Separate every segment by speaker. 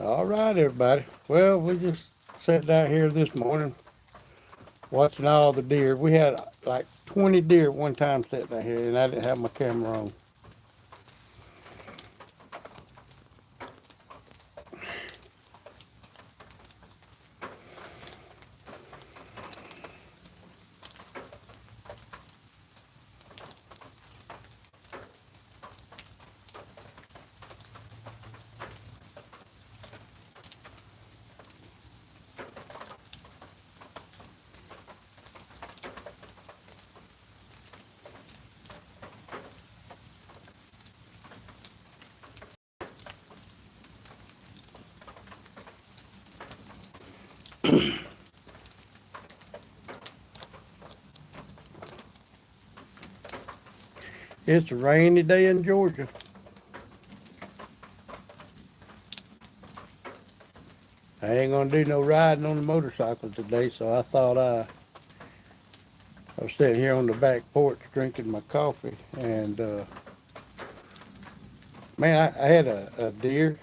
Speaker 1: All right, everybody. Well, we just sat down here this morning watching all the deer. We had like 20 deer at one time sitting down here, and I didn't have my camera on. It's a rainy day in Georgia. I ain't gonna do no riding on the motorcycle today, so I was sitting here on the back porch drinking my coffee, and man, I had a deer.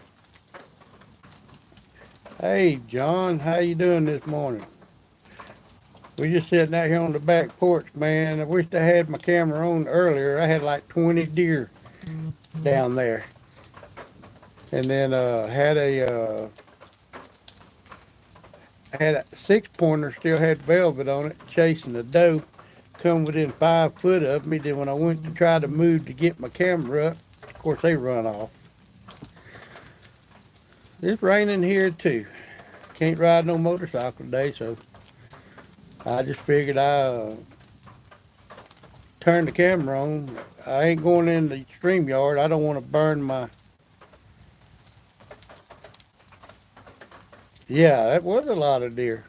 Speaker 1: Hey, John, how you doing this morning? We just sitting out here on the back porch, man. I wished I had my camera on earlier. I had like 20 deer down there, and then I had a 6 pointer, still had velvet on it, chasing the doe. Come within 5 foot of me. Then when I went to try to move to get my camera up, of course they run off. It's raining here too. Can't ride no motorcycle today, so I just figured I turn the camera on. I ain't going in the stream yard. I don't want to burn my. Yeah, that was a lot of deer.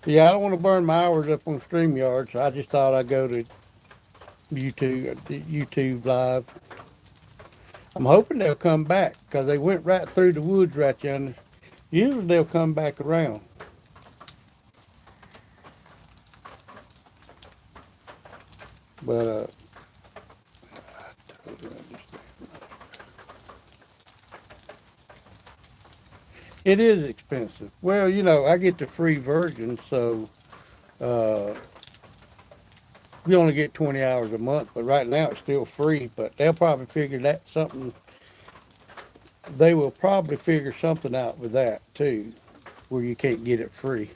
Speaker 1: Yeah, I don't want to burn my hours up on StreamYard, so I just thought I'd go to YouTube Live. I'm hoping they'll come back because they went right through the woods right yonder. Usually they'll come back around. But I totally understand. It is expensive. Well, I get the free version, so uh, we only get 20 hours a month. But right now it's still free. But they'll probably figure that something. They will probably figure something out with that too, where you can't get it free.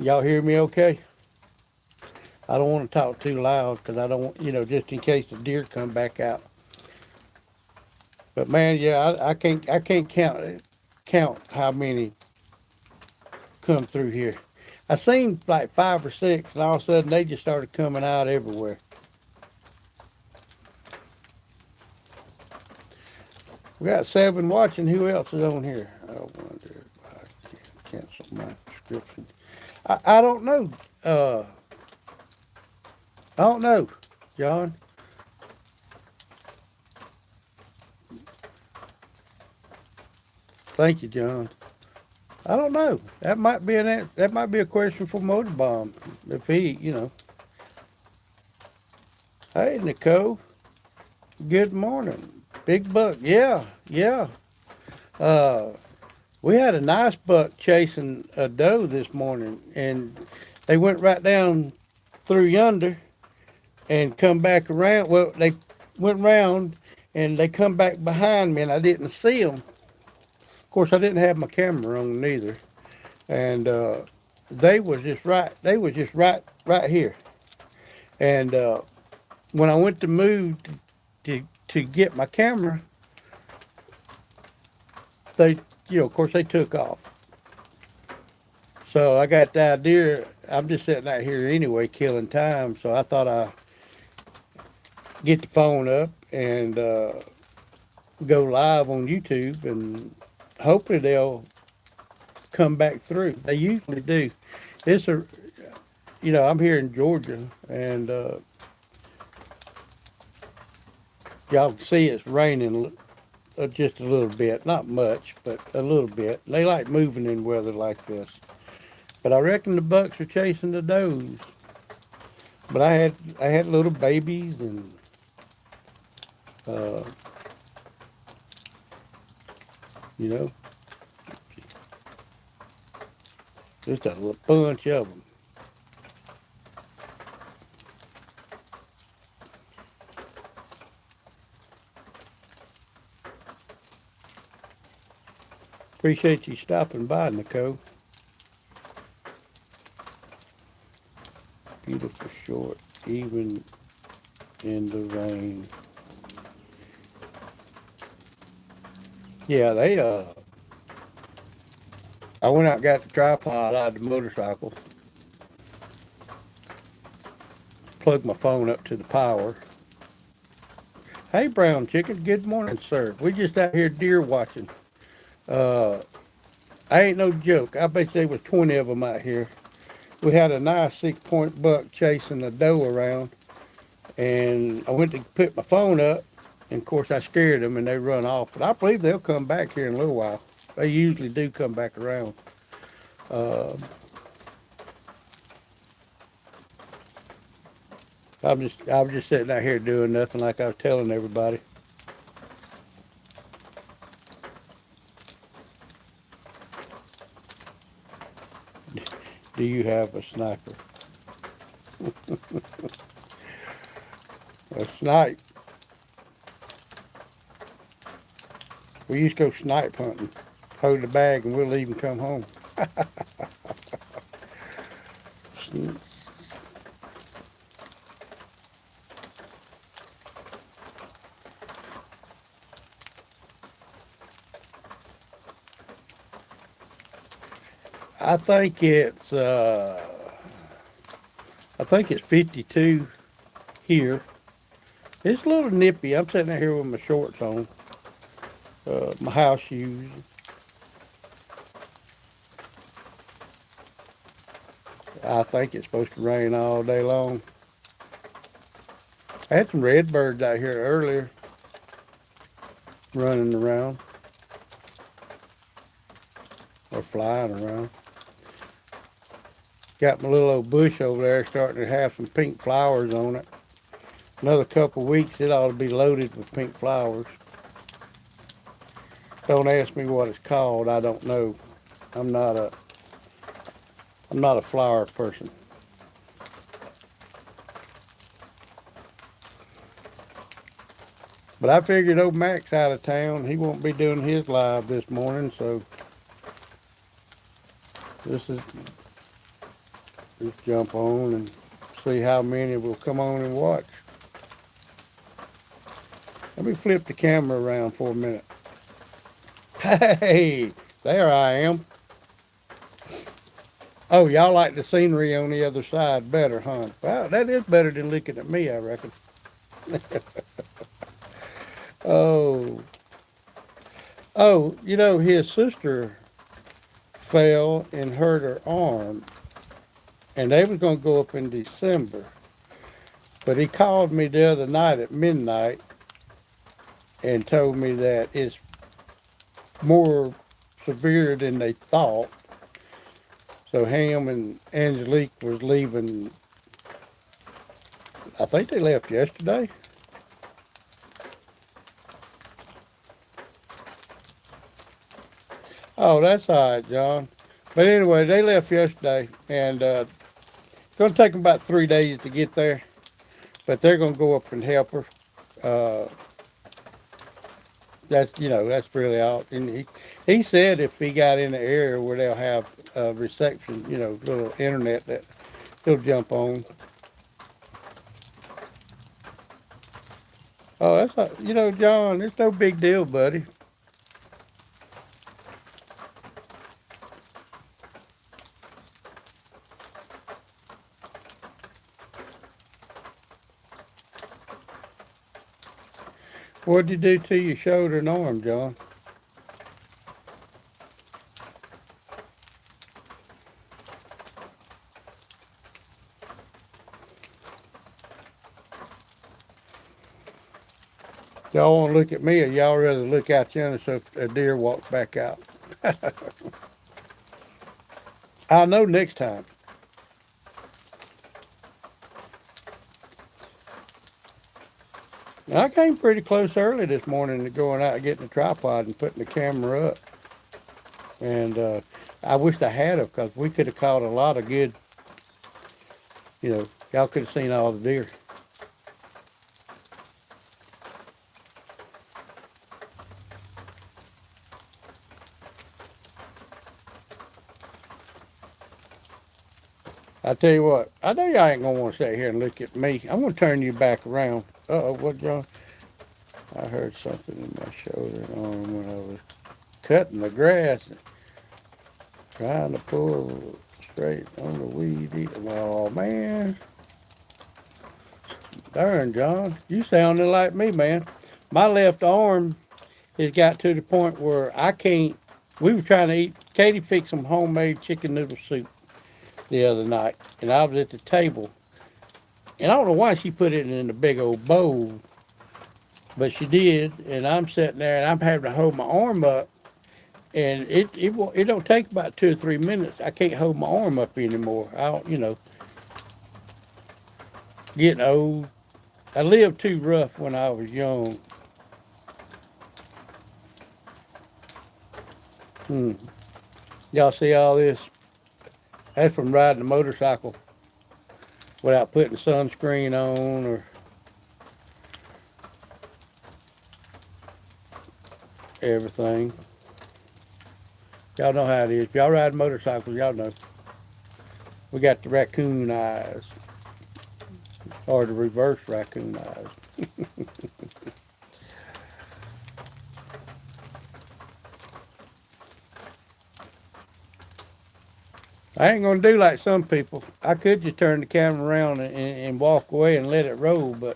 Speaker 1: Y'all hear me okay? I don't want to talk too loud because I don't want, just in case the deer come back out. But man, yeah, I can't count how many come through here. I seen like 5 or 6, and all of a sudden they just started coming out everywhere. We got 7 watching. Who else is on here? I wonder if I can cancel my subscription. I don't know. I don't know, John. Thank you, John. I don't know. That might be a question for Motorbomb. If he. Hey, Nicole. Good morning. Big buck. Yeah, yeah. Uh, we had a nice buck chasing a doe this morning, and they went right down through yonder and come back around. Well, they went round and they come back behind me, and I didn't see them. Of course, I didn't have my camera on neither, and they was just right. They was just right here. And when I went to move to get my camera, they, of course, they took off. So I got the idea. I'm just sitting out here anyway, killing time. So I thought I'd get the phone up and go live on YouTube, and hopefully they'll come back through. They usually do. I'm here in Georgia, and y'all can see it's raining just a little bit. Not much, but a little bit. They like moving in weather like this. But I reckon the bucks are chasing the does. But I had little babies, and you know. Just a bunch of them. Appreciate you stopping by, Nicole. Beautiful short, even in the rain. Yeah, I went out and got the tripod out of the motorcycle, plugged my phone up to the power. Hey, brown chicken, good morning, sir. We just out here deer watching. Uh, I ain't no joke. I bet there was 20 of them out here. We had a nice 6-point buck chasing a doe around, and I went to put my phone up, and of course I scared them and they run off. But I believe they'll come back here in a little while. They usually do come back around. Uh, I was just sitting out here doing nothing like I was telling everybody. Do you have a sniper? A snipe. We used to go snipe hunting. Hold the bag and we'll leave and come home. I think it's uh, I think it's 52 here. It's a little nippy. I'm sitting out here with my shorts on, my house shoes. I think it's supposed to rain all day long. I had some redbirds out here earlier running around or flying around. Got my little old bush over there starting to have some pink flowers on it. Another couple weeks, it ought to be loaded with pink flowers. Don't ask me what it's called. I don't know. I'm not a I'm not a flower person. But I figured old Mac's out of town. He won't be doing his live this morning, so this is just jump on and see how many will come on and watch. Let me flip the camera around for a minute. Hey, there I am. Oh, y'all like the scenery on the other side better, huh? Well, that is better than looking at me, I reckon. Oh, oh, his sister fell and hurt her arm, and they was gonna go up in December. But he called me the other night at midnight and told me that it's more severe than they thought. So him and Angelique was leaving. I think they left yesterday. Oh, that's all right, John. But anyway, they left yesterday, and it's going to take them about 3 days to get there. But they're going to go up and help her. Uh, that's really all. And he said if he got in the area where they'll have reception, little internet that he'll jump on. Oh, John, it's no big deal, buddy. What'd you do to your shoulder and arm, John? Y'all want to look at me, or y'all rather look out yonder so a deer walks back out? I'll know next time. I came pretty close early this morning to going out and getting the tripod and putting the camera up. And I wished I had them because we could have caught a lot of good, y'all could have seen all the deer. I tell you what, I know y'all ain't gonna want to sit here and look at me. I'm gonna turn you back around. Uh-oh, what y'all? I heard something in my shoulder and arm when I was cutting the grass and trying to pull straight on the weed eater. Oh man, darn John, you sounding like me, man. My left arm has got to the point where I can't. We were trying to eat. Katie fixed some homemade chicken noodle soup the other night, and I was at the table, and I don't know why she put it in a big old bowl, but she did, and I'm sitting there and I'm having to hold my arm up, and it don't take about 2 or 3 minutes. I can't hold my arm up anymore. I don't, getting old. I lived too rough when I was young. Hmm. Y'all see all this? That's from riding a motorcycle without putting sunscreen on or everything. Y'all know how it is. If y'all ride motorcycles, y'all know. We got the raccoon eyes, or the reverse raccoon eyes. I ain't gonna do like some people. I could just turn the camera around and walk away and let it roll, but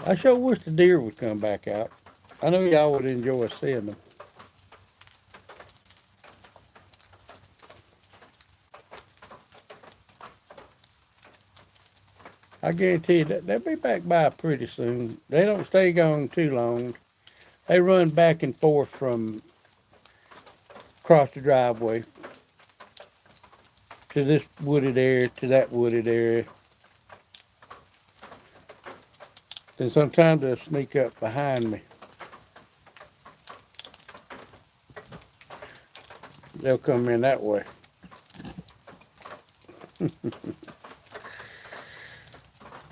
Speaker 1: I sure wish the deer would come back out. I know y'all would enjoy seeing them. I guarantee you that they'll be back by pretty soon. They don't stay gone too long. They run back and forth from across the driveway to this wooded area to that wooded area. Then sometimes they'll sneak up behind me. They'll come in that way.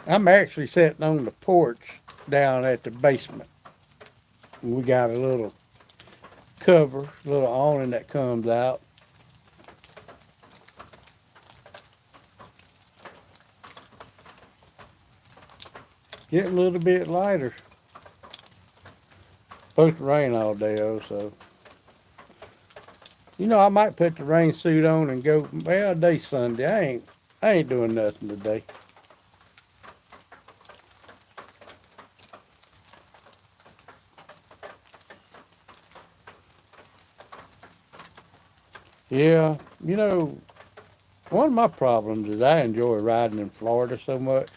Speaker 1: I'm actually sitting on the porch down at the basement. We got a little cover, a little awning that comes out. Getting a little bit lighter. Supposed to rain all day though, so. I might put the rain suit on and go, well, today's Sunday. I ain't doing nothing today. Yeah, one of my problems is I enjoy riding in Florida so much.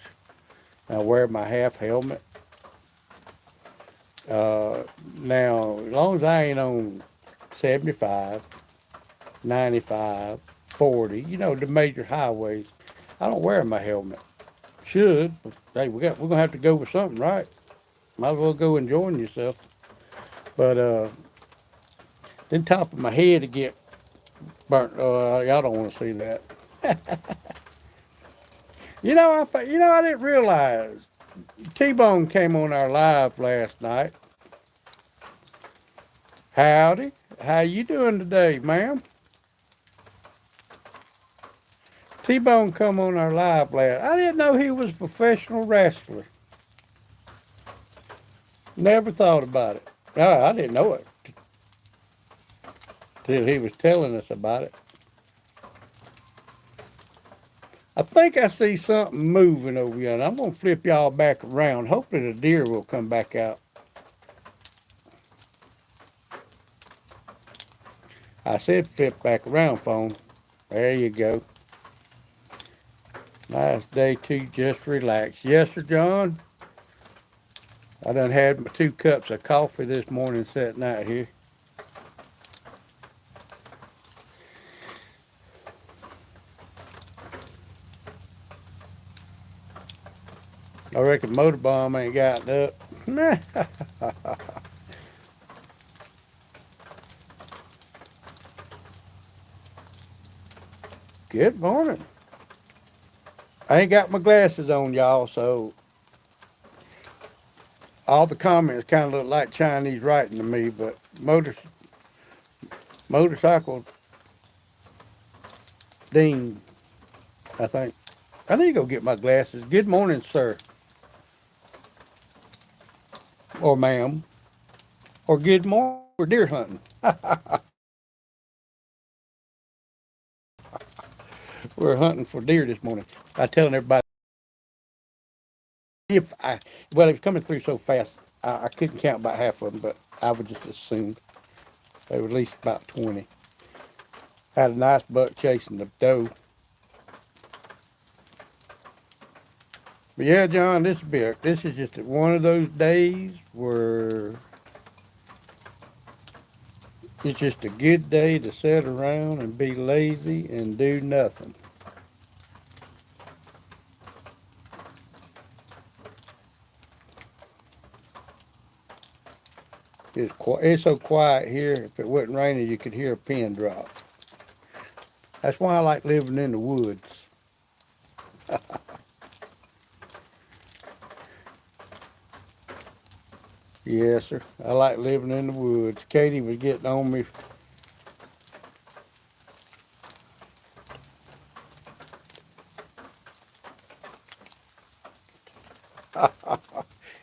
Speaker 1: I wear my half helmet. Uh, Now, as long as I ain't on 75, 95, 40, the major highways, I don't wear my helmet. Should, but hey, we're gonna have to go with something, right? Might as well go enjoying yourself. But then top of my head to get burnt. Y'all don't want to see that. I didn't realize T-Bone came on our live last night. Howdy, how you doing today, ma'am? T-Bone come on our live last. I didn't know he was a professional wrestler. Never thought about it. No, I didn't know it till he was telling us about it. I think I see something moving over here, and I'm gonna flip y'all back around. Hopefully the deer will come back out. I said flip back around, phone. There you go. Nice day to just relax. Yes, sir, John. I done had my 2 cups of coffee this morning sitting out here. I reckon Motor Bomb ain't gotten up. Good morning. I ain't got my glasses on, y'all, so all the comments kind of look like Chinese writing to me, but motorcycle Dean, I think. I need to go get my glasses. Good morning, sir, or ma'am, or good morning. We're deer hunting. We're hunting for deer this morning. I telling everybody if I well, it's coming through so fast, I couldn't count about half of them, but I would just assume they were at least about 20. Had a nice buck chasing the doe. But yeah, John, this is just one of those days where it's just a good day to sit around and be lazy and do nothing. It's so quiet here. If it wasn't raining, you could hear a pin drop. That's why I like living in the woods. Yes, sir. I like living in the woods. Katie was getting on me.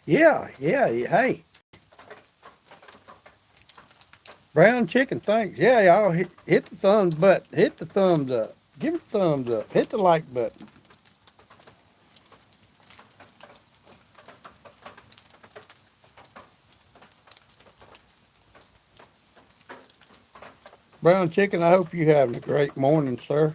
Speaker 1: Yeah, yeah. Hey, brown chicken, thanks. Yeah, y'all hit the thumbs button. Hit the thumbs up. Give it a thumbs up. Hit the like button. Brown chicken, I hope you're having a great morning, sir.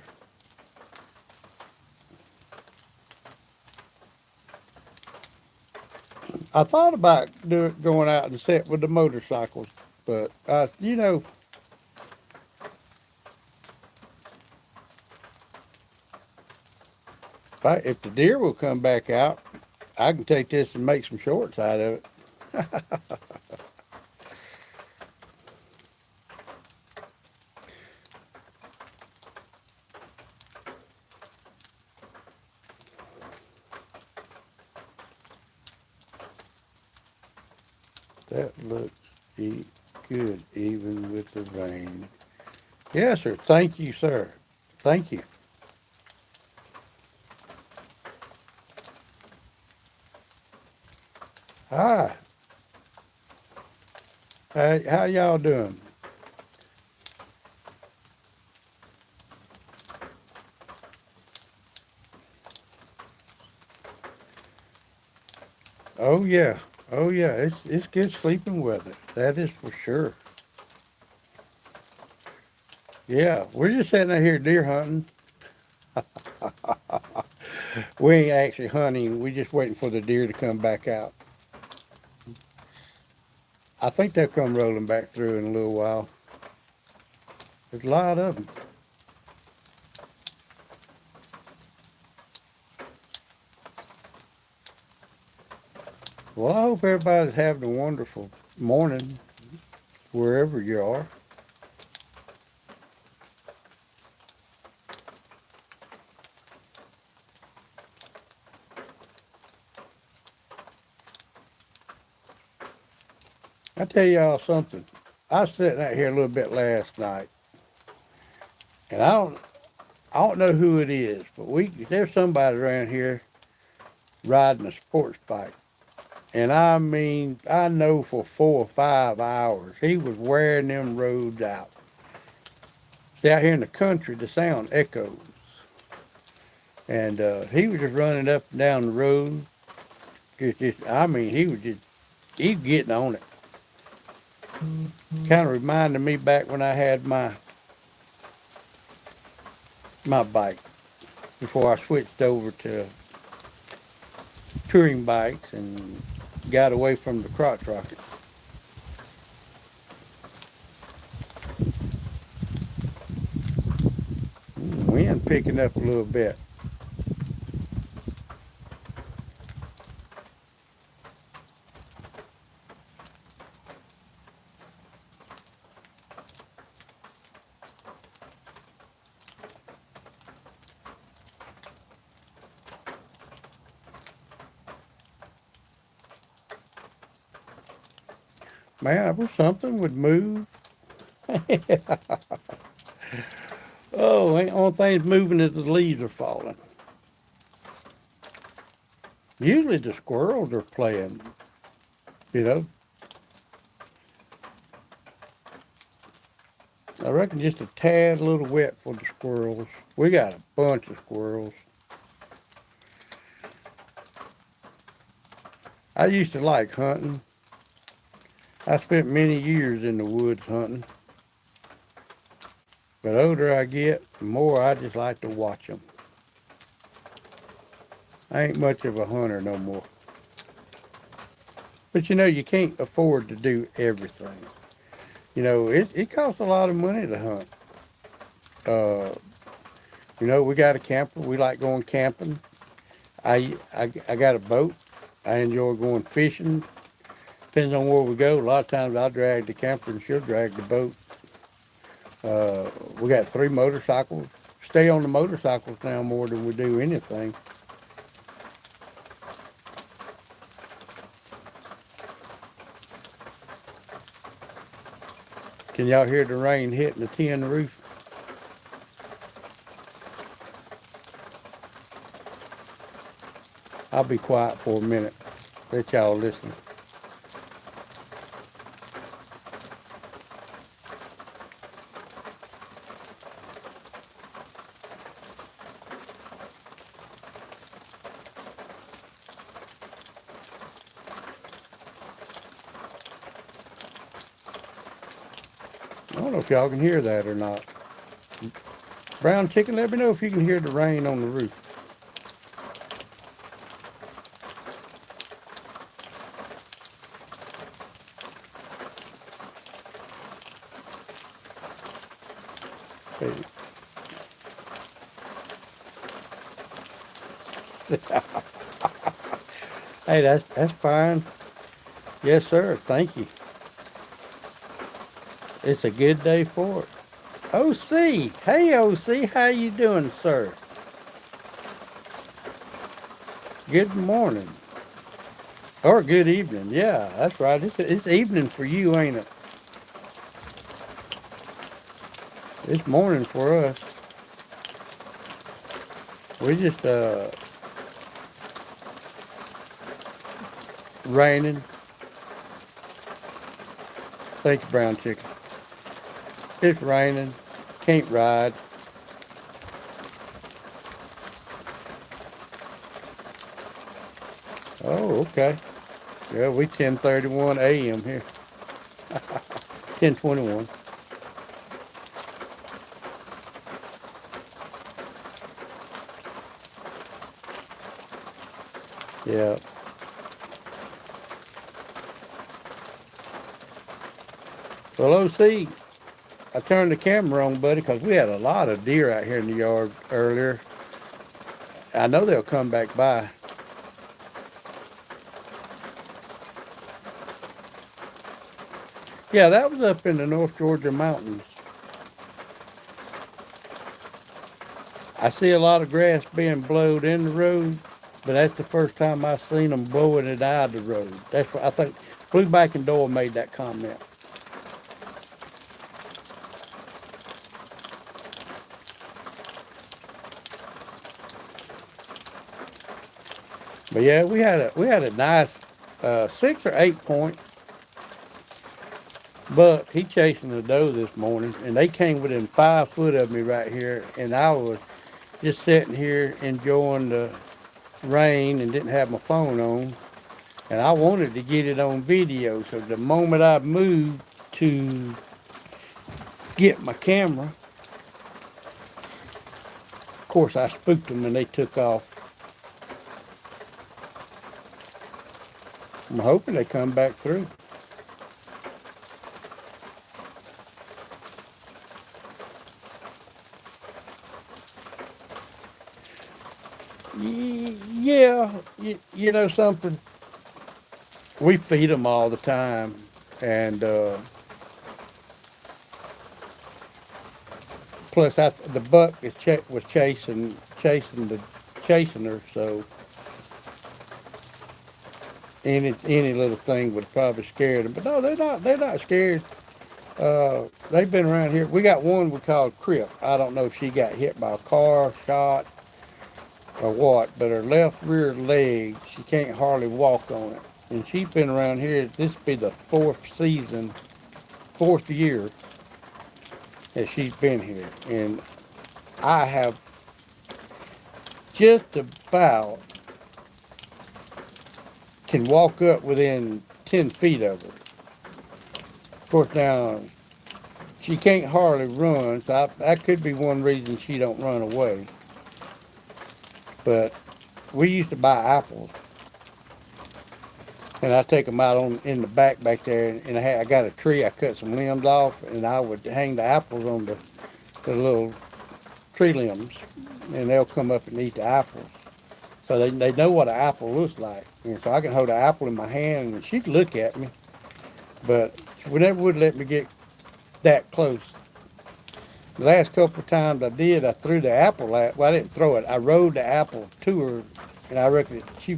Speaker 1: I thought about going out and sit with the motorcycles, but if the deer will come back out, I can take this and make some shorts out of it. That looks good, even with the rain. Yes, sir. Thank you, sir. Thank you. Hi. How y'all doing? Oh yeah. Oh yeah. It's good sleeping weather. That is for sure. Yeah, we're just sitting out here deer hunting. We ain't actually hunting. We just waiting for the deer to come back out. I think they'll come rolling back through in a little while. There's a lot of them. Well, I hope everybody's having a wonderful morning wherever you are. I tell y'all something. I was sitting out here a little bit last night, and I don't know who it is, but there's somebody around here riding a sports bike. And I mean, I know for 4 or 5 hours, he was wearing them roads out. See, out here in the country, the sound echoes. And he was just running up and down the road. I mean, he's getting on it. Kind of reminded me back when I had my bike before I switched over to touring bikes and got away from the crotch rockets. Wind picking up a little bit. Man, I wish something would move. Oh, ain't only thing's moving is the leaves are falling. Usually the squirrels are playing, you know. I reckon just a tad little wet for the squirrels. We got a bunch of squirrels. I used to like hunting. I spent many years in the woods hunting. But the older I get, the more I just like to watch them. I ain't much of a hunter no more. But you know, you can't afford to do everything. You know, it costs a lot of money to hunt. Uh, you know, we got a camper. We like going camping. I got a boat. I enjoy going fishing. Depends on where we go. A lot of times I'll drag the camper and she'll drag the boat. We got 3 motorcycles. Stay on the motorcycles now more than we do anything. Can y'all hear the rain hitting the tin roof? I'll be quiet for a minute. Let y'all listen. I don't know if y'all can hear that or not. Brown chicken, let me know if you can hear the rain on the roof. Hey, that's fine. Yes, sir. Thank you. It's a good day for it. OC, hey OC, how you doing, sir? Good morning or good evening. Yeah, that's right. It's evening for you, ain't it? It's morning for us. We just raining. Thanks, brown chicken. It's raining. Can't ride. Oh, okay. Yeah, we 10:31 a.m. here. 10:21. Yeah. Well, OC, I turned the camera on, buddy, because we had a lot of deer out here in the yard earlier. I know they'll come back by. Yeah, that was up in the North Georgia mountains. I see a lot of grass being blowed in the road, but that's the first time I seen them blowing it out of the road. That's what I think. Blueback and Doyle made that comment. But yeah, we had a nice 6 or 8 point buck. He chasing the doe this morning, and they came within 5 foot of me right here, and I was just sitting here enjoying the rain and didn't have my phone on, and I wanted to get it on video. So the moment I moved to get my camera, of course I spooked them and they took off. I'm hoping they come back through. Yeah, you know something? We feed them all the time, and plus the buck was chasing her. So any little thing would probably scare them. But no, they're not scared. They've been around here. We got one we call Crip. I don't know if she got hit by a car, shot, or what, but her left rear leg, she can't hardly walk on it. And she's been around here. This will be the fourth season, fourth year that she's been here. And I have just about can walk up within 10 feet of her. Of course, now she can't hardly run, so that could be one reason she don't run away. But we used to buy apples, and I take them out in the back there, and I got a tree. I cut some limbs off, and I would hang the apples on the little tree limbs, and they'll come up and eat the apples. So they know what an apple looks like. And so I can hold an apple in my hand, and she'd look at me, but she never would let me get that close. The last couple of times I did, I threw the apple at, well, I didn't throw it. I rode the apple to her, and I reckon she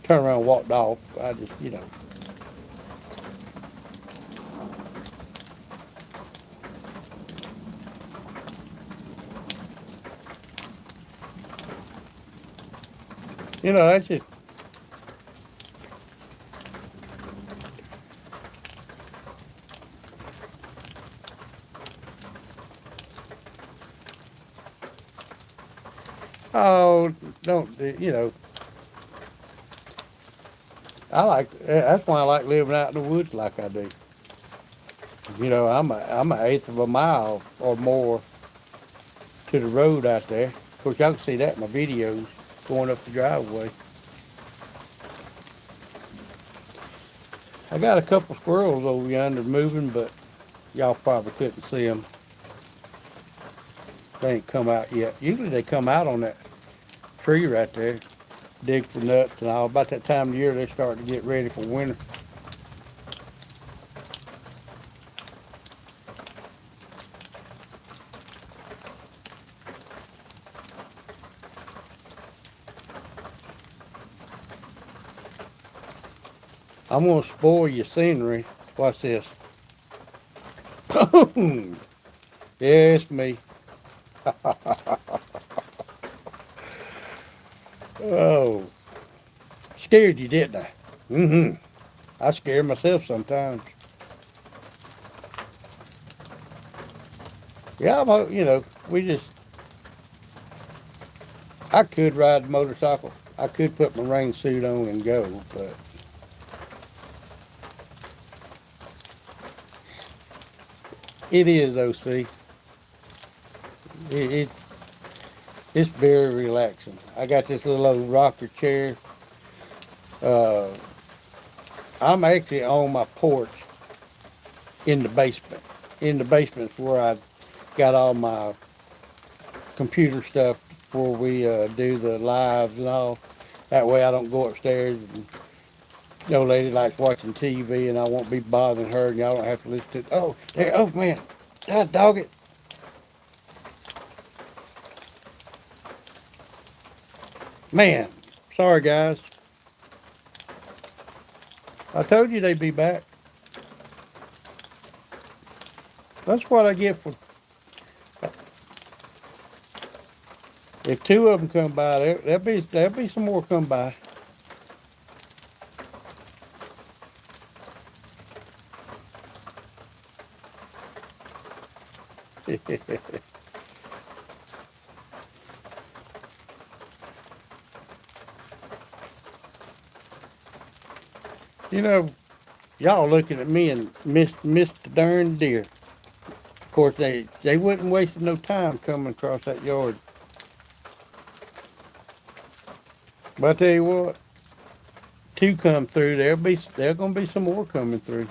Speaker 1: turned around and walked off. I just, that's just, oh, don't, that's why I like living out in the woods like I do. I'm an eighth of a mile or more to the road out there. Of course, y'all can see that in my videos going up the driveway. I got a couple squirrels over yonder moving, but y'all probably couldn't see them. They ain't come out yet. Usually they come out on that tree right there, dig for nuts and all. About that time of year, they start to get ready for winter. I'm gonna spoil your scenery. Watch this. Boom! Yeah, it's me. Oh, scared you, didn't I? Mm-hmm. I scare myself sometimes. Yeah, we just, I could ride the motorcycle. I could put my rain suit on and go, but it is OC. It, it, it's very relaxing. I got this little old rocker chair. Uh, I'm actually on my porch in the basement. In the basement's where I got all my computer stuff before we do the lives and all. That way I don't go upstairs and no lady likes watching TV and I won't be bothering her and y'all don't have to listen to, oh, there, oh man, dog it. Man, sorry guys. I told you they'd be back. That's what I get for, if two of them come by, there'll be some more come by. You know, y'all looking at me and missed the darn deer. Of course, they wouldn't waste no time coming across that yard. But I tell you what, two come through. There'll gonna be some more coming through.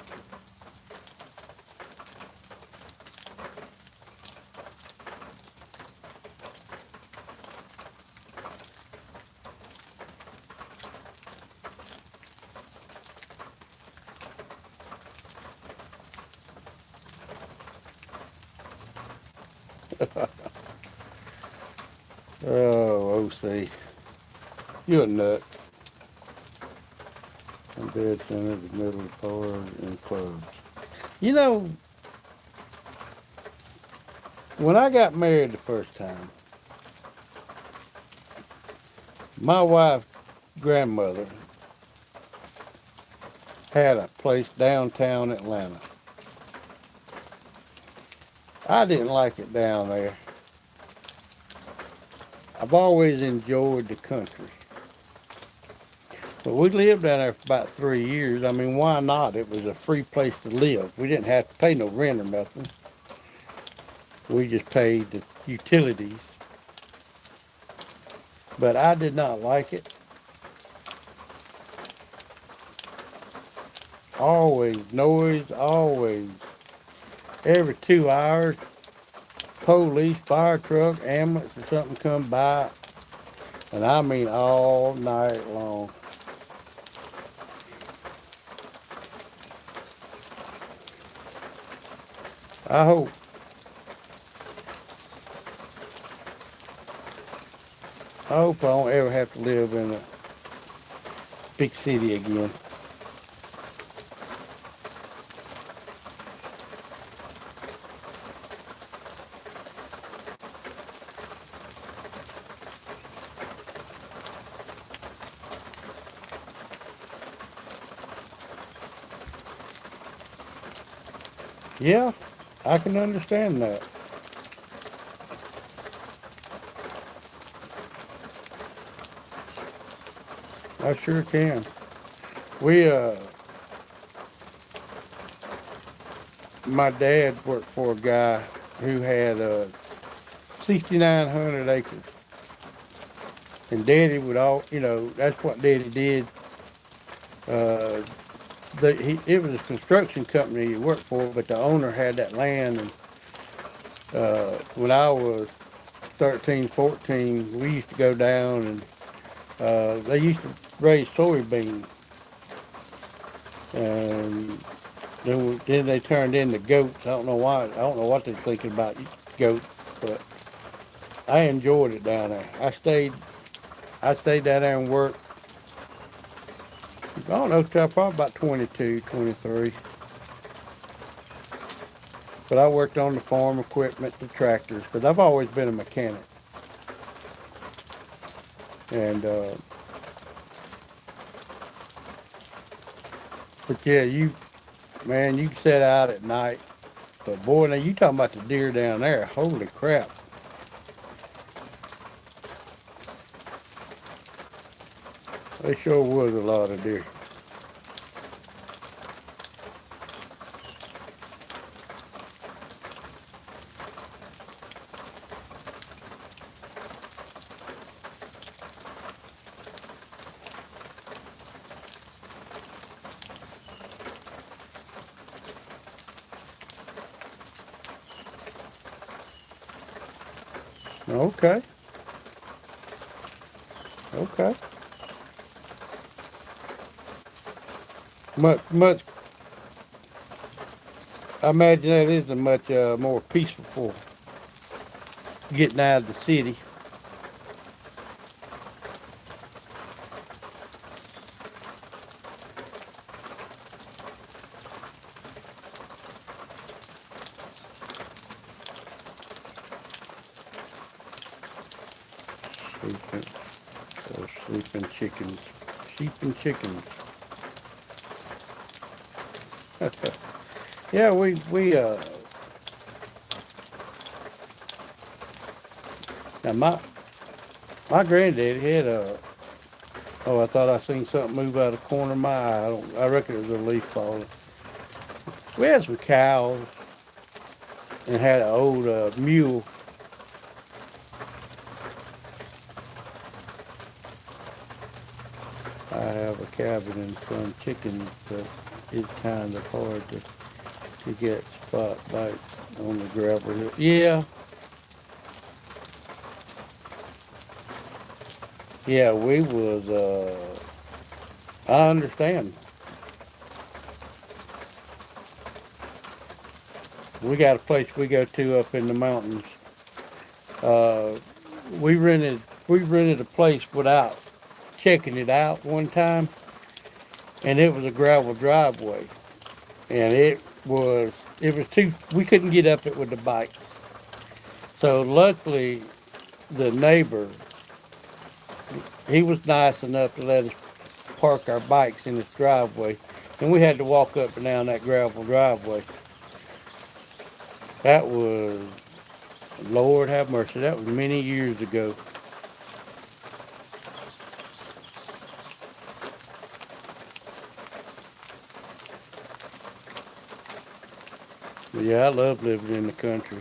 Speaker 1: Oh, OC, you a nut. And dead center, the middle of the part, and clubs. You know, when I got married the first time, my wife's grandmother had a place downtown Atlanta. I didn't like it down there. I've always enjoyed the country. But we lived down there for about 3 years. I mean, why not? It was a free place to live. We didn't have to pay no rent or nothing. We just paid the utilities. But I did not like it. Always noise, always. Every 2 hours, police, fire truck, ambulance or something come by. And I mean all night long. I hope I don't ever have to live in a big city again. Yeah, I can understand that. I sure can. We my dad worked for a guy who had 6,900 acres. And Daddy would that's what Daddy did. Uh, it was a construction company he worked for, but the owner had that land. And when I was 13, 14, we used to go down and they used to raise soybeans. And then they turned into goats. I don't know why. I don't know what they're thinking about goats, but I enjoyed it down there. I stayed down there and worked. I don't know, till probably about 22, 23. But I worked on the farm equipment, the tractors, because I've always been a mechanic. And but yeah, man, you can set out at night. But boy, now you talking about the deer down there. Holy crap. They sure was a lot of deer. Okay. Okay. Much. I imagine that is a much more peaceful getting out of the city. Sleeping, sleeping chickens, sheep and chickens. Yeah, we now my granddaddy had a. Oh, I thought I seen something move out of the corner of my eye. I reckon it was a leaf falling. We had some cows and had an old mule. I have a cabin and some chickens, but it's kind of hard to get spot bites on the gravel hill. Yeah, yeah, we was. I understand. We got a place we go to up in the mountains. Uh, we rented a place without checking it out one time, and it was a gravel driveway, and it was too. We couldn't get up it with the bikes. So luckily, the neighbor, he was nice enough to let us park our bikes in his driveway, and we had to walk up and down that gravel driveway. That was, Lord have mercy, that was many years ago. But yeah, I love living in the country.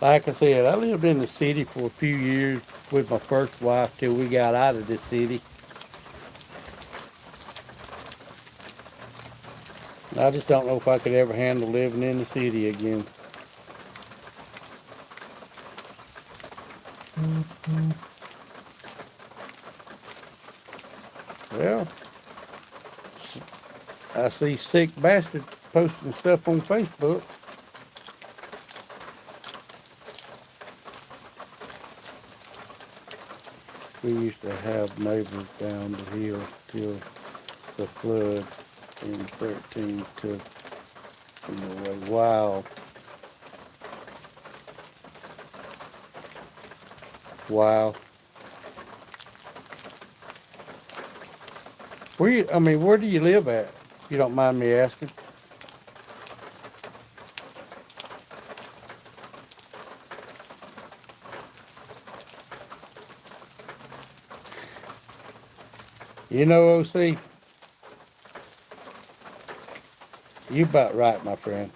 Speaker 1: Like I said, I lived in the city for a few years with my first wife till we got out of this city. I just don't know if I could ever handle living in the city again. Well, I see sick bastards posting stuff on Facebook. We used to have neighbors down the hill till the flood in 13 took them away. Wow. Wow. Where do you live at? If you don't mind me asking. You know, OC, you about right, my friend.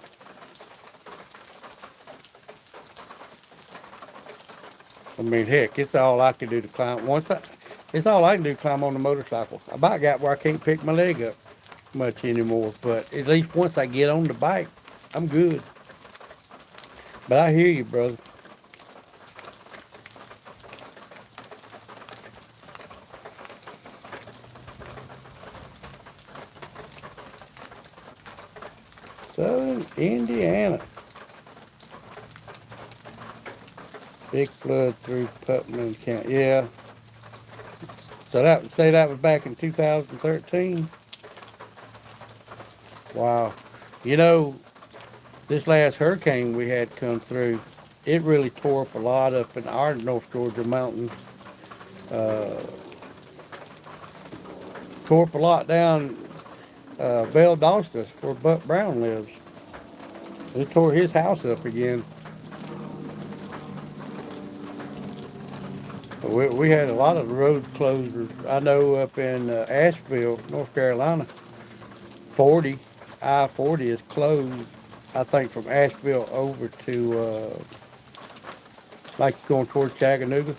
Speaker 1: I mean, heck, it's all I can do to climb. It's all I can do to climb on the motorcycle. I about got where I can't pick my leg up much anymore, but at least once I get on the bike, I'm good. But I hear you, brother. Southern Indiana. Big flood through Putnam County. Yeah. So that was back in 2013. Wow. You know, this last hurricane we had come through, it really tore up a lot up in our North Georgia mountains. Uh, Tore up a lot down Valdosta, where Buck Brown lives. It tore his house up again. We had a lot of road closures. I know up in Asheville, North Carolina, 40, I-40 is closed. I think from Asheville over to like going towards Chattanooga.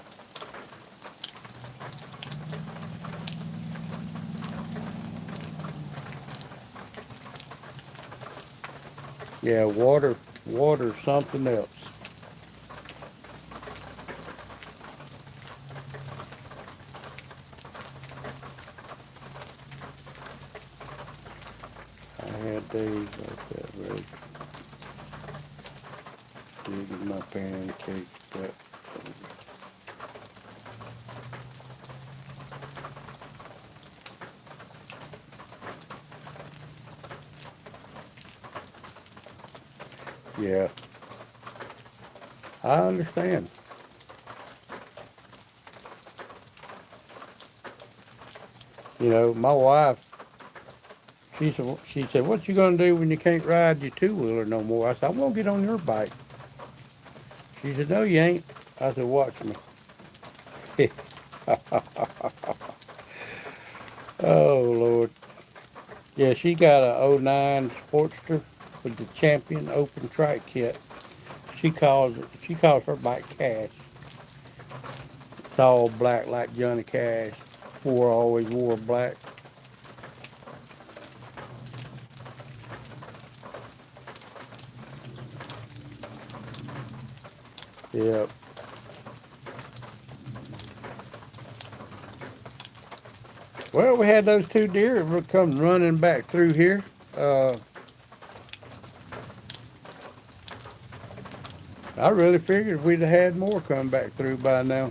Speaker 1: Yeah, water, something else. I had days like that, right? Digging my pancakes, but yeah, I understand. You know, my wife, she said, what you gonna do when you can't ride your two-wheeler no more? I said, I'm gonna get on your bike. She said, no, you ain't. I said, watch me. Oh, Lord. Yeah, she got a '09 Sportster with the Champion Open Track kit. She calls her bike Cash. It's all black like Johnny Cash. Always wore black. Yep. Well, we had those two deer that come running back through here. I really figured we'd have had more come back through by now.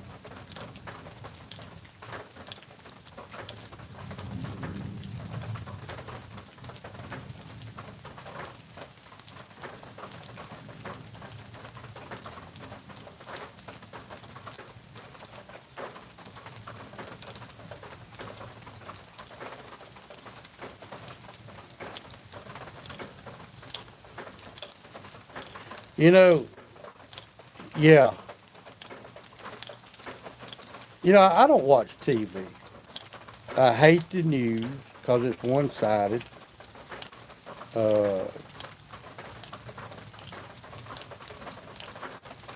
Speaker 1: You know, yeah. I don't watch TV. I hate the news because it's one-sided. Uh,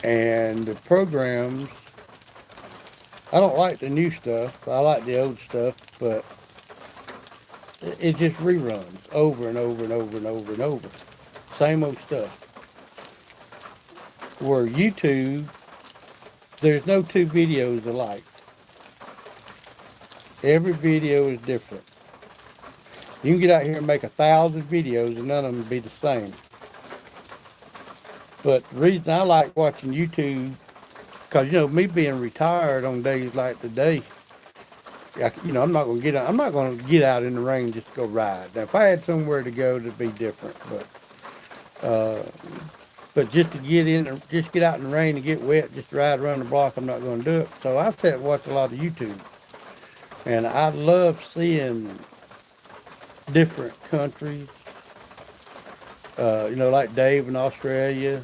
Speaker 1: and the programs, I don't like the new stuff. I like the old stuff, but it just reruns over and over and over and over and over. Same old stuff. Where YouTube, there's no two videos alike. Every video is different. You can get out here and make 1,000 videos and none of them be the same. But the reason I like watching YouTube, because me being retired on days like today, I'm not gonna get out in the rain just to go ride. Now, if I had somewhere to go, it'd be different. Uh, but just get out in the rain and get wet, just ride around the block, I'm not gonna do it. So I sat and watch a lot of YouTube, and I love seeing different countries. Like Dave in Australia,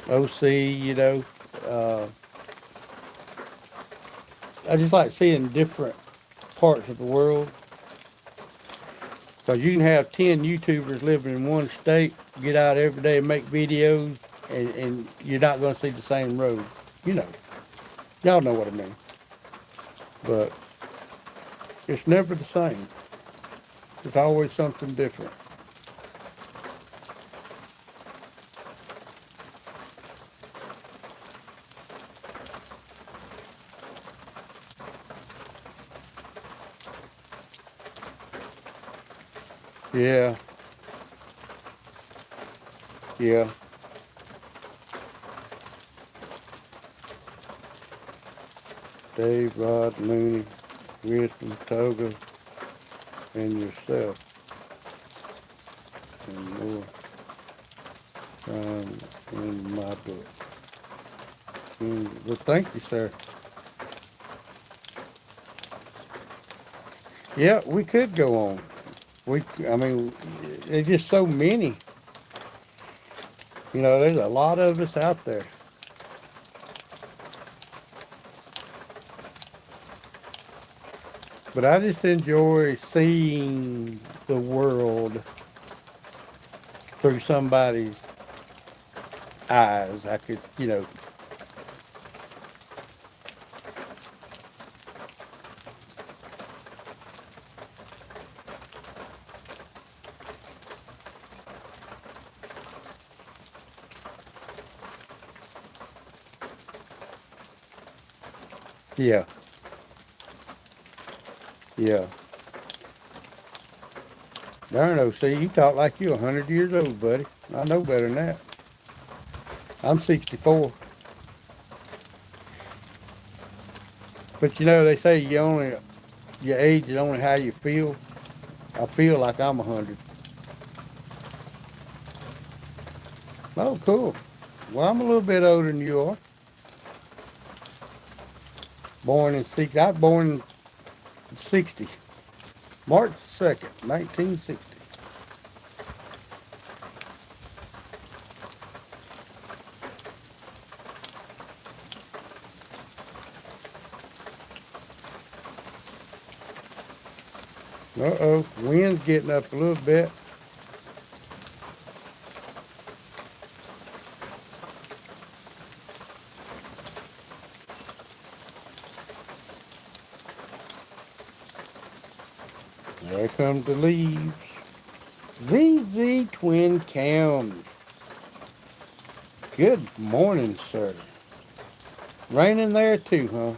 Speaker 1: OC. Uh, I just like seeing different parts of the world. Because you can have 10 YouTubers living in one state, get out every day and make videos, and you're not going to see the same road. You know, y'all know what I mean. But it's never the same. There's always something different. Yeah, yeah. Dave, Rod, Mooney, Wisdom, Toga, and yourself, and more time in my book. Well, thank you, sir. Yeah, we could go on. I mean, there's just so many. There's a lot of us out there. But I just enjoy seeing the world through somebody's eyes. I could. Yeah, yeah. Darn, OC, you talk like you're 100 years old, buddy. I know better than that. I'm 64. But they say your age is only how you feel. I feel like I'm 100. Oh, cool. Well, I'm a little bit older than you are. Born in 60. I was born in 60. March 2nd, 1960. Uh-oh, wind's getting up a little bit. There comes the leaves. ZZ Twin Cam. Good morning, sir. Raining there too, huh?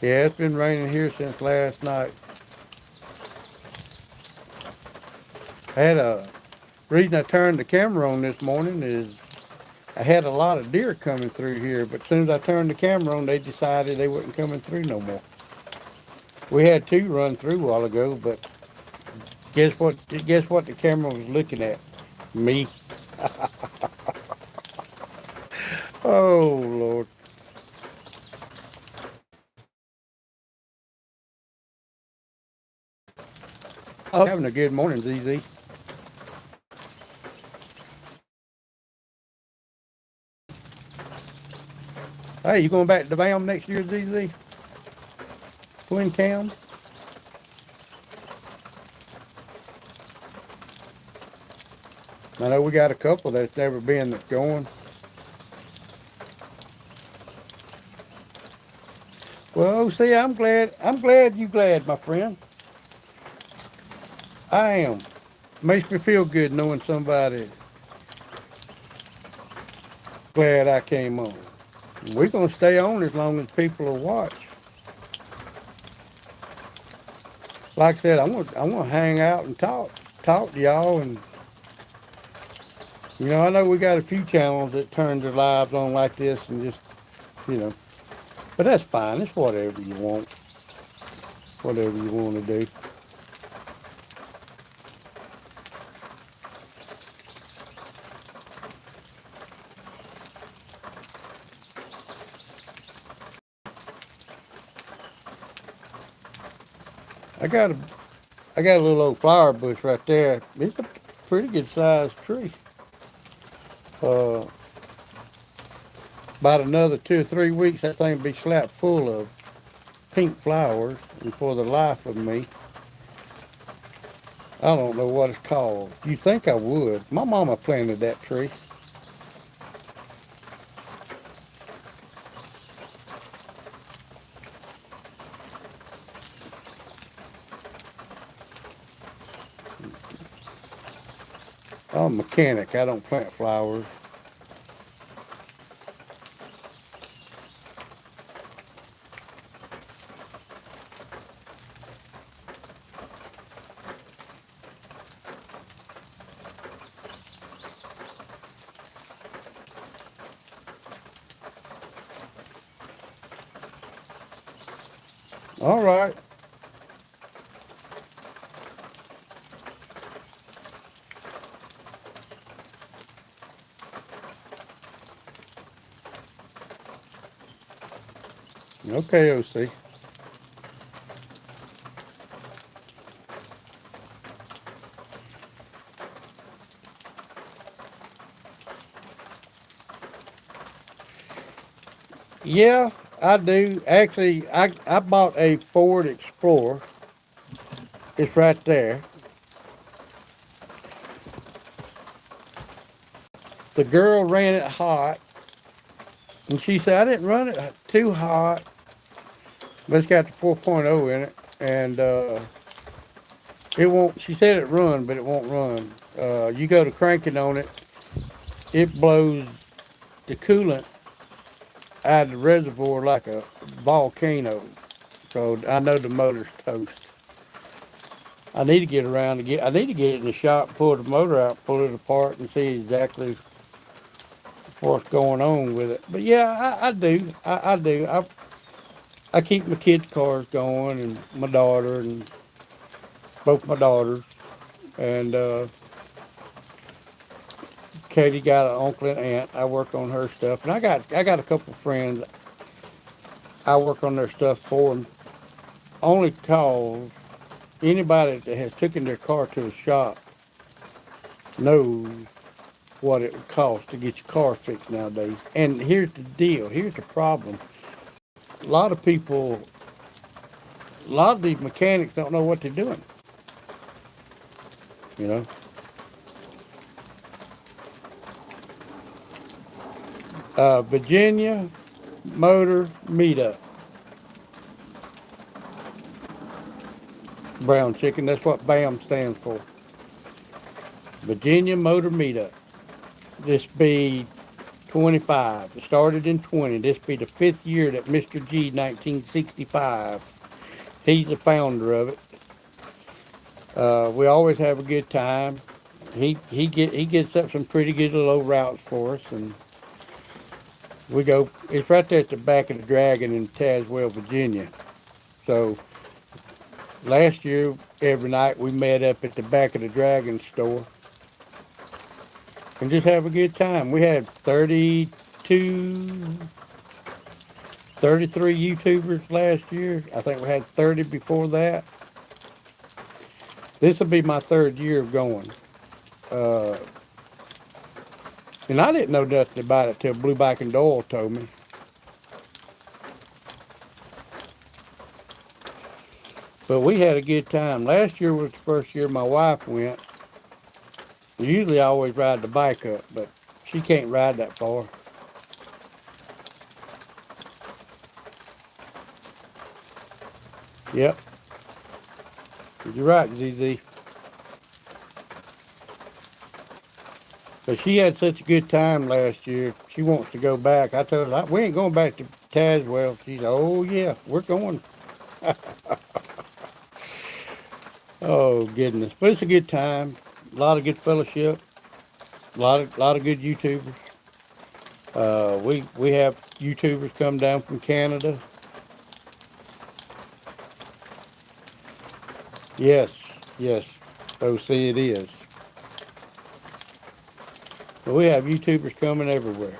Speaker 1: Yeah, it's been raining here since last night. I had a reason I turned the camera on this morning is I had a lot of deer coming through here, but as soon as I turned the camera on, they decided they wasn't coming through no more. We had two run through a while ago, but guess what? Guess what the camera was looking at? Me. Oh Lord. Oh, having a good morning, ZZ. Hey, you going back to the BAM next year, ZZ? Twin Cam? I know we got a couple that's never been that's going. Well, see, I'm glad you glad, my friend. I am. Makes me feel good knowing somebody glad I came on. We're gonna stay on as long as people will watch. Like I said, I'm gonna hang out and talk to y'all, and I know we got a few channels that turn their lives on like this and just you know, but that's fine. It's whatever you want to do. I got a I got a little old flower bush right there. It's a pretty good sized tree. Uh, about another 2 or 3 weeks, that thing will be slapped full of pink flowers. And for the life of me, I don't know what it's called. You think I would? My mama planted that tree. I'm a mechanic. I don't plant flowers. All right. Okay, OC. Yeah, I do. Actually, I bought a Ford Explorer. It's right there. The girl ran it hot, and she said I didn't run it too hot, but it's got the 4.0 in it, and it won't. She said it run, but it won't run. You go to cranking on it, it blows the coolant out of the reservoir like a volcano. So I know the motor's toast. I need to get around to get. I need to get it in the shop, pull the motor out, pull it apart, and see exactly what's going on with it. But yeah, I do. I do. I keep my kids' cars going, and my daughter, and both my daughters, and Katie got an uncle and aunt. I work on her stuff, and I got a couple of friends. I work on their stuff for them. Only cause anybody that has taken their car to the shop knows what it would cost to get your car fixed nowadays. And here's the deal. Here's the problem. A lot of people, a lot of these mechanics don't know what they're doing. You know, Virginia Motor Meetup. Brown chicken. That's what BAM stands for. Virginia Motor Meetup. This be 25. It started in 20. This be the 5th year that Mr. G, 1965. He's the founder of it. We always have a good time. He gets up some pretty good little routes for us, and we go. It's right there at the back of the Dragon in Tazewell, Virginia. So last year, every night we met up at the back of the Dragon store and just have a good time. We had 32, 33 YouTubers last year. I think we had 30 before that. This will be my 3rd year of going. Uh, and I didn't know nothing about it till Blue Bike and Doyle told me. But we had a good time. Last year was the first year my wife went. Usually I always ride the bike up, but she can't ride that far. Yep, you're right, ZZ. But she had such a good time last year. She wants to go back. I told her, we ain't going back to Tazewell. She's, oh, yeah, we're going. Oh, goodness. But it's a good time. A lot of good fellowship. A lot of good YouTubers. We have YouTubers come down from Canada. Yes, yes. OC it is. But we have YouTubers coming everywhere.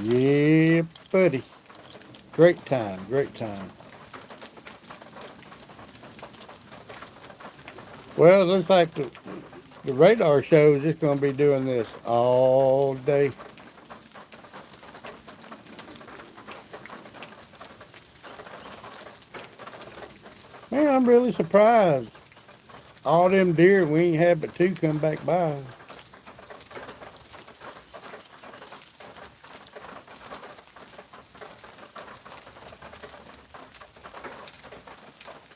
Speaker 1: Yeah, buddy. Great time, great time. Well, it looks like the radar show is just going to be doing this all day. Man, I'm really surprised. All them deer, we ain't had but two come back by.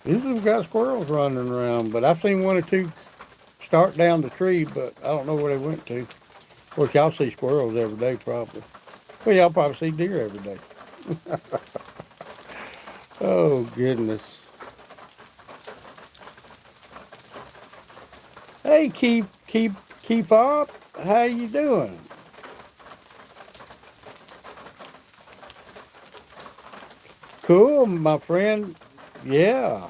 Speaker 1: Usually we got squirrels running around, but I've seen one or two start down the tree, but I don't know where they went to. Of course, y'all see squirrels every day, probably. Well, y'all probably see deer every day. Oh, goodness. Hey, keep up. How you doing? Cool, my friend. Yeah,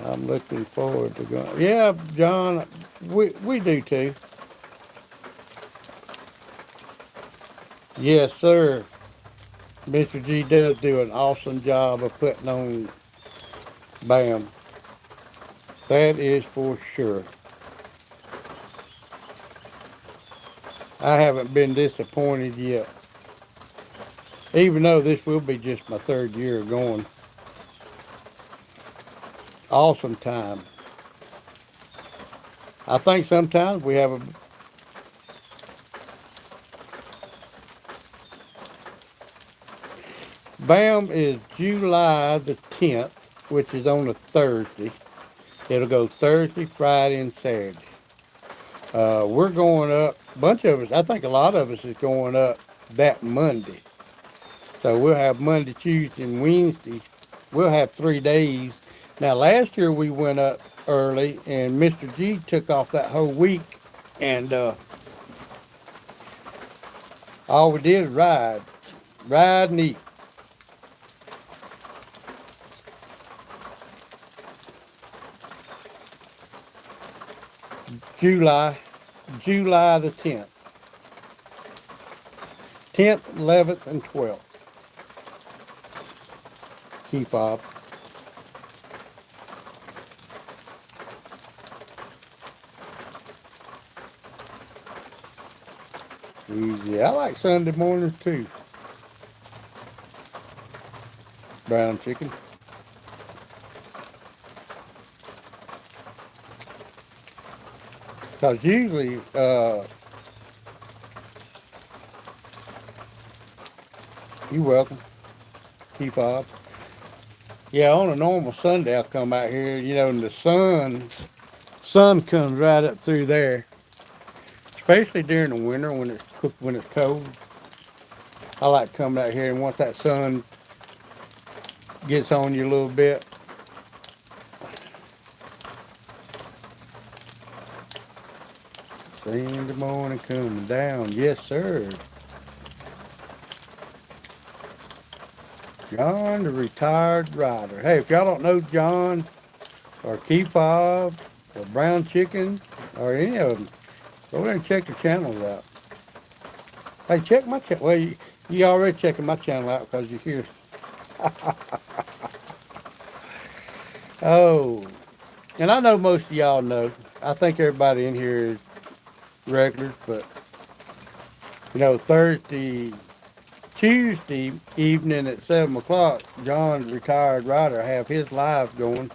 Speaker 1: I'm looking forward to going. Yeah, John, we do too. Yes, sir. Mr. G does do an awesome job of putting on BAM. That is for sure. I haven't been disappointed yet. Even though this will be just my third year going. Awesome time. I think sometimes we have a BAM is July the 10th, which is on a Thursday. It'll go Thursday, Friday, and Saturday. We're going up, a bunch of us, I think a lot of us is going up that Monday. So we'll have Monday, Tuesday, and Wednesday. We'll have 3 days. Now, last year we went up early, and Mr. G took off that whole week, and all we did is ride and eat. July, July the 10th, 11th, and 12th. Key fob. Easy. I like Sunday mornings too. Brown chicken. Because usually, you welcome. Key fob. Yeah, on a normal Sunday I'll come out here, and the sun comes right up through there. Especially during the winter when it's cold. I like coming out here, and once that sun gets on you a little bit. Sunday morning coming down. Yes, sir. John, the retired rider. Hey, if y'all don't know John or Key Fob or Brown Chicken or any of them, go there and check the channels out. Hey, check my channel. Well, you already checking my channel out because you're here. Oh, and I know most of y'all know. I think everybody in here is regulars, but Tuesday evening at 7 o'clock, John's retired writer have his live going.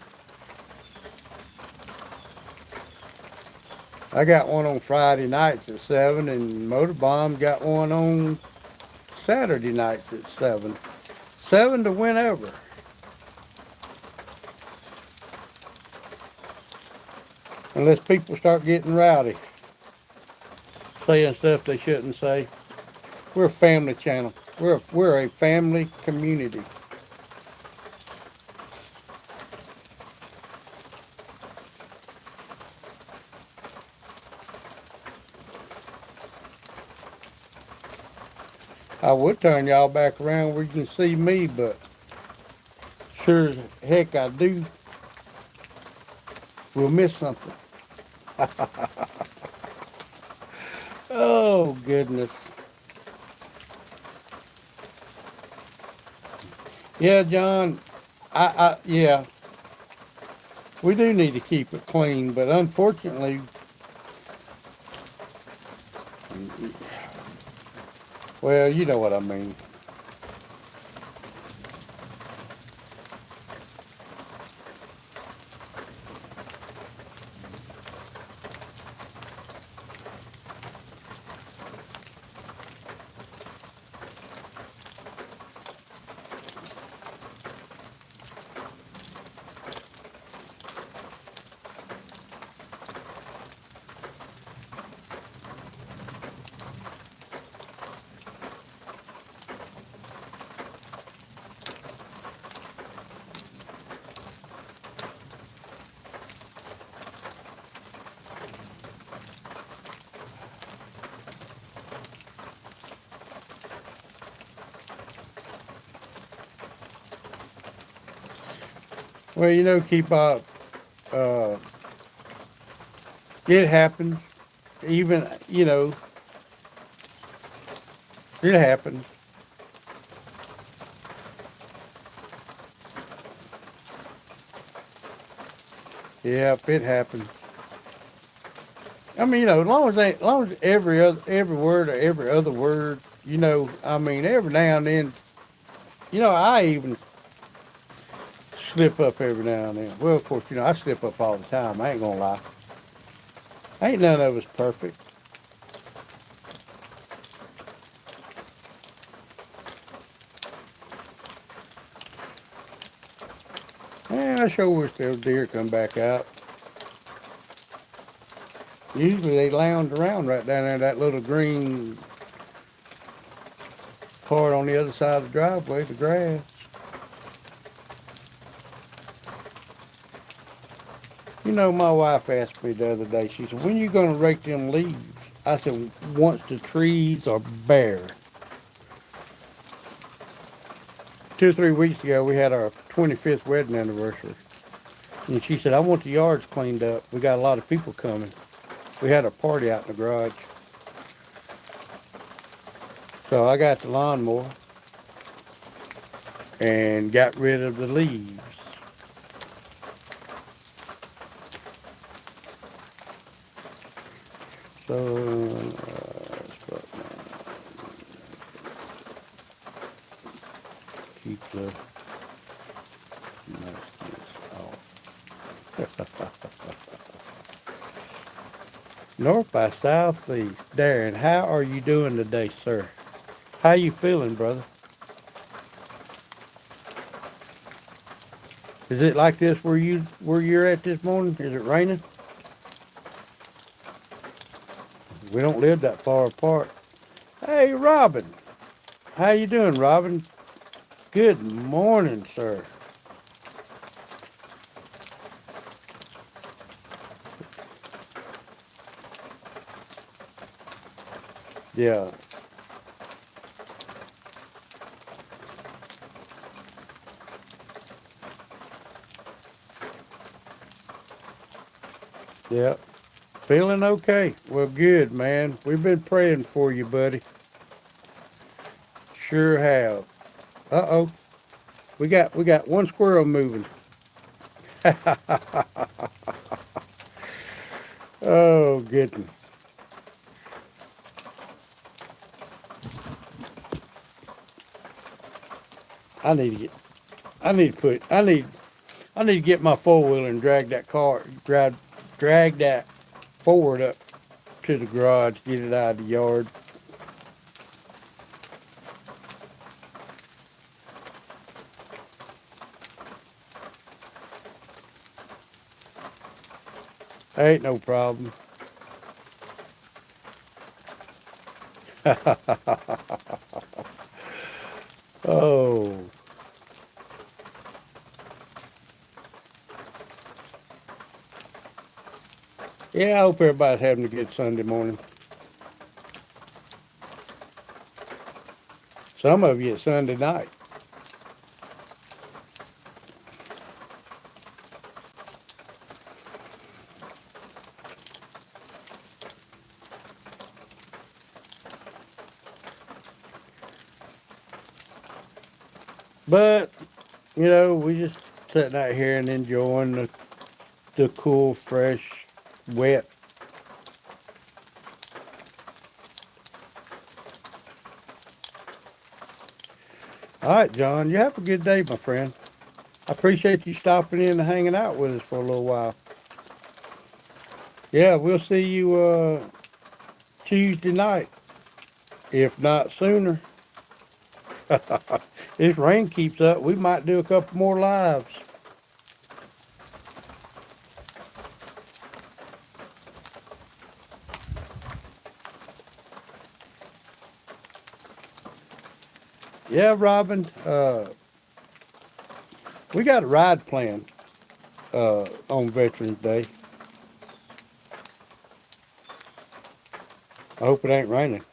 Speaker 1: I got one on Friday nights at 7, and Motorbomb got one on Saturday nights at 7. 7 to whenever. Unless people start getting rowdy, saying stuff they shouldn't say. We're a family channel. We're a family community. I would turn y'all back around where you can see me, but sure as heck I do. We'll miss something. Oh goodness. Yeah, John. Yeah. We do need to keep it clean, but unfortunately, well, you know what I mean. Well, keep up. Uh, it happens. Even, it happens. Yep, it happens. I mean, as long as every word or every other word, I mean, every now and then, I even slip up every now and then. Well, of course, I slip up all the time. I ain't gonna lie. Ain't none of us perfect. And I sure wish those deer come back out. Usually they lounge around right down there, that little green part on the other side of the driveway, the grass. My wife asked me the other day, she said, when you gonna rake them leaves? I said, once the trees are bare. 2 or 3 weeks ago, we had our 25th wedding anniversary. And she said, I want the yards cleaned up. We got a lot of people coming. We had a party out in the garage. So I got the lawnmower and got rid of the leaves. So, keep the mustiness off. North by southeast. Darren, how are you doing today, sir? How you feeling, brother? Is it like this where you're at this morning? Is it raining? We don't live that far apart. Hey, Robin. How you doing, Robin? Good morning, sir. Yeah. Yeah. Feeling okay. Well, good, man. We've been praying for you, buddy. sure have. Uh-oh. We got one squirrel moving. Oh goodness. I need to get I need to put I need to get my four wheeler and drag that forward up to the garage, get it out of the yard. Ain't no problem. Oh. Yeah, I hope everybody's having a good Sunday morning. Some of you it's Sunday night. But, we just sitting out here and enjoying the cool, fresh, wet. All right, John, you have a good day, my friend. I appreciate you stopping in and hanging out with us for a little while. Yeah, we'll see you Tuesday night, if not sooner. This rain keeps up, we might do a couple more lives. Yeah, Robin, we got a ride planned on Veterans Day. I hope it ain't raining.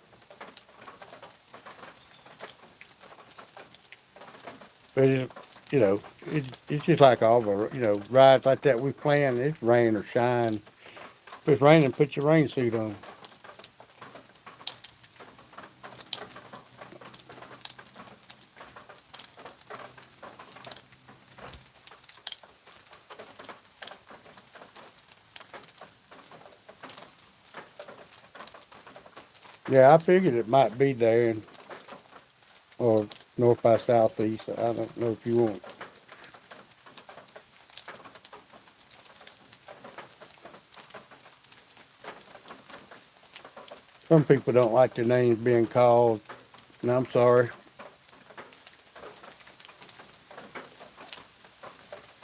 Speaker 1: But it's just like all the rides like that we plan. It's rain or shine. If it's raining, put your rain suit on. Yeah, I figured it might be there, or north by southeast. I don't know if you want. Some people don't like their names being called, and I'm sorry.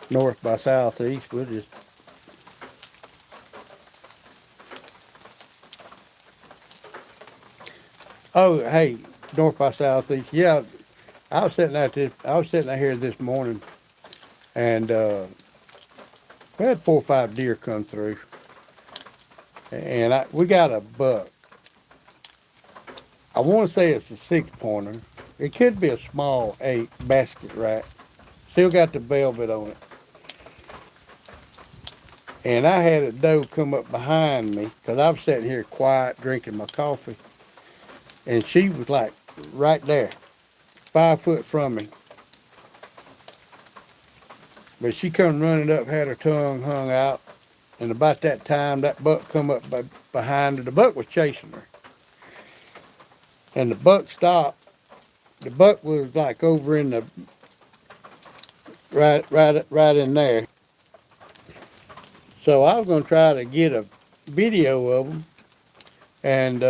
Speaker 1: North by southeast, we'll just. Oh, hey, north by southeast. Yeah, I was sitting out here this morning, and we had 4 or 5 deer come through, and we got a buck. I want to say it's a 6 pointer. It could be a small 8 basket rat. Still got the velvet on it. And I had a doe come up behind me because I was sitting here quiet drinking my coffee. And she was like right there, 5 foot from me. But she come running up, had her tongue hung out. And about that time, that buck come up behind her. The buck was chasing her. And the buck stopped. The buck was like over in the right in there. So I was gonna try to get a video of them, and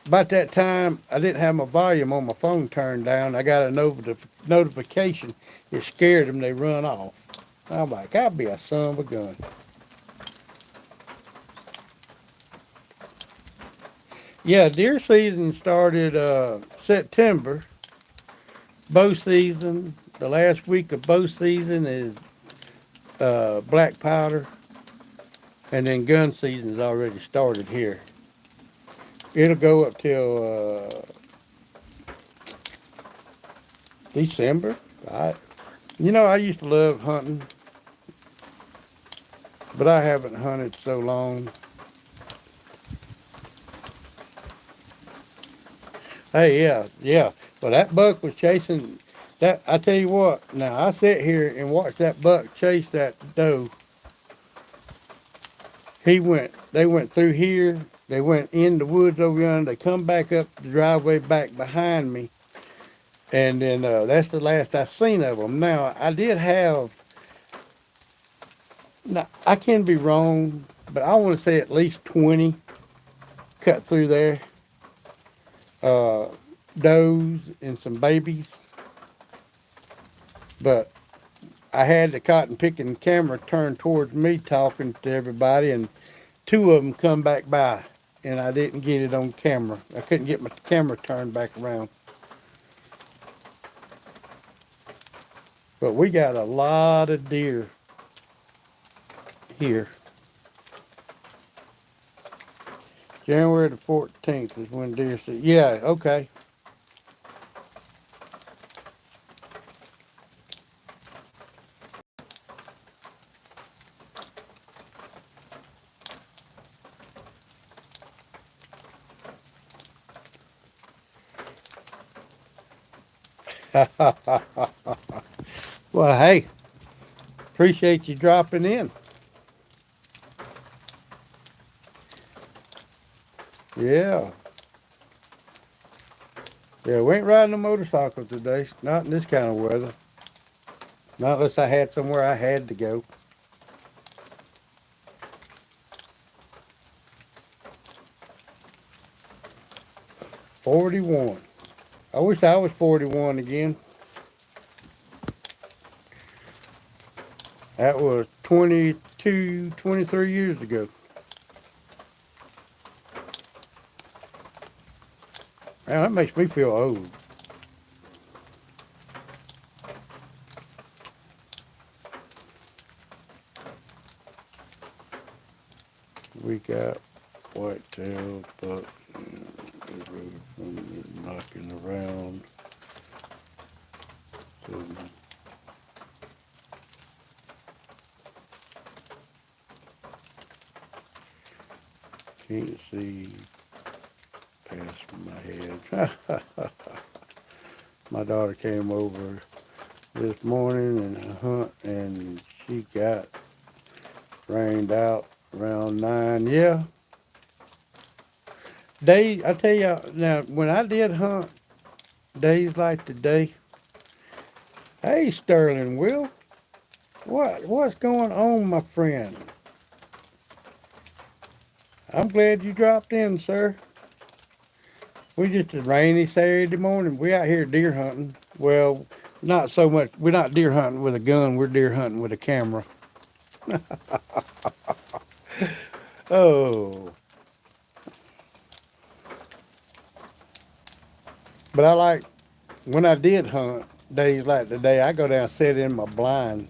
Speaker 1: about that time I didn't have my volume on my phone turned down. I got a notification. It scared them. They run off. I'm like, I'd be a son of a gun. Yeah, deer season started September. Bow season, the last week of bow season is black powder, and then gun season's already started here. It'll go up till December. I used to love hunting, but I haven't hunted so long. Hey, yeah, yeah. Well, that buck was chasing that. I tell you what. Now I sit here and watch that buck chase that doe. He went. They went through here. They went in the woods over yonder. They come back up the driveway back behind me, and then that's the last I seen of them. Now I did have. Now I can be wrong, but I want to say at least 20 cut through there. Uh, Does and some babies, but I had the cotton picking camera turned towards me talking to everybody, and two of them come back by, and I didn't get it on camera. I couldn't get my camera turned back around. But we got a lot of deer here. January the 14th is when deer see. Yeah, okay. Well, hey, appreciate you dropping in. Yeah. Yeah, we ain't riding a motorcycle today. Not in this kind of weather. Not unless I had somewhere I had to go. 41. I wish I was 41 again. That was 22, 23 years ago. Man, that makes me feel old. We got whitetail, buck, knocking around. So, can't see past my head. My daughter came over this morning and hunt, and she got rained out around 9. Yeah. I tell you now, when I did hunt days like today, hey Sterling, Will, what's going on, my friend? I'm glad you dropped in, sir. We just a rainy Saturday morning. We out here deer hunting. Well, not so much. We're not deer hunting with a gun. We're deer hunting with a camera. Oh, but I like when I did hunt days like today. I go down and sit in my blind.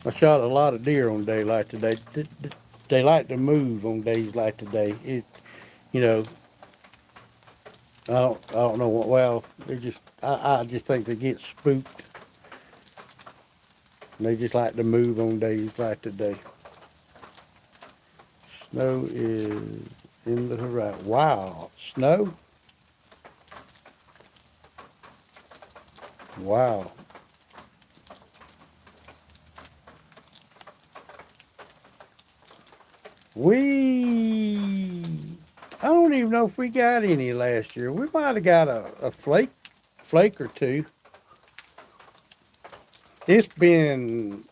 Speaker 1: I shot a lot of deer on day like today. They like to move on days like today. You know, I don't know what. Well, I just think they get spooked. And they just like to move on days like today. Snow is in the horizon. Wow, snow. Wow. We, I don't even know if we got any last year. We might have got a flake or two. It's been,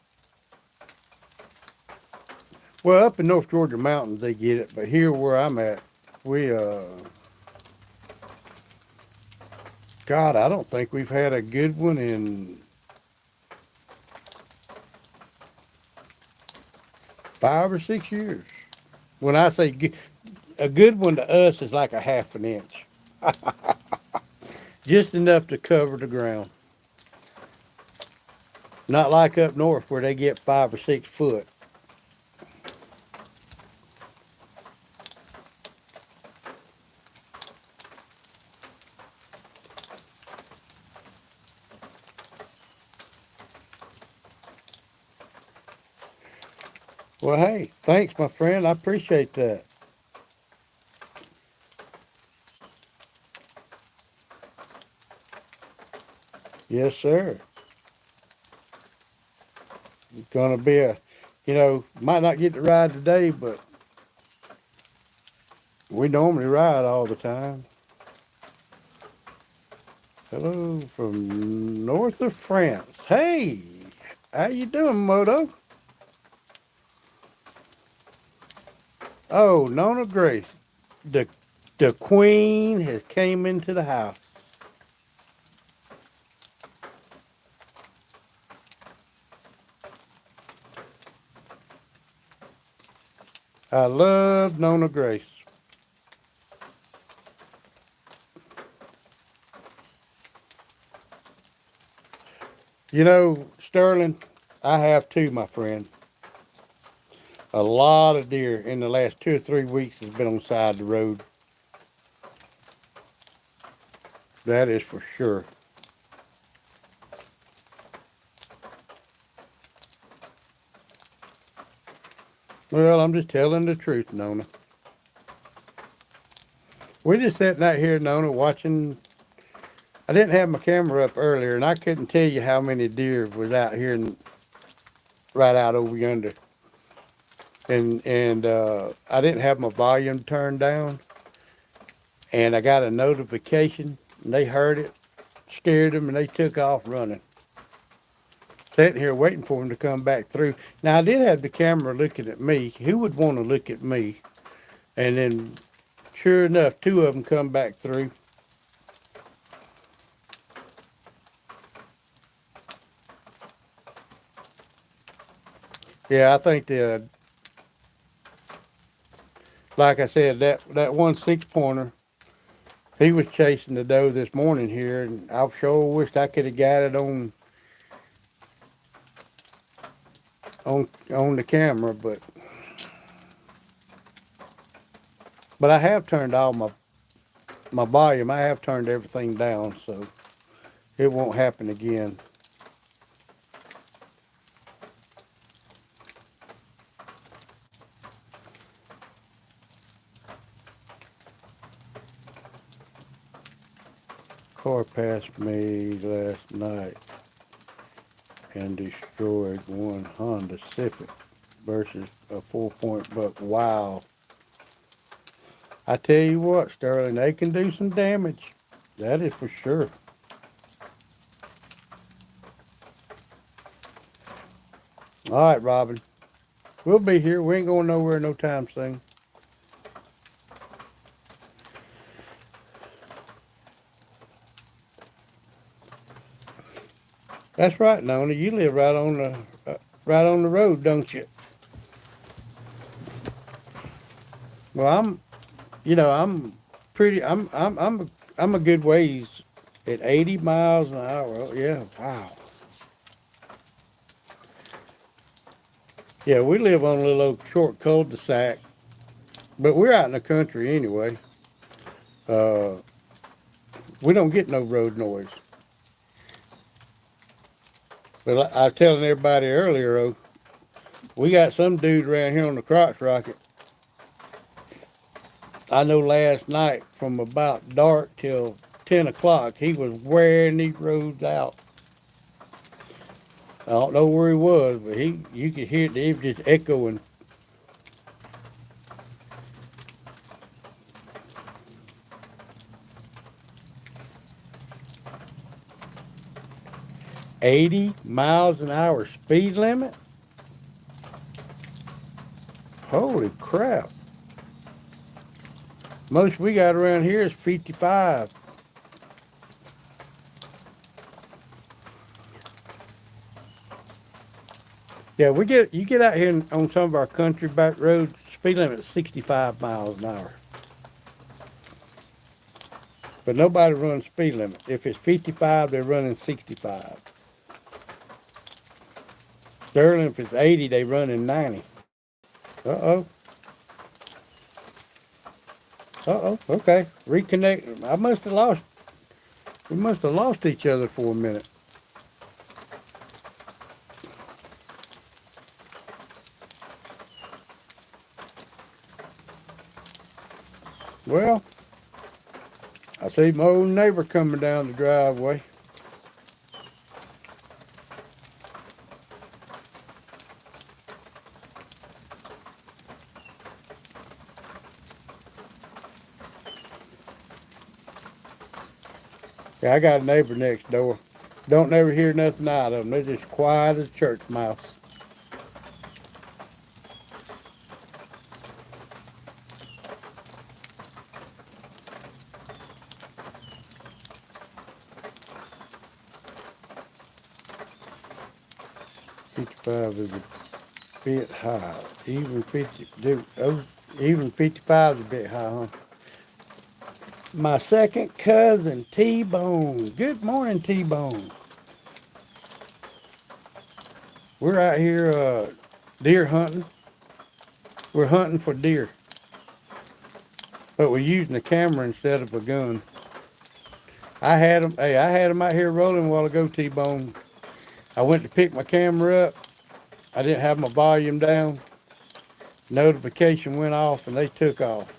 Speaker 1: well, up in North Georgia mountains they get it, but here where I'm at, we, God, I don't think we've had a good one in 5 or 6 years. When I say a good one to us is like a half an inch, just enough to cover the ground. Not like up north where they get 5 or 6 foot. Well, hey, thanks, my friend. I appreciate that. Yes, sir. It's gonna be might not get to ride today, but we normally ride all the time. Hello from north of France. Hey, how you doing, Moto? Oh, Nona Grace, the the queen has came into the house. I love Nona Grace. Sterling, I have too, my friend. A lot of deer in the last 2 or 3 weeks has been on the side of the road. That is for sure. Well, I'm just telling the truth, Nona. We're just sitting out here, Nona, watching. I didn't have my camera up earlier, and I couldn't tell you how many deer was out here and right out over yonder. And I didn't have my volume turned down, and I got a notification. And they heard it, scared them, and they took off running. Sitting here waiting for them to come back through. Now I did have the camera looking at me. Who would want to look at me? And then, sure enough, two of them come back through. Yeah, I think like I said, that 1 6 pointer, he was chasing the doe this morning here, and I sure wished I could have got it on the camera, but I have turned all my volume. I have turned everything down, so it won't happen again. Car passed me last night and destroyed one Honda Civic versus a 4-point buck. Wow. I tell you what, Sterling, they can do some damage. That is for sure. All right, Robin. We'll be here. We ain't going nowhere no time soon. That's right, Nona. You live right on the road, don't you? Well, I'm pretty. I'm a good ways at 80 miles an hour. Oh, yeah, wow. Yeah, we live on a little old short cul-de-sac, but we're out in the country anyway. Uh, we don't get no road noise. But I was telling everybody earlier, we got some dude around here on the crotch rocket. I know last night from about dark till 10 o'clock, he was wearing these roads out. I don't know where he was, but you could hear it, was just echoing. $80 mph speed limit? Holy crap. Most we got around here is 55. Yeah, you get out here on some of our country back roads, speed limit is 65 miles an hour. But nobody runs speed limit. If it's 55, they're running 65. Sterling, if it's 80, they running 90. Uh-oh. Uh-oh. Okay. Reconnect. We must have lost each other for a minute. Well, I see my old neighbor coming down the driveway. Yeah, I got a neighbor next door. Don't never hear nothing out of them. They're just quiet as a church mouse. $55 is a bit high. Even 50, even 55 is a bit high, huh? My second cousin, T-Bone. Good morning, T-Bone. We're out here deer hunting. We're hunting for deer, but we're using a camera instead of a gun. I had them. Hey, I had them out here rolling a while ago, T-Bone. I went to pick my camera up. I didn't have my volume down. Notification went off and they took off.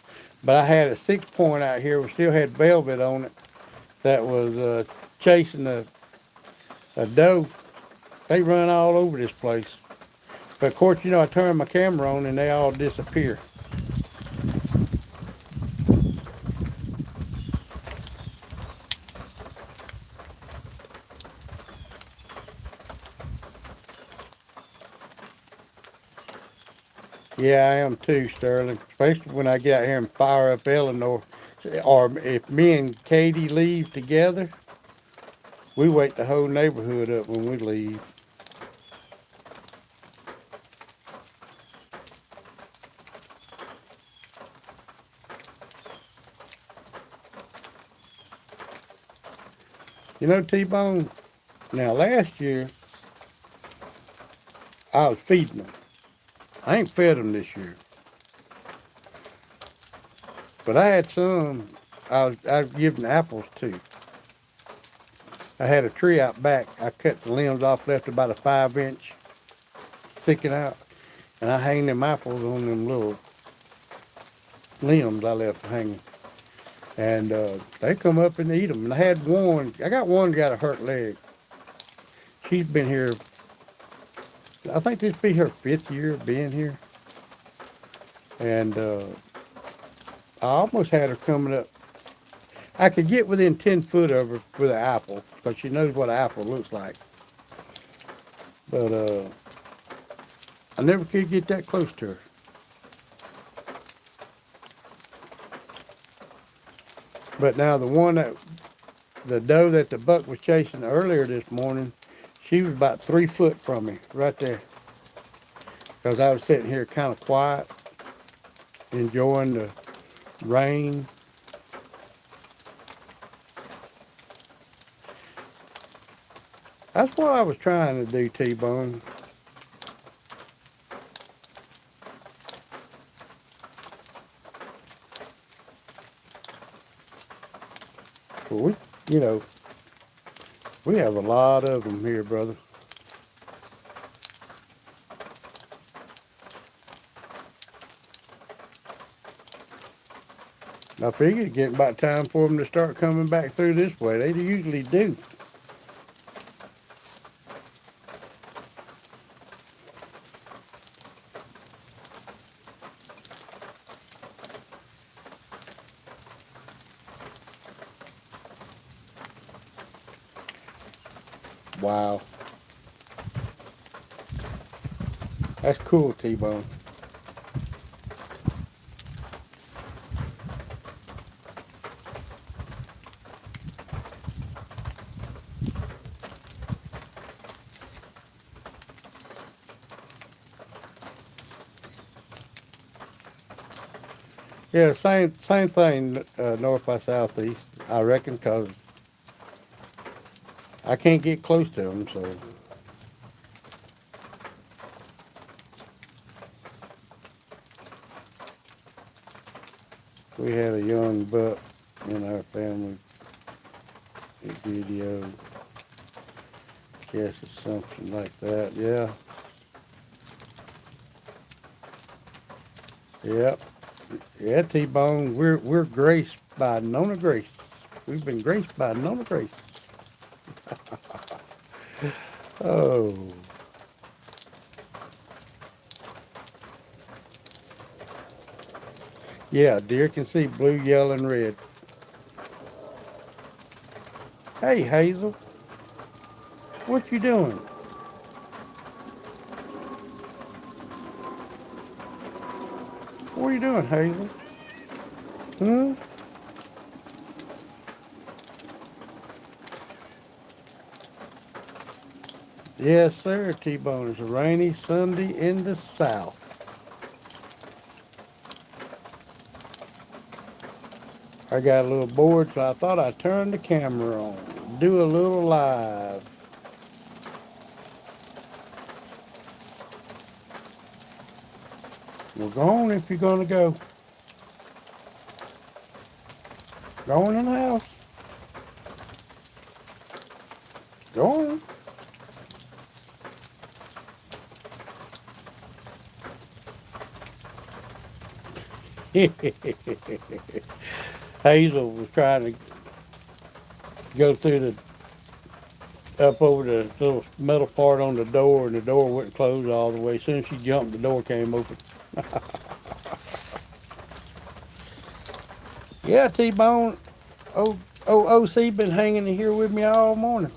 Speaker 1: But I had a 6-point out here. We still had velvet on it that was chasing a doe. They run all over this place. But of course, I turn my camera on and they all disappear. Yeah, I am too, Sterling. Especially when I get out here and fire up Eleanor. Or if me and Katie leave together, we wake the whole neighborhood up when we leave. T-Bone, now last year, I was feeding them. I ain't fed them this year. But I had some I was giving apples to. I had a tree out back. I cut the limbs off, left about a 5-inch sticking out. And I hang them apples on them little limbs I left hanging. And they come up and eat them. And I got one got a hurt leg. She's been here, I think this be her 5th year of being here. And I almost had her coming up. I could get within 10 foot of her with an apple, because she knows what an apple looks like. But I never could get that close to her. But now the doe that the buck was chasing earlier this morning, she was about 3 foot from me, right there. Because I was sitting here kind of quiet, enjoying the rain. That's what I was trying to do, T-Bone. Well, we have a lot of them here, brother. I figured getting about time for them to start coming back through this way. They usually do. Wow. That's cool, T-Bone. Yeah, same thing, north by southeast, I reckon, 'cause I can't get close to them, so. We had a young buck in our family video. Guess it's something like that, yeah. Yep. Yeah, T-Bone, we're graced by Nona Grace. We've been graced by Nona Grace. Oh. Yeah, deer can see blue, yellow, and red. Hey, Hazel. What you doing? What are you doing, Hazel? Hmm? Yes, sir, T-Bone. It's a rainy Sunday in the South. I got a little bored, so I thought I'd turn the camera on. Do a little live. Well, go on if you're going to go. Go on in the house. Go on. Hazel was trying to go through up over the little metal part on the door, and the door wouldn't close all the way. As soon as she jumped, the door came open. Yeah, T-Bone. OC been hanging in here with me all morning.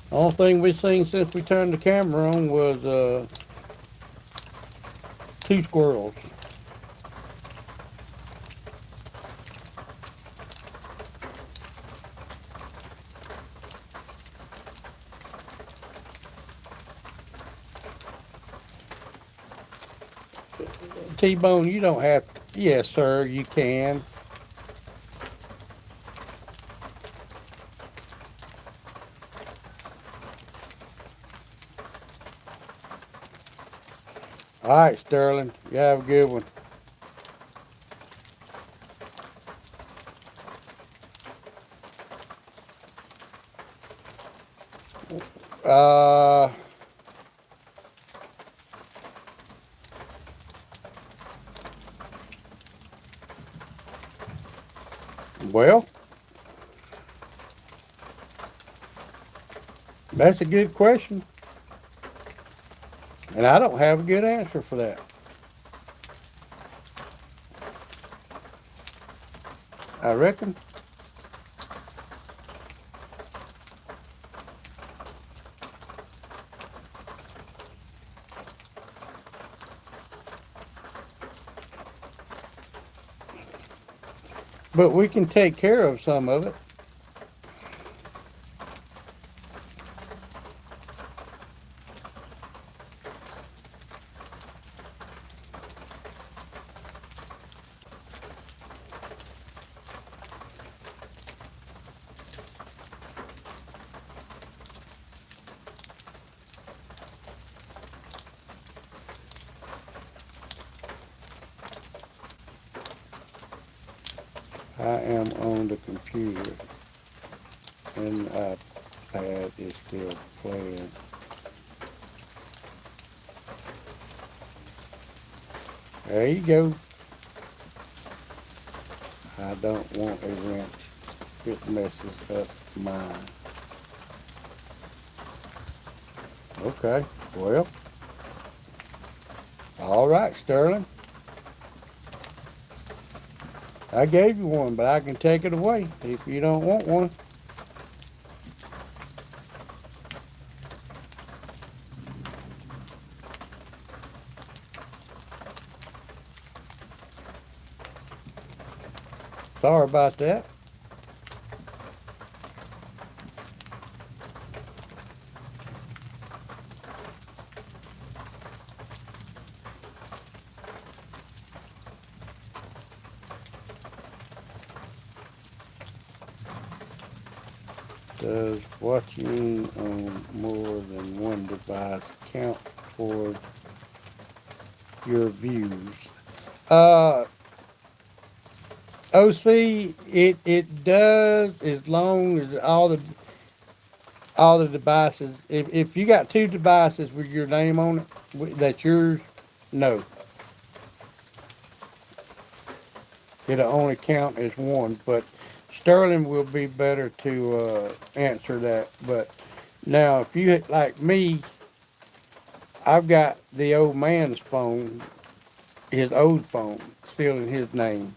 Speaker 1: The only thing we seen since we turned the camera on was two squirrels. T-Bone, you don't have to. Yes, sir, you can. All right, Sterling. You have a good one. Uh, well, that's a good question. And I don't have a good answer for that. I reckon. But we can take care of some of it. I am on the computer and the iPad is still playing. There you go. I don't want a wrench. It messes up mine. Okay, well, all right, Sterling. I gave you one, but I can take it away if you don't want one. Sorry about that. Does watching on more than one device count toward your views? Uh, OC, it does as long as all the devices. If you got two devices with your name on it, that's yours. No, it'll only count as one. But Sterling will be better to answer that. But now, if you like me, I've got the old man's phone, his old phone, still in his name.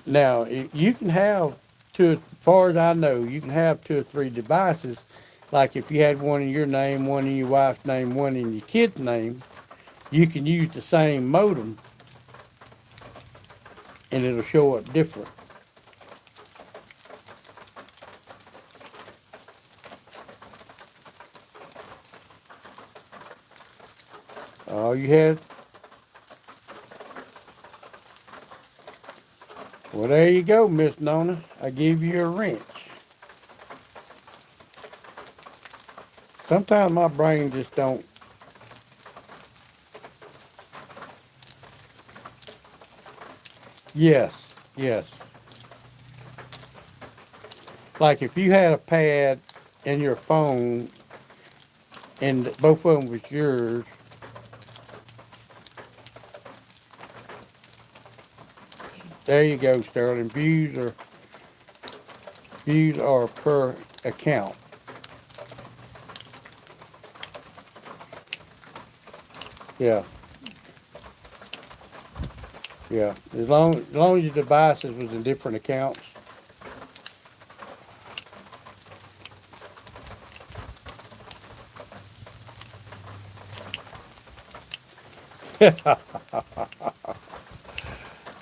Speaker 1: Now, you can have as far as I know, you can have two or three devices. Like if you had one in your name, one in your wife's name, one in your kid's name, you can use the same modem and it'll show up different. All you had, well, there you go, Miss Nona. I give you a wrench. Sometimes my brain just don't. Yes, yes. Like if you had a pad in your phone and both of them was yours, there you go, Sterling. Views are per account. Yeah, yeah. As long as your devices was in different accounts.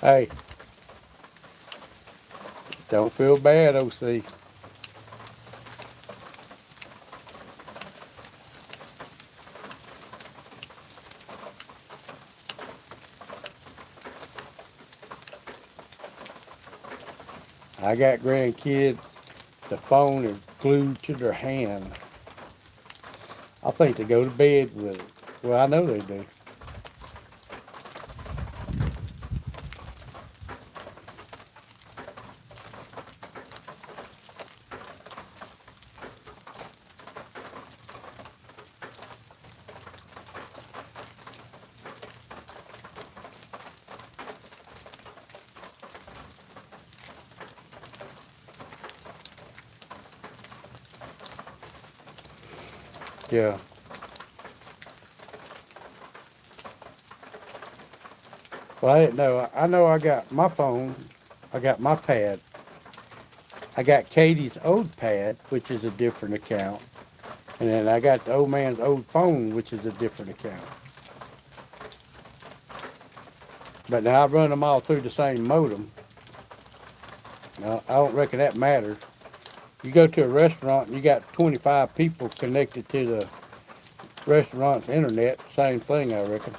Speaker 1: Hey, don't feel bad, OC. I got grandkids, the phone is glued to their hand. I think they go to bed with it. Well, I know they do. Yeah. Well, I didn't know. I know I got my phone. I got my pad. I got Katie's old pad, which is a different account. And then I got the old man's old phone, which is a different account. But now I run them all through the same modem. Now, I don't reckon that matters. You go to a restaurant and you got 25 people connected to the restaurant's internet, same thing, I reckon.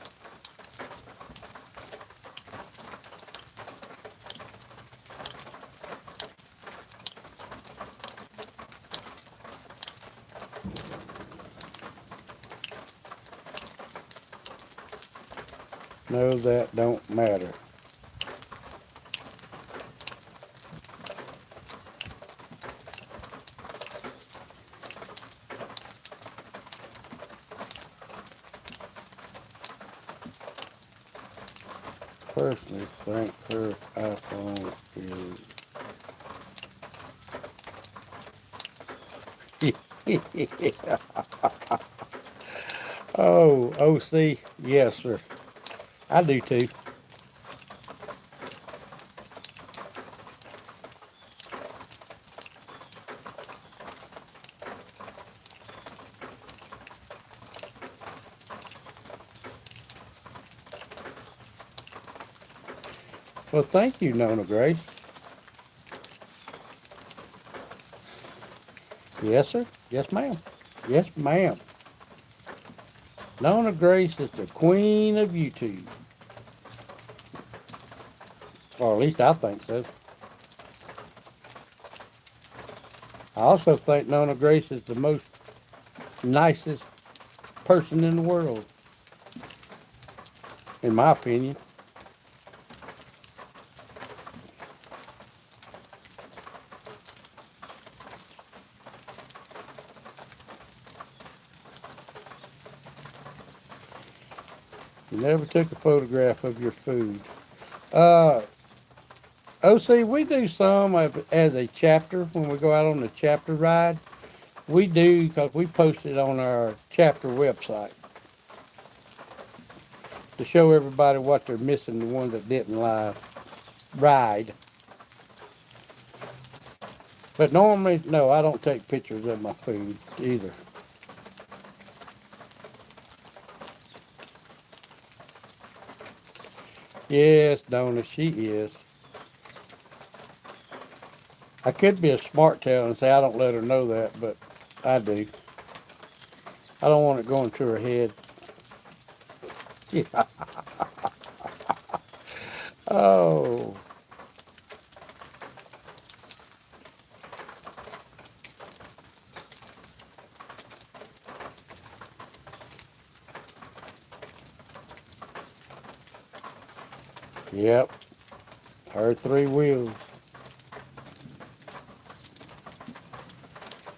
Speaker 1: No, that don't matter. Personally think her iPhone is. Oh, OC, yes, sir. I do too. Well, thank you, Nona Grace. Yes, sir. Yes, ma'am. Yes, ma'am. Nona Grace is the queen of YouTube. Or at least I think so. I also think Nona Grace is the most nicest person in the world, in my opinion. You never took a photograph of your food. Uh, OC, we do some as a chapter when we go out on the chapter ride. We do because we post it on our chapter website. to show everybody what they're missing, the ones that didn't ride. But normally, no, I don't take pictures of my food either. Yes, Donna, she is. I could be a smart tail and say I don't let her know that, but I do. I don't want it going to her head. Yeah. Oh, yep. Her three wheels.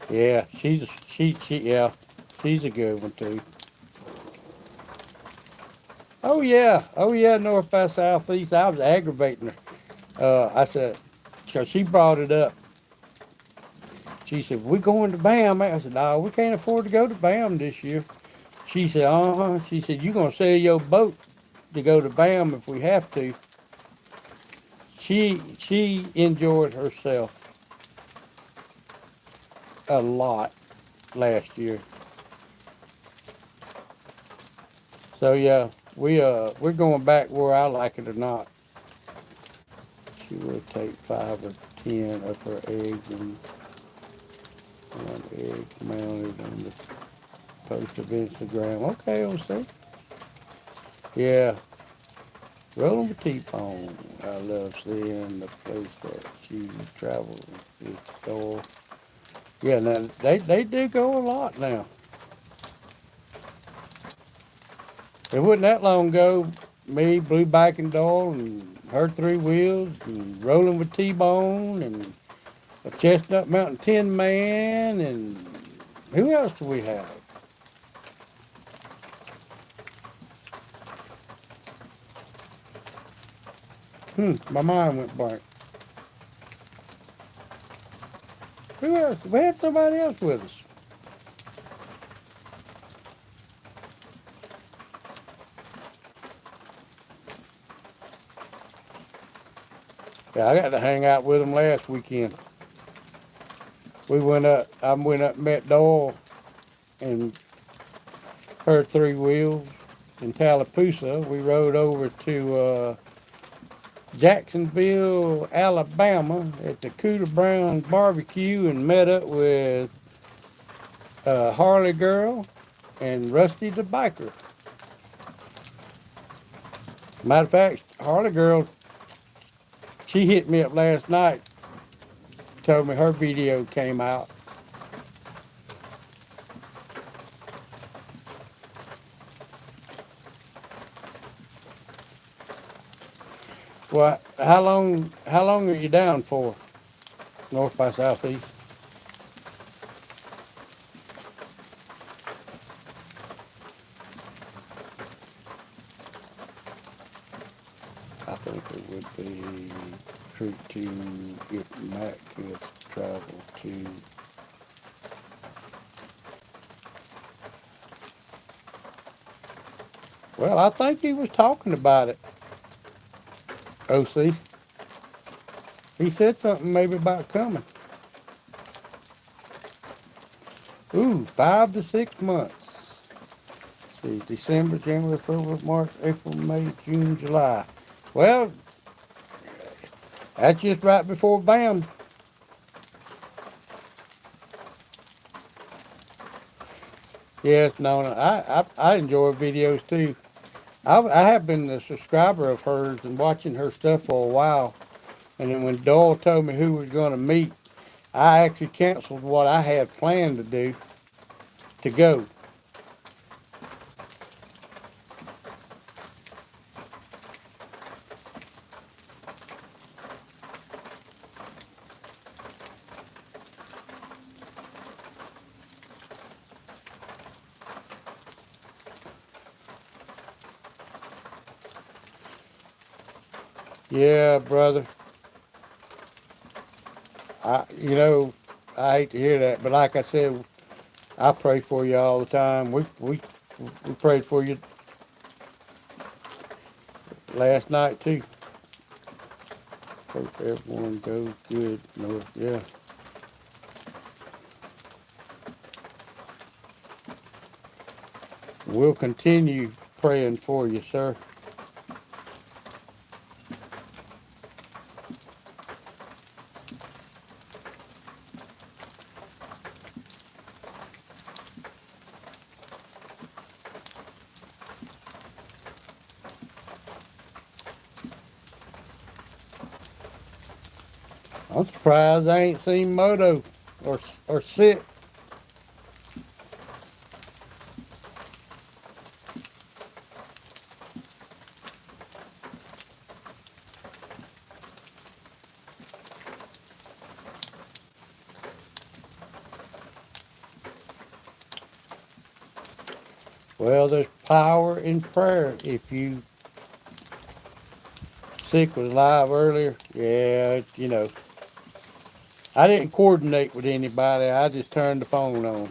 Speaker 1: Yeah, yeah, she's a good one too. Oh yeah, north by southeast. I was aggravating her. I said, cause she brought it up. She said, "We going to BAM?" I said, "No, we can't afford to go to BAM this year." She said, "Uh-huh." She said, "You gonna sell your boat to go to BAM if we have to." She enjoyed herself a lot last year. So yeah, we're going back where I like it or not. She will take 5 or 10 of her eggs and one egg mounted on the post of Instagram. Okay, OC. Yeah, rolling with T-Bone. I love seeing the place that she travels with store. Yeah, now they do go a lot now. It wasn't that long ago. Me, Blue Bike and Doll, and her three wheels, and rolling with T-Bone, and a Chestnut Mountain Tin Man, and who else do we have? My mind went blank. Who else? We had somebody else with us. Yeah, I got to hang out with them last weekend. I went up and met Doyle and her three wheels in Tallapoosa. We rode over to Jacksonville, Alabama at the Cooter Brown barbecue and met up with Harley Girl and Rusty the biker. Matter of fact, Harley Girl, she hit me up last night, told me her video came out. Well, how long are you down for? North by southeast? I think it would be treat to if Matt could travel to. Well, I think he was talking about it. OC. He said something maybe about coming. Ooh, 5 to 6 months. See, December, January, February, March, April, May, June, July. Well, that's just right before BAM. Yes, Nona. I enjoy videos too. I have been a subscriber of hers and watching her stuff for a while. And then when Doyle told me who was going to meet, I actually canceled what I had planned to do to go. Yeah, brother. You know, I hate to hear that, but like I said, I pray for you all the time. We prayed for you. last night too. Hope everyone goes good. No, yeah. We'll continue praying for you, sir. I'm surprised I ain't seen Moto or Sit. Well, there's power in prayer. If you Sick was live earlier, yeah, I didn't coordinate with anybody. I just turned the phone on.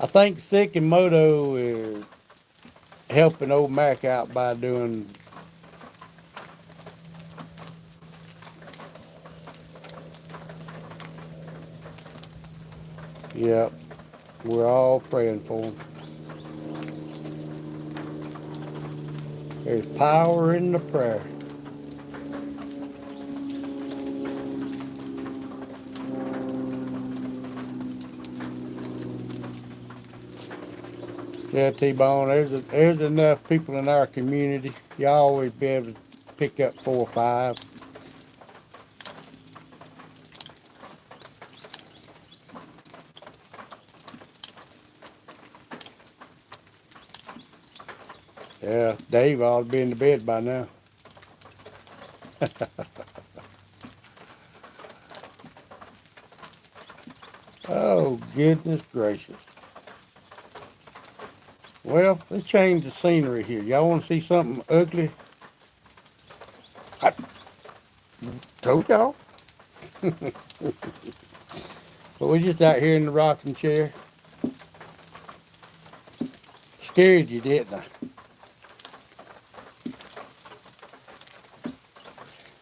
Speaker 1: I think Sick and Moto is helping old Mac out by doing. Yep, we're all praying for him. There's power in the prayer. Yeah, T-Bone, there's enough people in our community. You always be able to pick up 4 or 5. Yeah, Dave ought to be in the bed by now. Oh, goodness gracious. Well, let's change the scenery here. Y'all want to see something ugly? I told y'all. But we're just out here in the rocking chair. Scared you, didn't I?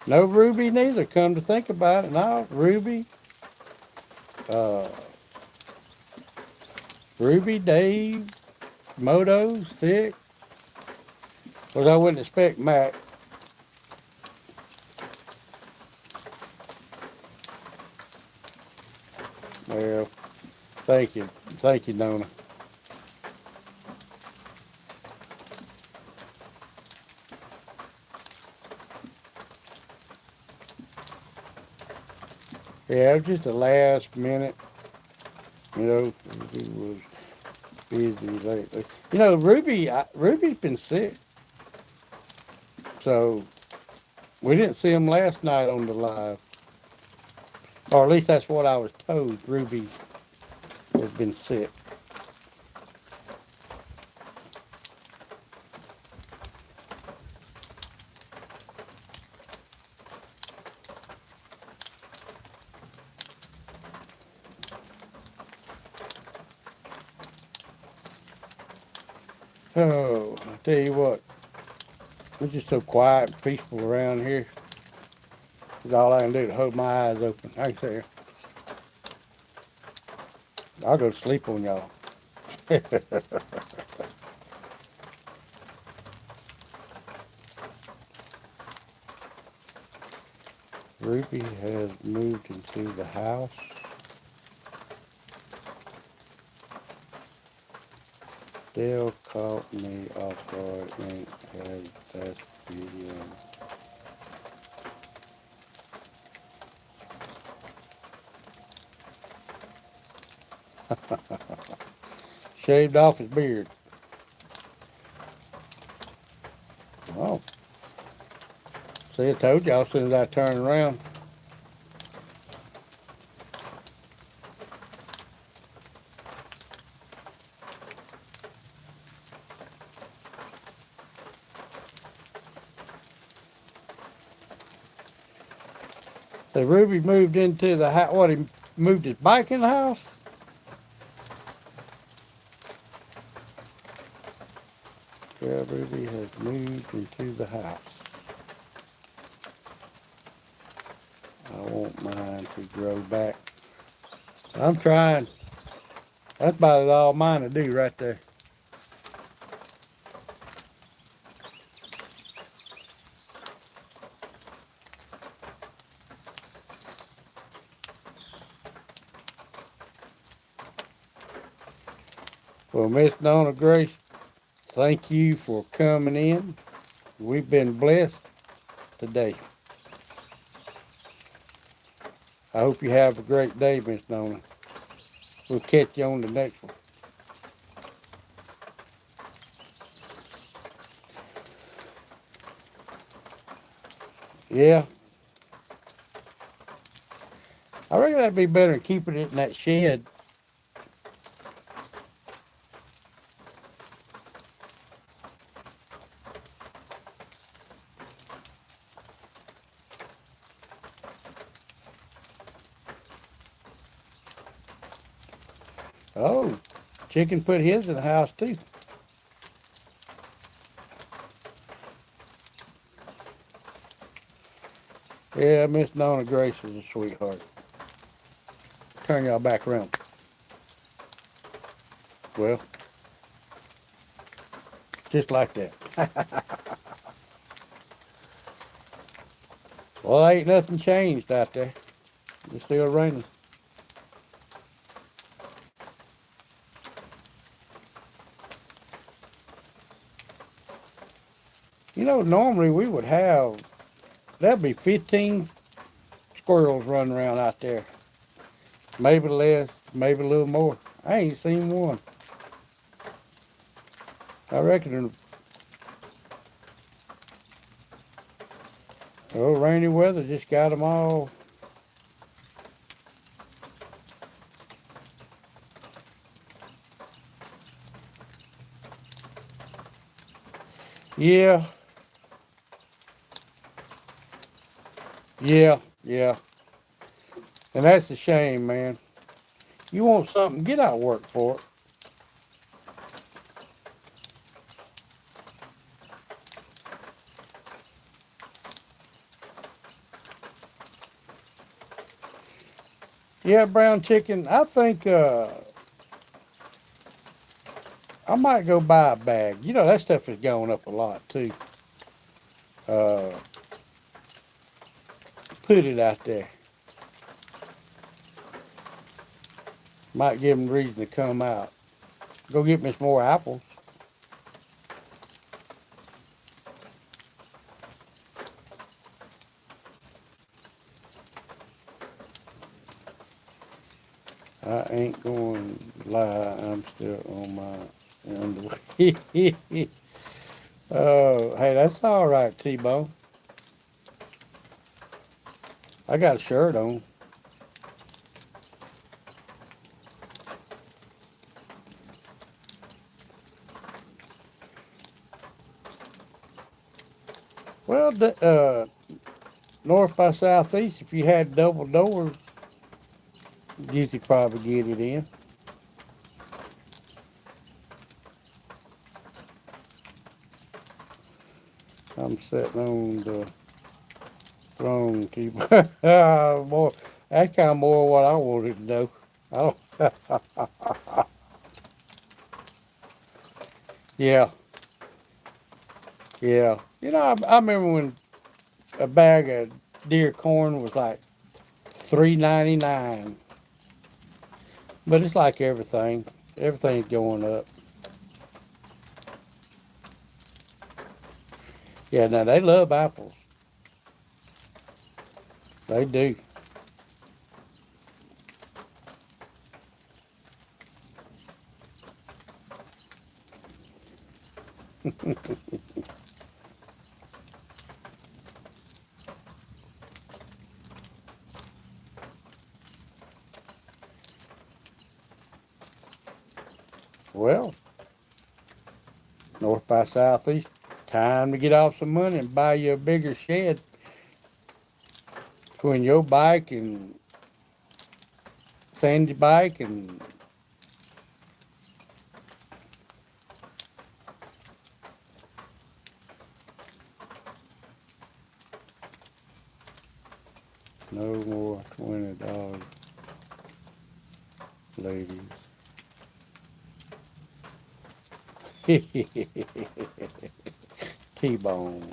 Speaker 1: No Ruby neither, come to think about it. No, uh, Ruby, Dave, Moto, Sick. Because I wouldn't expect Mac. Well, thank you. Thank you, Nona. Yeah, it was just the last minute. He was busy lately. Ruby's been sick. So we didn't see him last night on the live. Or at least that's what I was told. Ruby has been sick. Oh, I tell you what, it's just so quiet and peaceful around here. It's all I can do to hold my eyes open. I can say, I'll go to sleep on y'all. Ruby has moved into the house. Dale caught me off guard and had that video. Shaved off his beard. Oh. See, I told y'all as soon as I turned around. So Ruby moved into the house. What, he moved his bike in the house? Gregory has moved into the house. I want mine to grow back. I'm trying. That's about all mine to do right there. Well, Miss Donna Grace, thank you for coming in. We've been blessed today. I hope you have a great day, Miss Donna. We'll catch you on the next one. Yeah, I reckon that'd be better than keeping it in that shed. Oh, chicken put his in the house too. Yeah, Miss Donna Grace is a sweetheart. Turn y'all back around. Well, just like that. Well, ain't nothing changed out there. It's still raining. You know, normally we would have, there'd be 15 squirrels running around out there. Maybe less, maybe a little more. I ain't seen one. I reckon, oh, rainy weather just got them all. Yeah, yeah. And that's a shame, man. You want something, get out and work for it. Yeah, brown chicken. I think I might go buy a bag. You know, that stuff is going up a lot too. Uh, put it out there. Might give them reason to come out. Go get me some more apples. I ain't going to lie. I'm still on my underwear. Oh, hey, that's all right, T-Bone. I got a shirt on. Well, north by southeast, if you had double doors, you could probably get it in. I'm sitting on the throne, T-Bone. Boy, that's kind of more what I wanted to know. I don't, yeah, yeah. You know, I remember when a bag of deer corn was like $3.99. But it's like everything. Everything's going up. Yeah, now they love apples. They do. Well, north by southeast, time to get off some money and buy you a bigger shed between your bike and Sandy's bike No more $20, ladies. T-bone.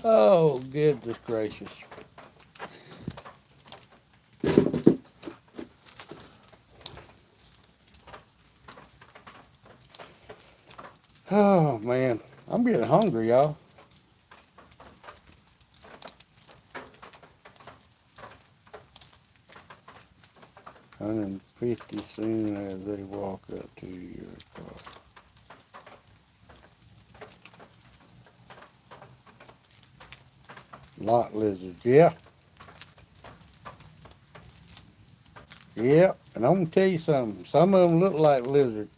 Speaker 1: Oh, goodness gracious. Oh, man. I'm getting hungry, y'all. $150 soon as they walk up to your car. Lot lizards, yeah. Yeah, and I'm gonna tell you something. Some of them look like lizards.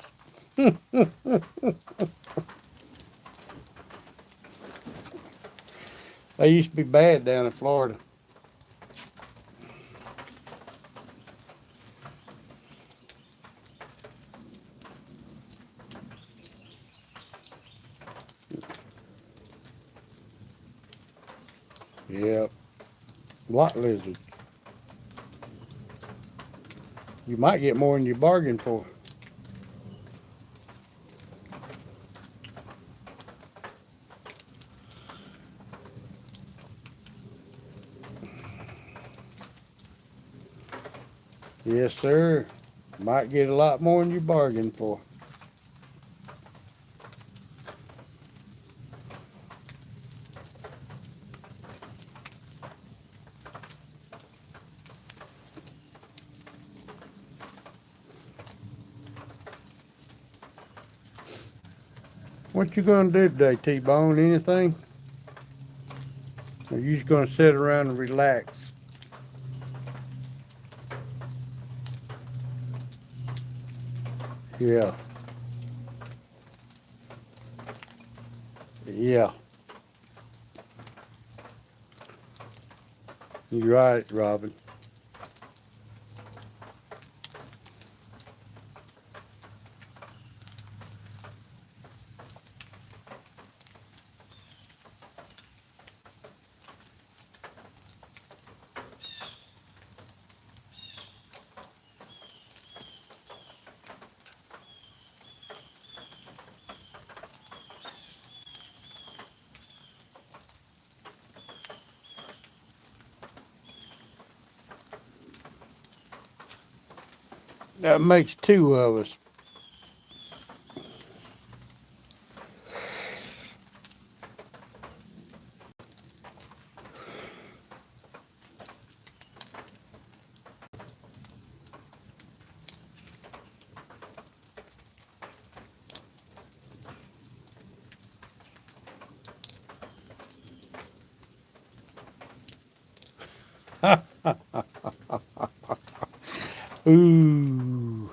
Speaker 1: They used to be bad down in Florida. Yeah, lot lizards. You might get more than you bargained for. Yes, sir. Might get a lot more than you bargained for. What you gonna do today, T-Bone? Anything? Or you just gonna sit around and relax? Yeah. Yeah. You're right, Robin. That makes two of us. Ooh.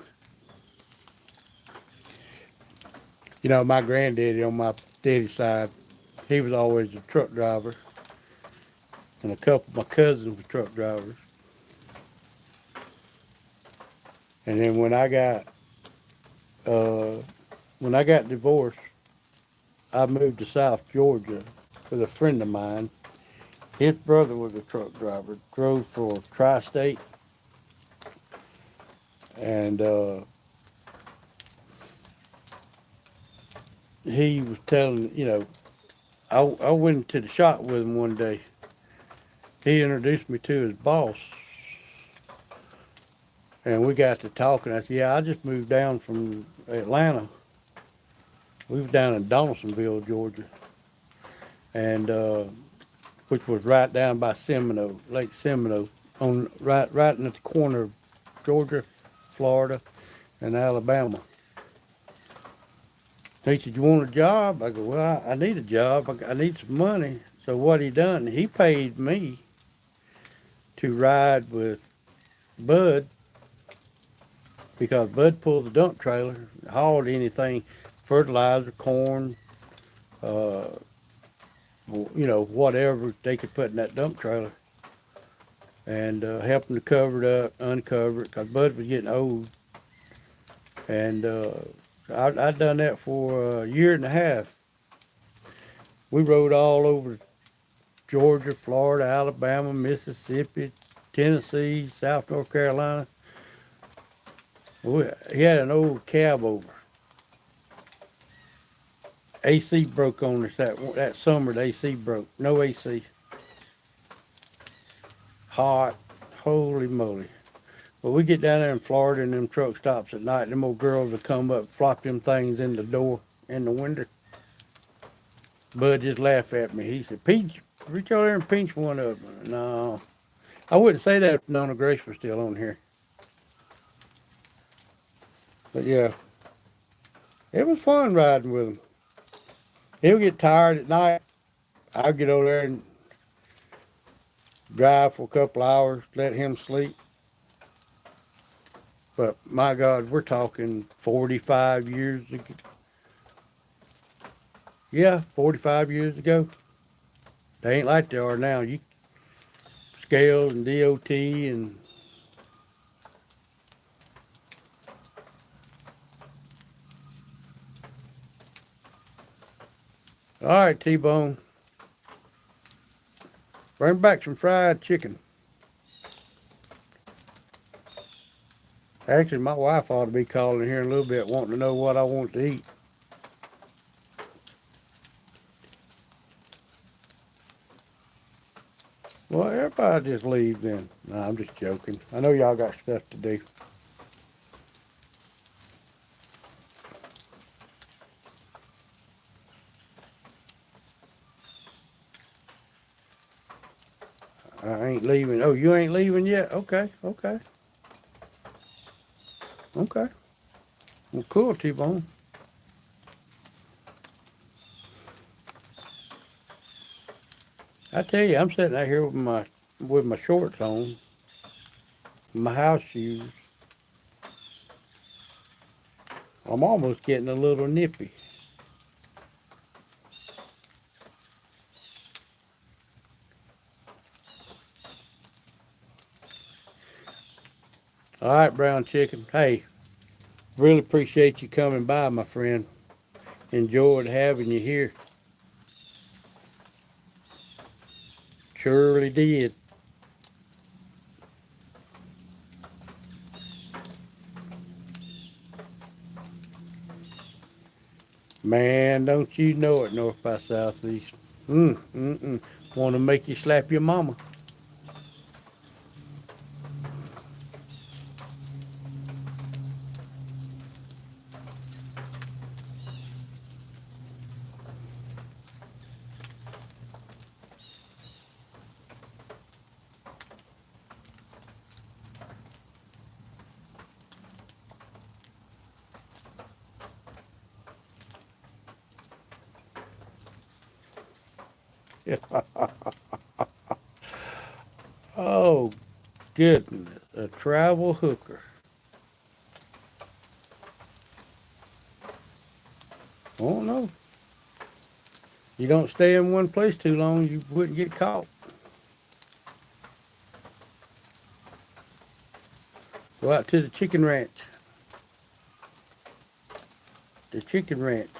Speaker 1: You know, my granddaddy on my daddy's side, he was always a truck driver, and a couple of my cousins were truck drivers. And then uh, when I got divorced, I moved to South Georgia with a friend of mine. His brother was a truck driver, drove for Tri-State, and he was telling, I went to the shop with him one day. He introduced me to his boss, and we got to talking. I said, "Yeah, I just moved down from Atlanta. We was down in Donaldsonville, Georgia, and which was right down by Seminole, Lake Seminole, on right in the corner of Georgia, Florida, and Alabama." He said, "You want a job?" I go, "Well, I need a job. I need some money." So what he done, he paid me to ride with Bud, because Bud pulled the dump trailer, hauled anything, fertilizer, corn, uh, whatever they could put in that dump trailer, and help them to cover it up, uncover it, because Bud was getting old. And I done that for a year and a half. We rode all over Georgia, Florida, Alabama, Mississippi, Tennessee, South North Carolina. He had an old cab over. AC broke on us that summer. The AC broke. No AC. Hot. Holy moly. Well, we get down there in Florida and them truck stops at night. Them old girls will come up, flop them things in the door, in the window. Bud just laughed at me. He said, reach over there and pinch one of them. No. I wouldn't say that if Nona Grace was still on here. But yeah, it was fun riding with him. He'll get tired at night. I'll get over there and drive for a couple hours, let him sleep. But my God, we're talking 45 years ago. Yeah, 45 years ago. They ain't like they are now. You scales and DOT and all right, T-Bone. Bring back some fried chicken. Actually, my wife ought to be calling here in a little bit, wanting to know what I want to eat. Well, everybody just leave then. No, I'm just joking. I know y'all got stuff to do. I ain't leaving. Oh, you ain't leaving yet? Okay, okay, okay. Well, cool, T-Bone. I tell you, I'm sitting out here with my shorts on, my house shoes. I'm almost getting a little nippy. All right, brown chicken. Hey, really appreciate you coming by, my friend. Enjoyed having you here. Surely did. Man, don't you know it, north by southeast. Want to make you slap your mama. Oh, goodness. A travel hooker. Oh, no. You don't stay in one place too long, you wouldn't get caught. Go out to the chicken ranch. The chicken ranch.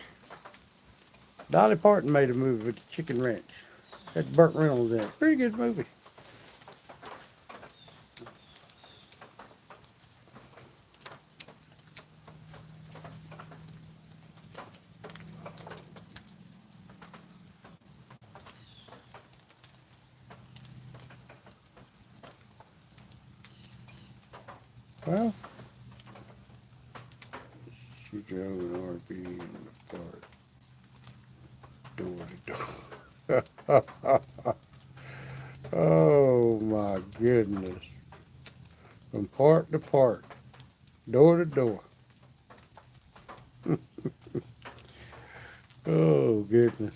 Speaker 1: Dolly Parton made a movie with the chicken ranch. Had Burt Reynolds in it. Pretty good movie. Well, she drove an RV in the park, door to door. Oh my goodness. From park to park, door to door. Oh goodness.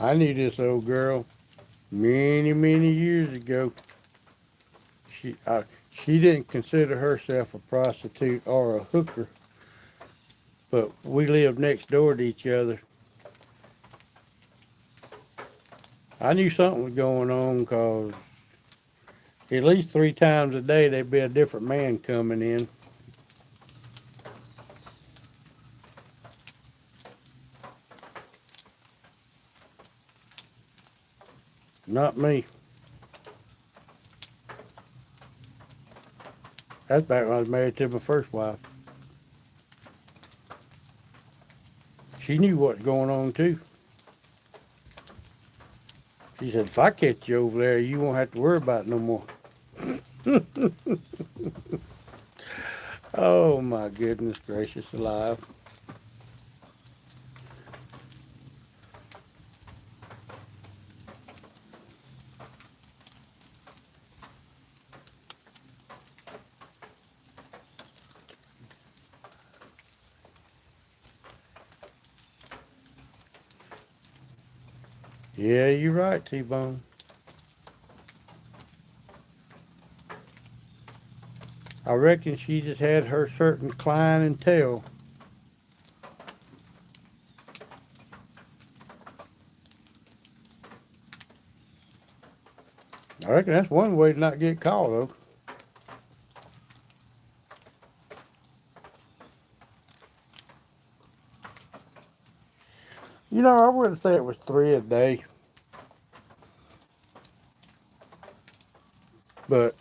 Speaker 1: I knew this old girl many, many years ago. She, she didn't consider herself a prostitute or a hooker, but we lived next door to each other. I knew something was going on because at least 3 times a day there'd be a different man coming in. Not me. That's back when I was married to my first wife. She knew what was going on too. She said, if I catch you over there, you won't have to worry about it no more. Oh my goodness gracious alive. Yeah, you're right, T-Bone. I reckon she just had her certain clientele. I reckon that's one way to not get caught, though. You know, I wouldn't say it was 3 a day, but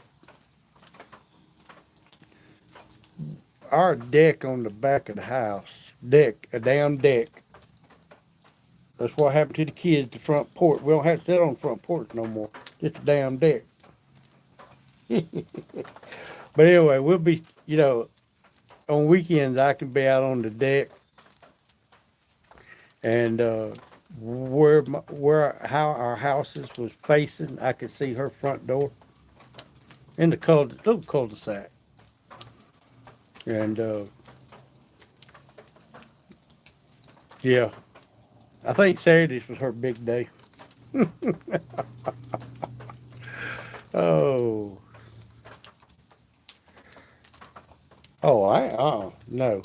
Speaker 1: our deck on the back of the house, a damn deck. That's what happened to the kids, the front porch. We don't have to sit on the front porch no more. Just a damn deck. But anyway, we'll be, on weekends I can be out on the deck and how our houses was facing, I could see her front door in the little cul-de-sac. And yeah, I think Saturdays was her big day. Oh, no.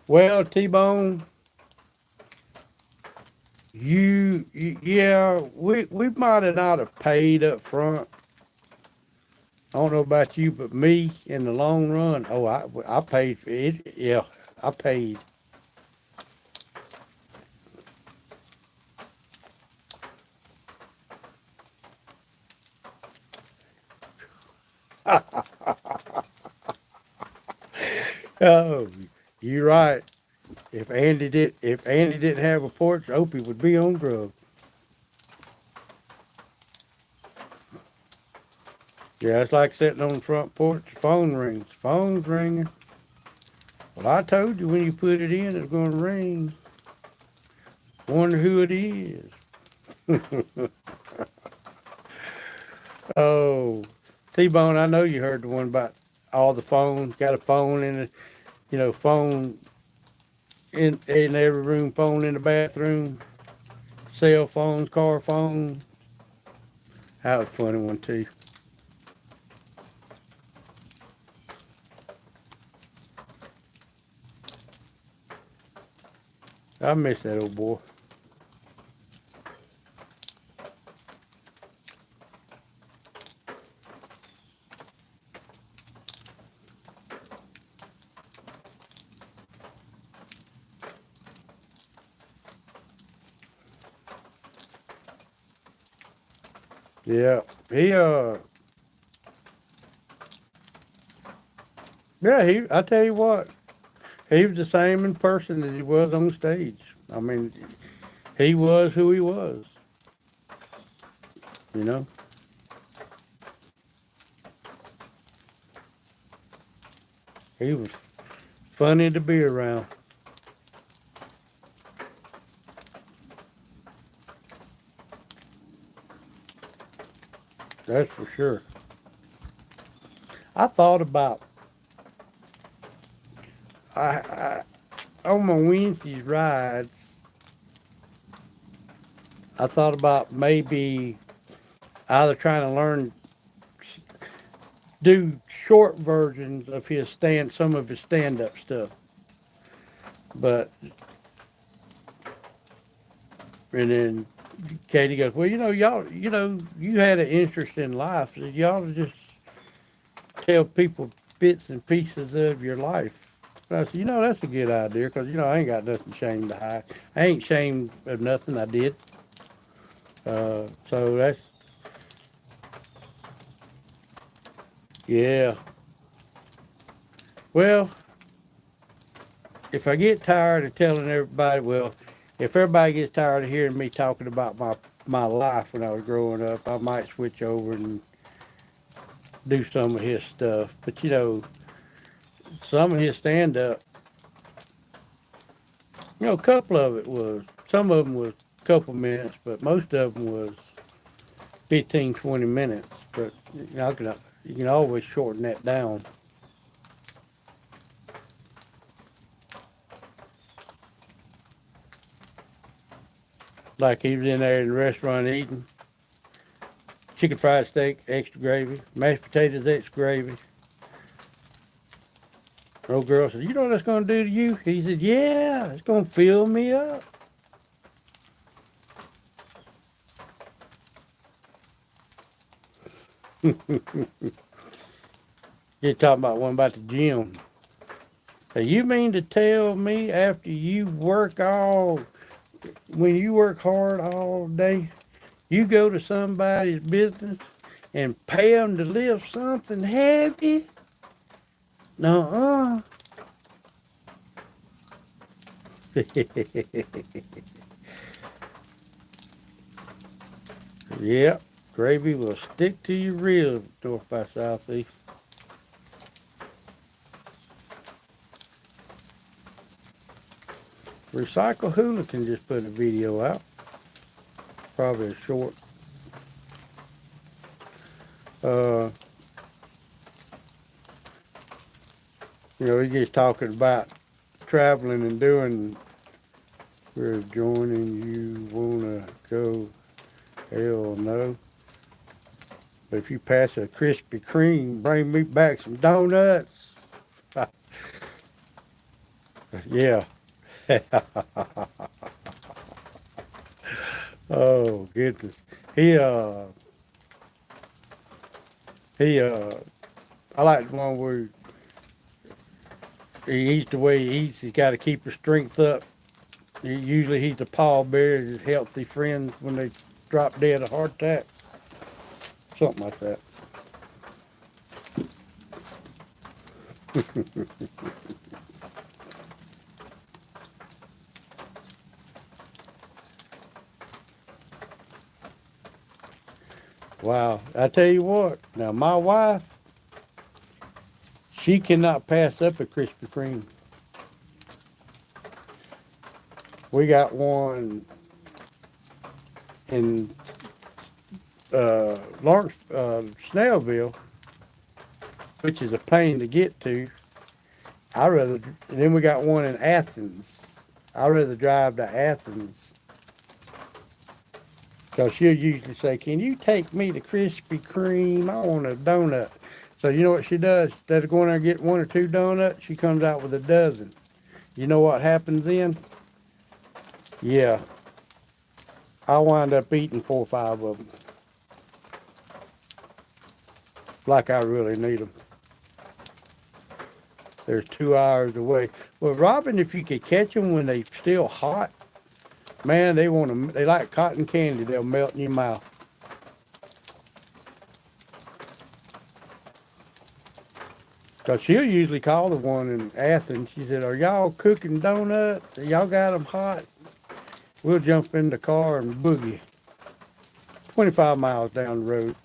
Speaker 1: Well, T-Bone, yeah, we might have not have paid up front. I don't know about you, but me in the long run, I paid for it. Yeah, I paid. Oh, you're right. If Andy didn't have a porch, Opie would be on drugs. Yeah, it's like sitting on the front porch. Phone rings. Phone's ringing. Well, I told you when you put it in, it's going to ring. Wonder who it is. Oh, T-Bone, I know you heard the one about all the phones. Got a phone in the, phone in every room, phone in the bathroom, cell phones, car phones. That was a funny one too. I miss that old boy. Yeah, he I tell you what, he was the same in person as he was on stage. I mean, he was who he was, you know. He was funny to be around. That's for sure. I thought about I on my Wednesday's rides. I thought about maybe either trying to learn, do short versions of some of his stand up stuff. But, and then Katie goes, well, you had an interest in life. So you ought to just tell people bits and pieces of your life. And I said, that's a good idea because, I ain't got nothing shame to hide. I ain't ashamed of nothing I did. So that's, yeah. Well, if I get tired of telling everybody, well, if everybody gets tired of hearing me talking about my life when I was growing up, I might switch over and do some of his stuff. But some of his stand up, a couple of it was, some of them was a couple minutes, but most of them was 15, 20 minutes. But you can always shorten that down. Like he was in there in the restaurant eating chicken fried steak, extra gravy, mashed potatoes, extra gravy. The old girl said, you know what that's going to do to you? He said, yeah, it's going to fill me up. You're talking about one about the gym. So you mean to tell me after when you work hard all day, you go to somebody's business and pay them to lift something heavy? Nuh-uh. Yep, gravy will stick to your ribs north by southeast. Recycle Hooligan just put a video out. Probably a short. Uh, he's just talking about traveling and doing. We're joining you. Wanna go? Hell no. But if you pass a Krispy Kreme, bring me back some donuts. Yeah. Oh goodness. He uh he I like the one where he eats the way he eats. He's got to keep his strength up. Usually he's the pallbearer, his healthy friends when they drop dead of heart attack. Something like that. Wow. I tell you what, now my wife, she cannot pass up a Krispy Kreme. We got one in Lawrence, Snellville, which is a pain to get to. And then we got one in Athens. I'd rather drive to Athens because she'll usually say, can you take me to Krispy Kreme? I want a donut. So you know what she does? Instead of going there and get one or two donuts, she comes out with a dozen. You know what happens then? Yeah, I wind up eating 4 or 5 of them. Like I really need them. They're 2 hours away. Well, Robin, if you could catch them when they're still hot, man, they like cotton candy. They'll melt in your mouth. Because she'll usually call the one in Athens. She said, are y'all cooking donuts? Y'all got them hot? We'll jump in the car and boogie. 25 miles down the road.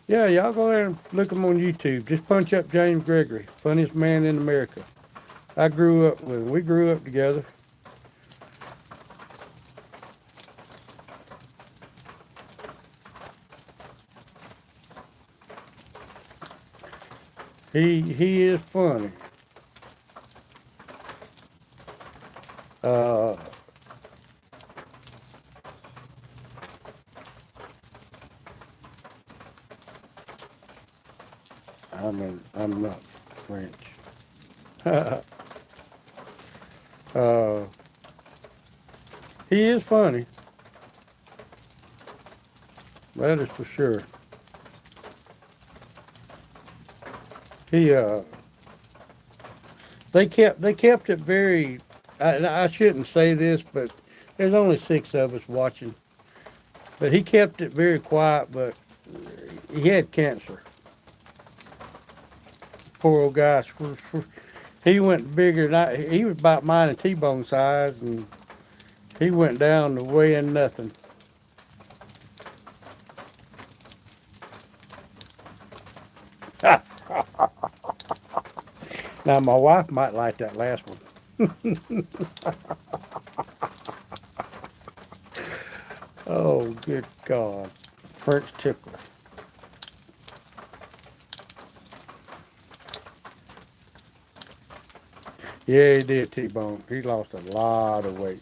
Speaker 1: Yeah, y'all go there and look him on YouTube. Just punch up James Gregory, funniest man in America. I grew up with him. We grew up together. He is funny. Uh, I'm not French. uh, he is funny. That is for sure. He they kept it very. I shouldn't say this, but there's only 6 of us watching. But he kept it very quiet. But he had cancer. Poor old guy. He went bigger than he was about mine and T-bone size, and he went down to weighing nothing. Now my wife might like that last one. Oh, good God. French tickler. Yeah, he did T-bone. He lost a lot of weight.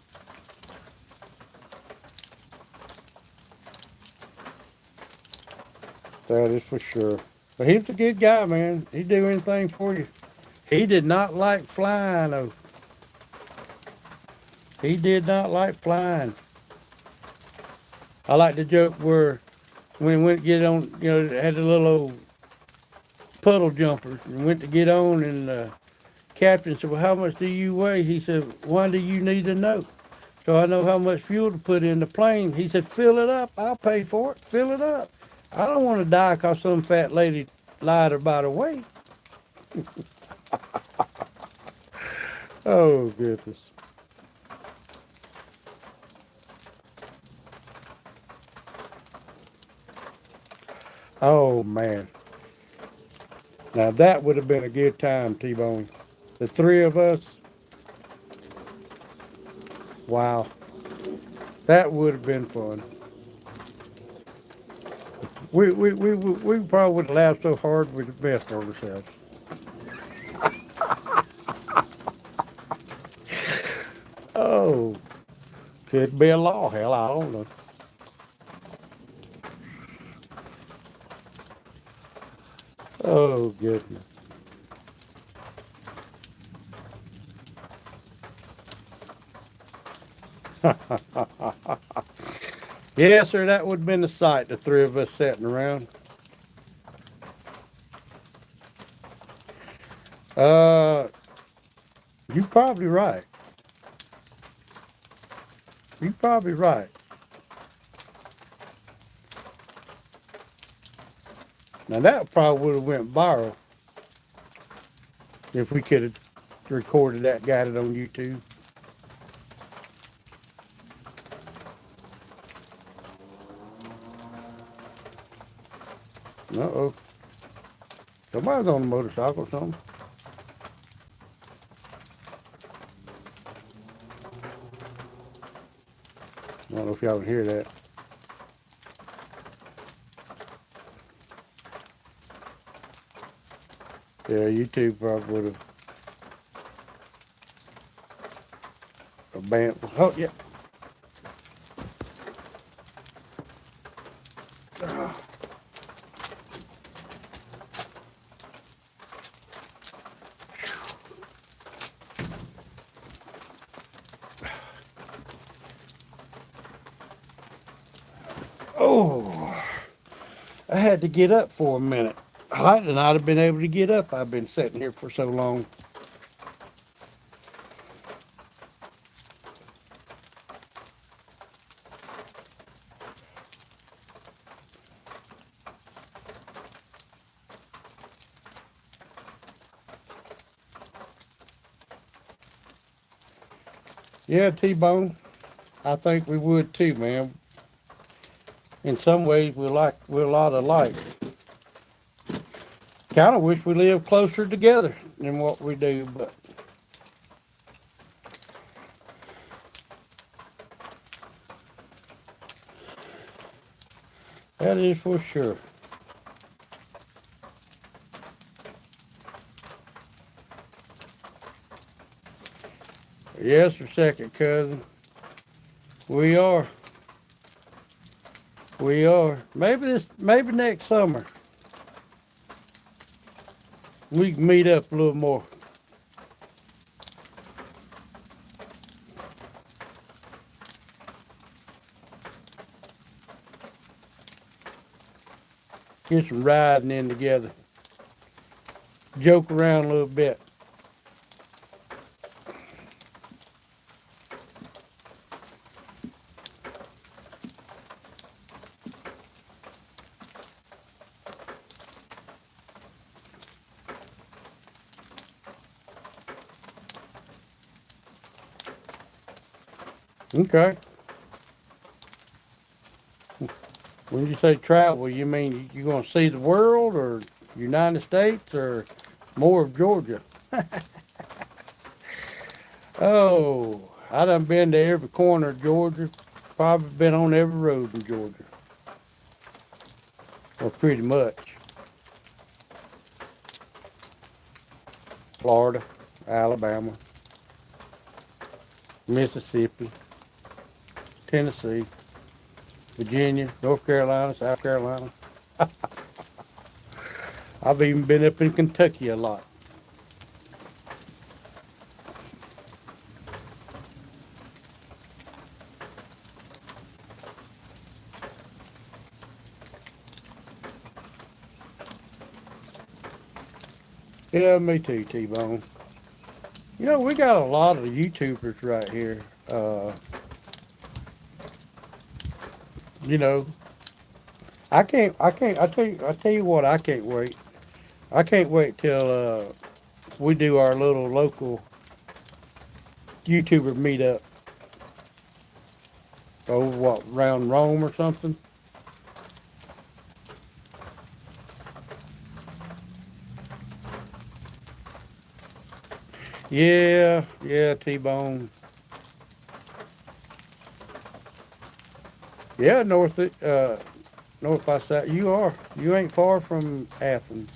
Speaker 1: That is for sure. But he was a good guy, man. He'd do anything for you. He did not like flying, though. He did not like flying. I like the joke where when he went to get on, had the little old puddle jumpers and went to get on, and the captain said, "Well, how much do you weigh?" He said, "Why do you need to know?" "So I know how much fuel to put in the plane." He said, "Fill it up. I'll pay for it. Fill it up. I don't want to die because some fat lady lied about her weight." Oh, goodness. Oh, man. Now, that would have been a good time, T-Bone. The 3 of us, wow. That would have been fun. We probably would have laughed so hard we'd have messed on ourselves. Oh, could be a law. Hell, I don't know. Oh, goodness. Yes, sir, that would have been the sight, the 3 of us sitting around. Uh, you probably right. You probably right. Now that probably would have went viral if we could have recorded that, got it on YouTube. Uh-oh. Somebody's on a motorcycle or something. I don't know if y'all can hear that. Yeah, YouTube probably would have banned. Oh, yeah. Oh, I had to get up for a minute. I like to not have been able to get up. I've been sitting here for so long. Yeah, T-Bone. I think we would too, man. In some ways, we're a lot alike. Kind of wish we lived closer together than what we do, but that is for sure. Yes, sir, second cousin. We are. We are. Maybe next summer we can meet up a little more. Get some riding in together. Joke around a little bit. Okay. When you say travel, you mean you're going to see the world or United States or more of Georgia? Oh, I done been to every corner of Georgia. Probably been on every road in Georgia. Well, pretty much. Florida, Alabama, Mississippi, Tennessee, Virginia, North Carolina, South Carolina. I've even been up in Kentucky a lot. Yeah, me too, T-Bone. You know, we got a lot of YouTubers right here. You know, I tell you what, I can't wait. I can't wait till we do our little local YouTuber meetup over what, around Rome or something. Yeah, yeah, T-Bone. Yeah, north by south. You are. You ain't far from Athens.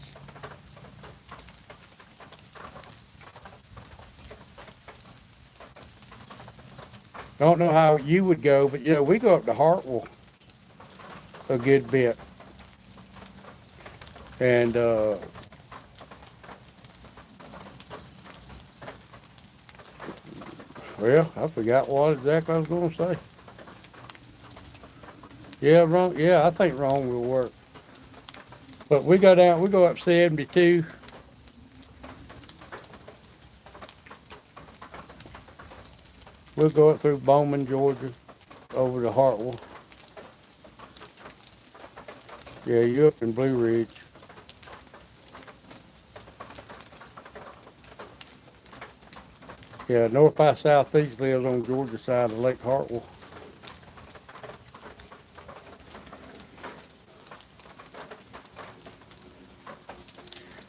Speaker 1: Don't know how you would go, but you know we go up to Hartwell a good bit, and well, I forgot what exactly I was going to say. Yeah, wrong. Yeah, I think wrong will work. But we go down. We go up 72. We'll go up through Bowman, Georgia, over to Hartwell. Yeah, you up in Blue Ridge. Yeah, north by southeast lives on Georgia side of Lake Hartwell.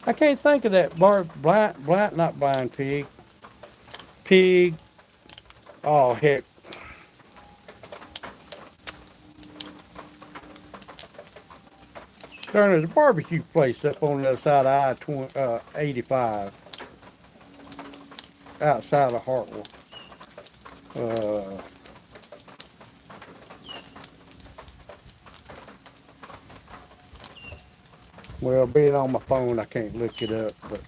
Speaker 1: I can't think of that not blind pig. Pig. Oh heck. There's a barbecue place up on the other side of I-85, outside of Hartwell. Uh, well, being on my phone, I can't look it up, but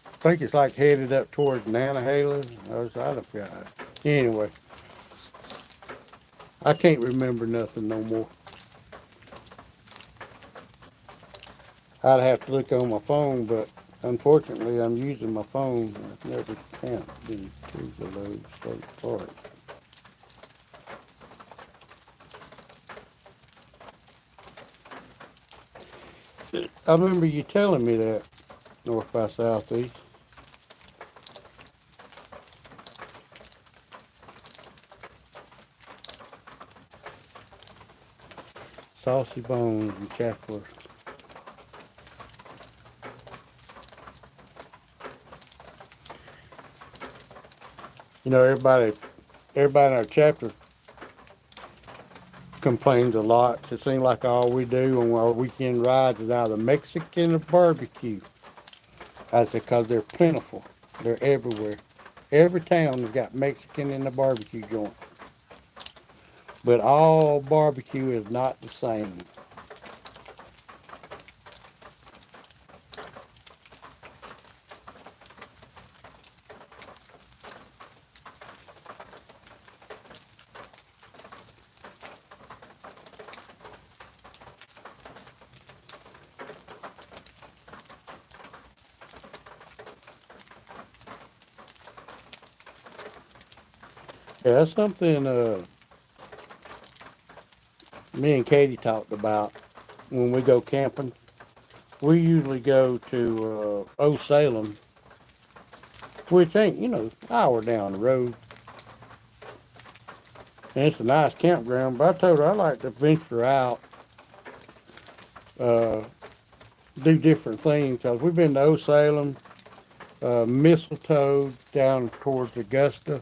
Speaker 1: I think it's like headed up towards Nantahala. I don't forgot. Anyway, I can't remember nothing no more. I'd have to look on my phone, but unfortunately, I'm using my phone. I never count these two below state park. I remember you telling me that north by southeast. saucy bones and chapter. You know, everybody in our chapter complains a lot. It seems like all we do on our weekend rides is either Mexican or barbecue. I say because they're plentiful. They're everywhere. Every town has got Mexican in the barbecue joint. But all barbecue is not the same. Yeah, that's something me and Katie talked about when we go camping. We usually go to Old Salem, which ain't, an hour down the road. And it's a nice campground, but I told her I like to venture out, uh, do different things, because we've been to Old Salem, Mistletoe down towards Augusta,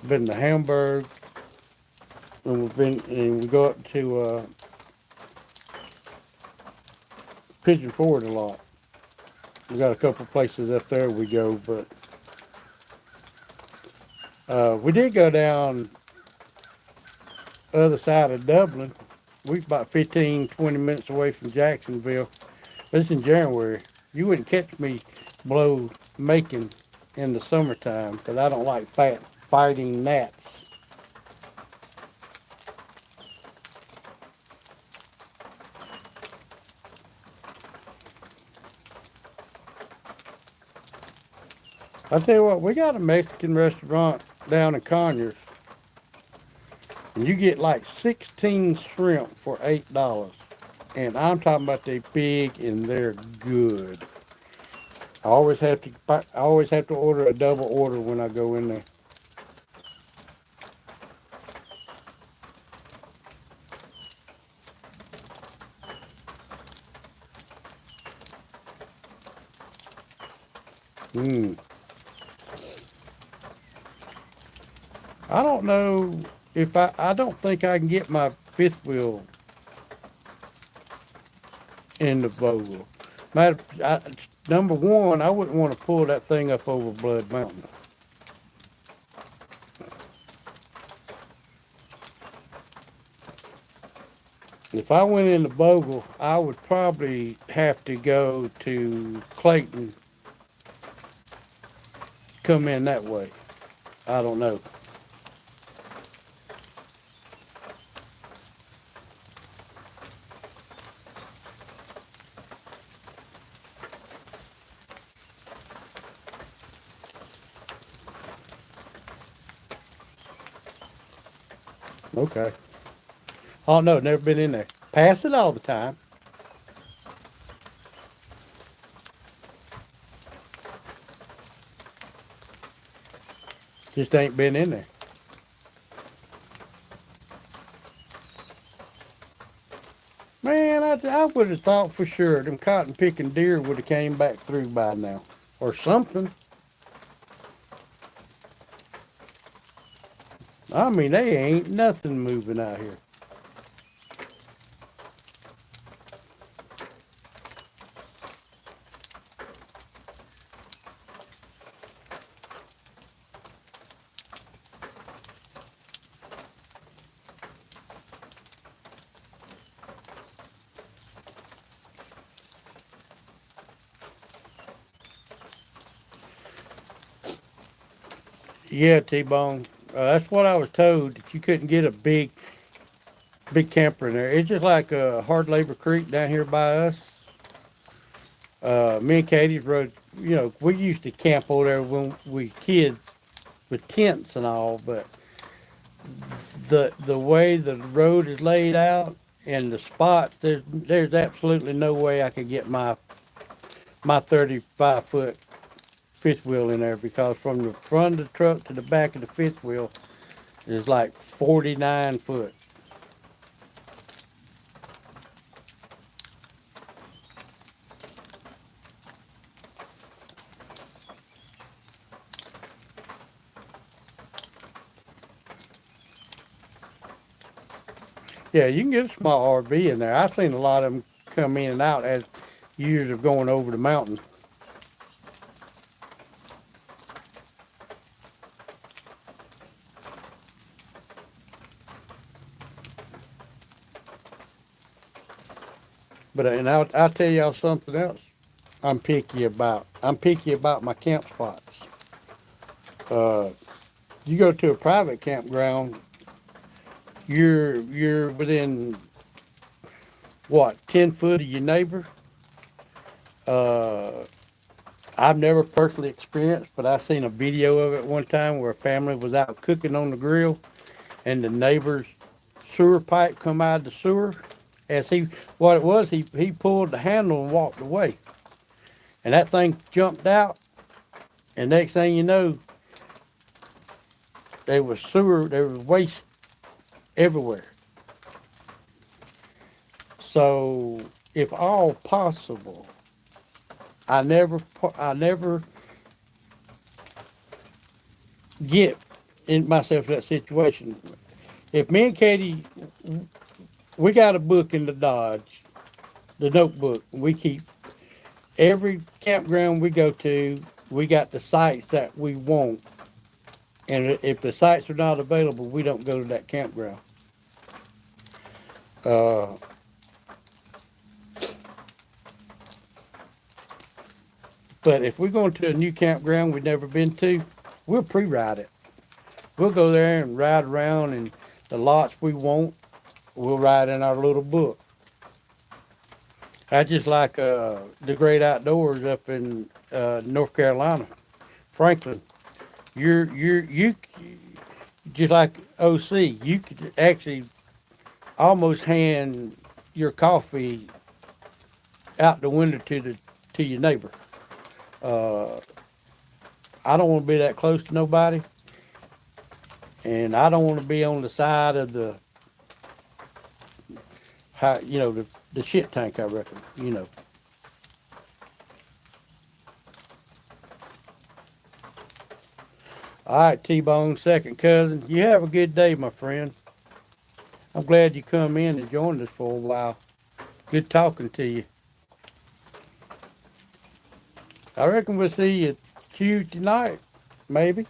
Speaker 1: been to Hamburg, and we go up to Pigeon Forge a lot. We got a couple places up there we go, but we did go down other side of Dublin. We about 15, 20 minutes away from Jacksonville. But it's in January. You wouldn't catch me blow making in the summertime because I don't like fighting gnats. I tell you what, we got a Mexican restaurant down in Conyers, and you get like 16 shrimp for $8. And I'm talking about they big and they're good. I always have to order a double order when I go in there. Mm. I don't know if I don't think I can get my fifth wheel in the Vogel. Number one, I wouldn't want to pull that thing up over Blood Mountain. If I went in the Bogle, I would probably have to go to Clayton, come in that way. I don't know. Okay. Oh no, never been in there. Pass it all the time. Just ain't been in there. Man, I would have thought for sure them cotton picking deer would have came back through by now. Or something. I mean, they ain't nothing moving out here. Yeah, T-Bone. That's what I was told, that you couldn't get a big camper in there. It's just like Hard Labor Creek down here by us. Me and Katie's rode, we used to camp over there when we kids with tents and all, but the way the road is laid out and the spots, there's absolutely no way I could get my 35-foot fifth wheel in there, because from the front of the truck to the back of the fifth wheel is like 49 foot. Yeah, you can get a small RV in there. I've seen a lot of them come in and out as years of going over the mountain. But and I'll tell y'all something else. I'm picky about my camp spots. Uh, you go to a private campground, you're within what 10 foot of your neighbor. Uh, I've never personally experienced, but I seen a video of it one time where a family was out cooking on the grill, and the neighbor's sewer pipe come out of the sewer. As what it was, he pulled the handle and walked away, and that thing jumped out. And next thing you know, there was waste everywhere. So, if all possible, I never get in myself that situation. If me and Katie, we got a book in the Dodge, the notebook. We keep every campground we go to. We got the sites that we want, and if the sites are not available, we don't go to that campground. Uh, but if we're going to a new campground we've never been to, we'll pre-ride it. We'll go there and ride around, and the lots we want, we'll write in our little book. I just like the great outdoors up in North Carolina, Franklin. You just like OC. You could actually almost hand your coffee out the window to your neighbor. Uh, I don't want to be that close to nobody, and I don't want to be on the side of the the shit tank. I reckon. All right, T-Bone, second cousin. You have a good day, my friend. I'm glad you come in and joined us for a while. Good talking to you. I reckon we'll see you Tuesday night, maybe.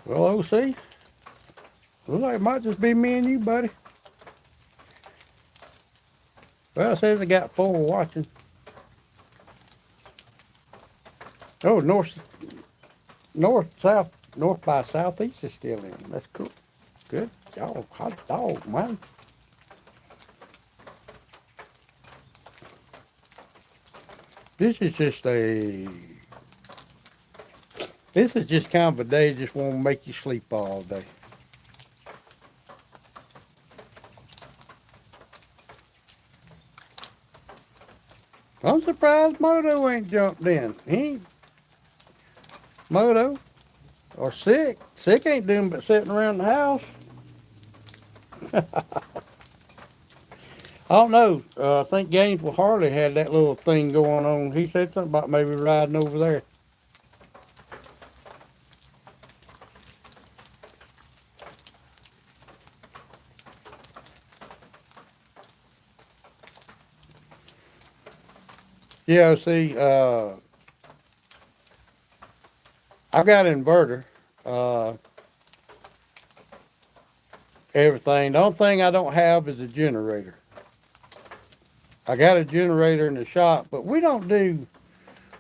Speaker 1: Well, OC, looks like it might just be me and you, buddy. Well, it says I got 4 watching. Oh, north by southeast is still in. That's cool. Good job, hot dog, man. This is just a. This is just kind of a day that just won't make you sleep all day. I'm surprised Moto ain't jumped in. He ain't Moto or Sick. Sick ain't doing but sitting around the house. I don't know. I think Gainesville Harley had that little thing going on. He said something about maybe riding over there. Yeah, see, I've got an inverter, uh, everything. The only thing I don't have is a generator. I got a generator in the shop, but we don't do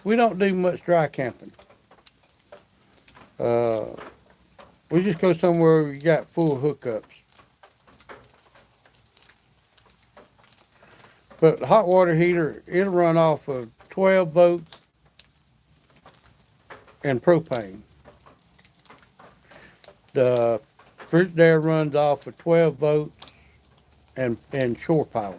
Speaker 1: much dry camping. Uh, we just go somewhere where we got full hookups. But the hot water heater, it'll run off of 12 volts and propane. The Frigidaire runs off of 12 volts and shore power.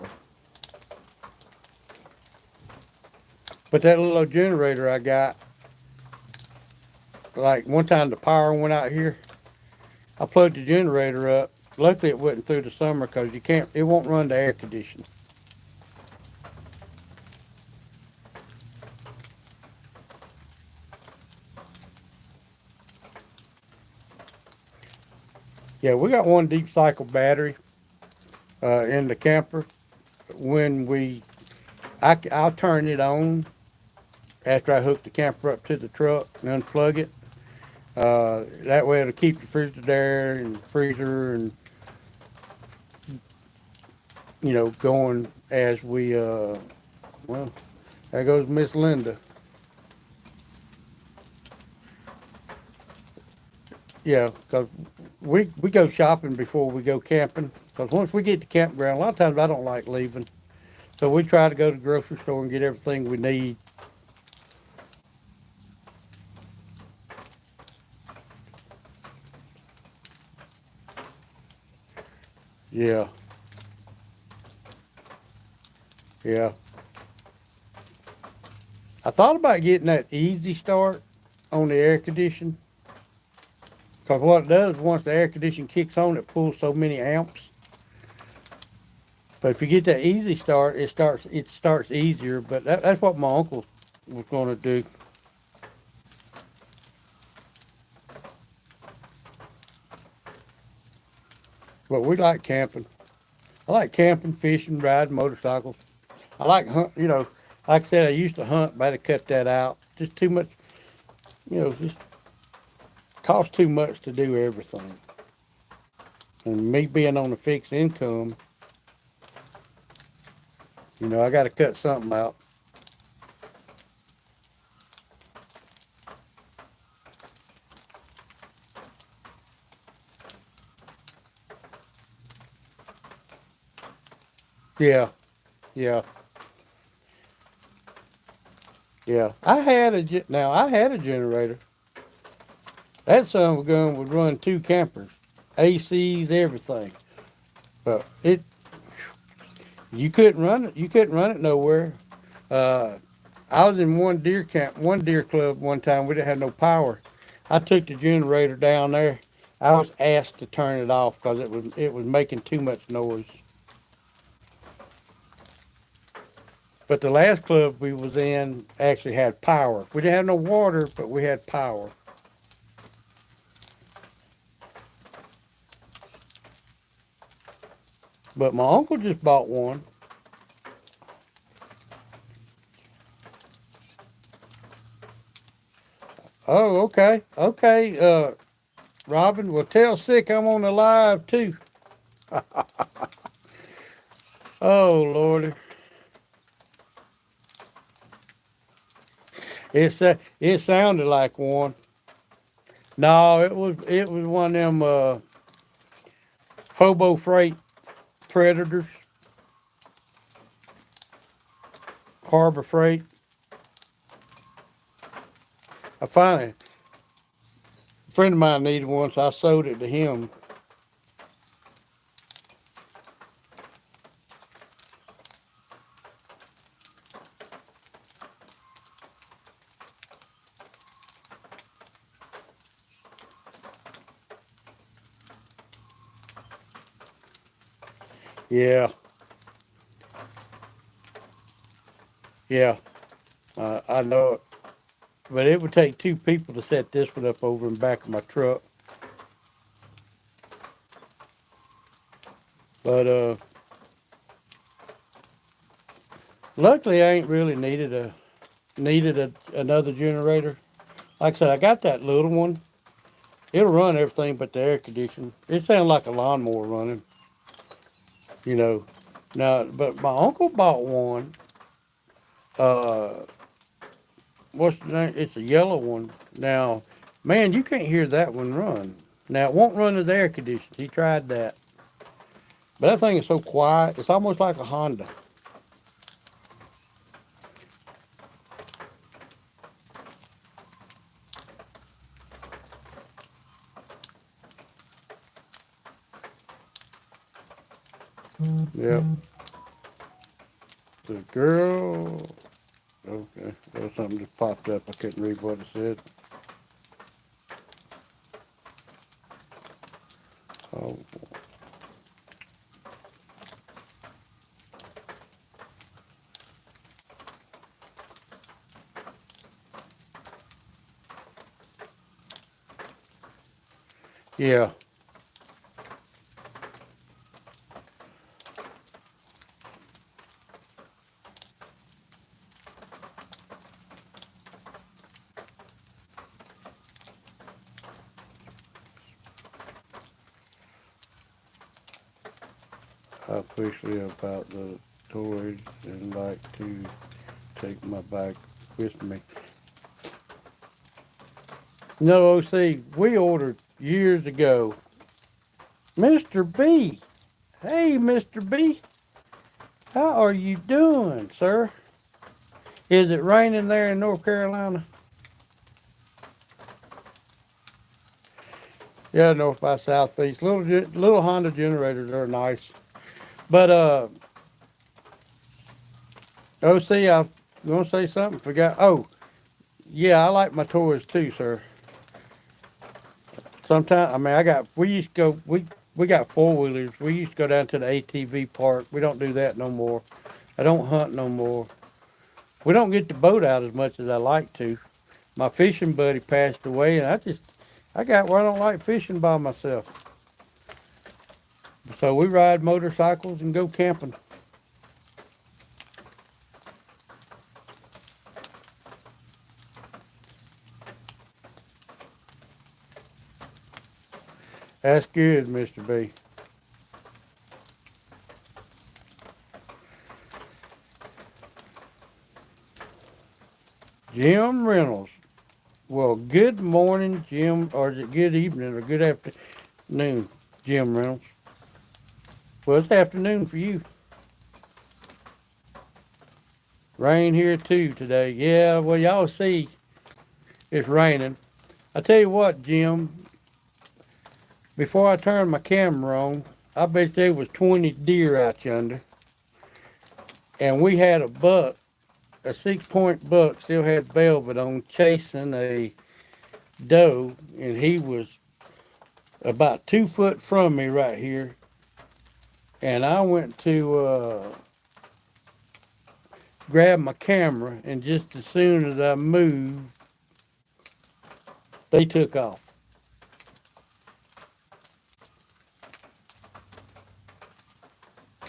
Speaker 1: But that little generator I got, like one time the power went out here, I plugged the generator up. Luckily it wasn't through the summer because it won't run the air conditioning. Yeah, we got one deep cycle battery in the camper. When I'll turn it on after I hook the camper up to the truck and unplug it. That way it'll keep the Frigidaire and freezer and going as we well, there goes Miss Linda. Yeah, because we go shopping before we go camping. Because once we get to campground, a lot of times I don't like leaving. So we try to go to the grocery store and get everything we need. Yeah, yeah. I thought about getting that easy start on the air condition. Because what it does, once the air condition kicks on, it pulls so many amps. But if you get that easy start, it starts easier. But that's what my uncle was going to do. But we like camping. I like camping, fishing, riding motorcycles. I like hunt. Like I said, I used to hunt, but I had to cut that out. Just too much. Just costs too much to do everything. And me being on a fixed income, I got to cut something out. Yeah, yeah, yeah. I had a generator. That son of a gun would run two campers, ACs, everything. But you couldn't run it. You couldn't run it nowhere. Uh, I was in one deer club one time. We didn't have no power. I took the generator down there. I was asked to turn it off because it was making too much noise. But the last club we was in actually had power. We didn't have no water, but we had power. But my uncle just bought one. Oh, okay, okay. Robin, well, tell Sick I'm on the live too. Oh Lordy, it sounded like one. No, it was one of them hobo freight predators, harbor freight. I finally a friend of mine needed one, so I sold it to him. Yeah, yeah, I know it. But it would take two people to set this one up over in the back of my truck. But luckily, I ain't really another generator. Like I said, I got that little one. It'll run everything but the air conditioning. It sounds like a lawnmower running, you know. Now, but my uncle bought one. Uh, what's the name? It's a yellow one. Now, man, you can't hear that one run. Now, it won't run to the air conditioning. He tried that. But that thing is so quiet. It's almost like a Honda. Yep. The girl. Okay. There was something just popped up. I couldn't read what it said. Oh, yeah. officially about the toys and like to take my bike with me. No, OC, we ordered years ago. Mr. B. Hey, Mr. B. How are you doing, sir? Is it raining there in North Carolina? Yeah, north by southeast. Little Honda generators are nice. But OC, I'm gonna say something. Forgot. Oh, yeah, I like my toys too, sir. Sometimes, I mean, we used to go, we got four wheelers. We used to go down to the ATV park. We don't do that no more. I don't hunt no more. We don't get the boat out as much as I like to. My fishing buddy passed away, and I got where I don't like fishing by myself. So we ride motorcycles and go camping. That's good, Mr. B. Jim Reynolds. Well, good morning, Jim, or is it good evening or good afternoon, Jim Reynolds? Well, it's afternoon for you. Rain here too today. Yeah, well, y'all see it's raining. I tell you what, Jim, before I turned my camera on, I bet there was 20 deer out yonder. And we had a buck, a 6 point buck, still had velvet on, chasing a doe, and he was about 2 foot from me right here. And I went to grab my camera, and just as soon as I moved, they took off.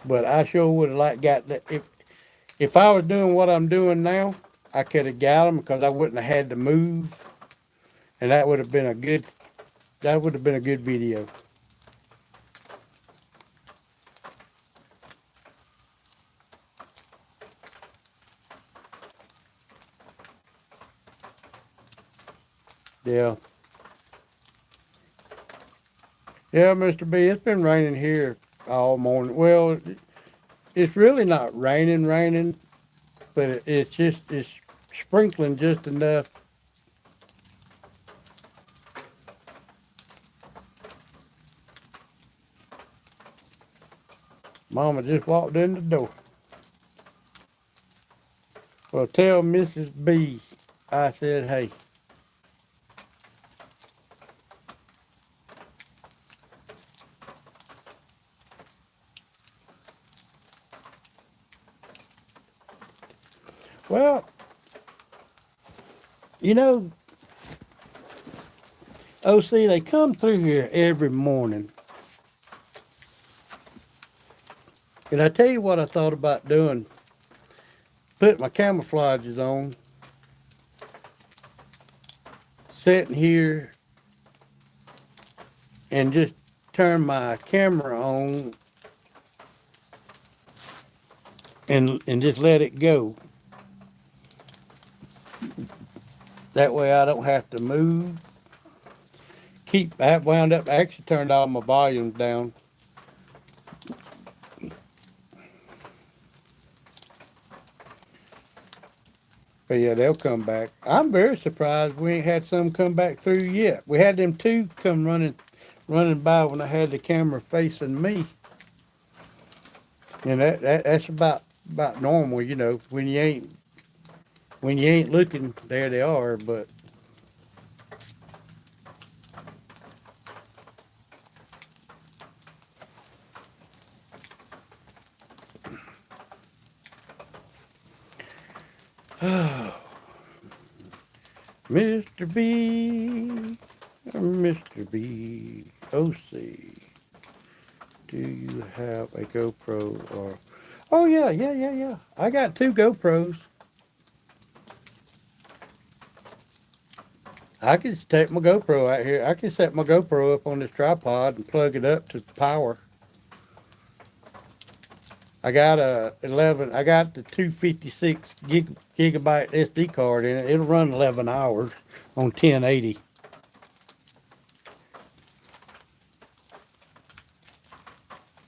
Speaker 1: But I sure would have like got that. If I was doing what I'm doing now, I could have got them because I wouldn't have had to move, and that would have been a good. That would have been a good video. Yeah, yeah, Mr. B. It's been raining here all morning. Well, it's really not raining, but it's sprinkling just enough. Mama just walked in the door. Well, tell Mrs. B I said hey. Well, you know, OC, they come through here every morning. And I tell you what I thought about doing. Put my camouflages on, sitting here, and just turn my camera on and just let it go. That way I don't have to move. I wound up, I actually turned all my volumes down. But yeah, they'll come back. I'm very surprised we ain't had some come back through yet. We had them two come running by when I had the camera facing me. And that's about normal, when you ain't looking, there they are, but Mr. B, Mr. B, OC, do you have a GoPro or? Oh yeah. I got two GoPros. I can just take my GoPro out here. I can set my GoPro up on this tripod and plug it up to power. I got I got the 256 gigabyte SD card in it. It'll run 11 hours on 1080.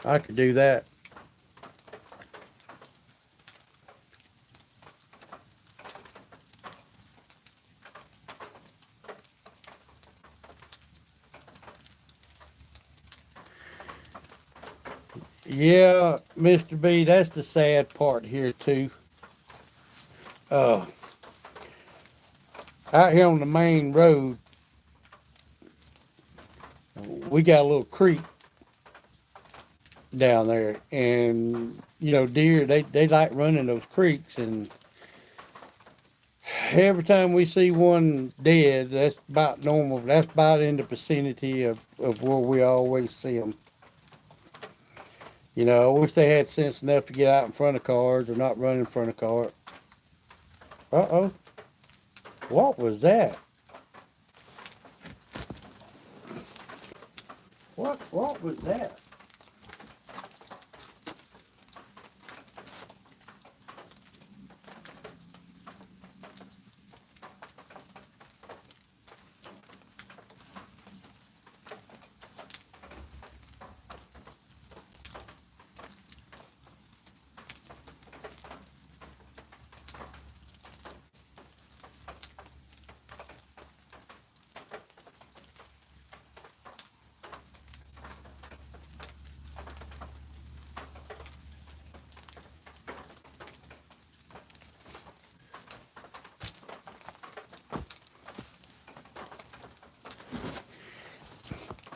Speaker 1: I could do that. Yeah, Mr. B, that's the sad part here too. Uh, Out here on the main road, we got a little creek down there, and deer they like running those creeks, and every time we see one dead, that's about normal. That's about in the vicinity of where we always see them. I wish they had sense enough to get out in front of cars or not run in front of cars. Uh-oh. What was that? What was that?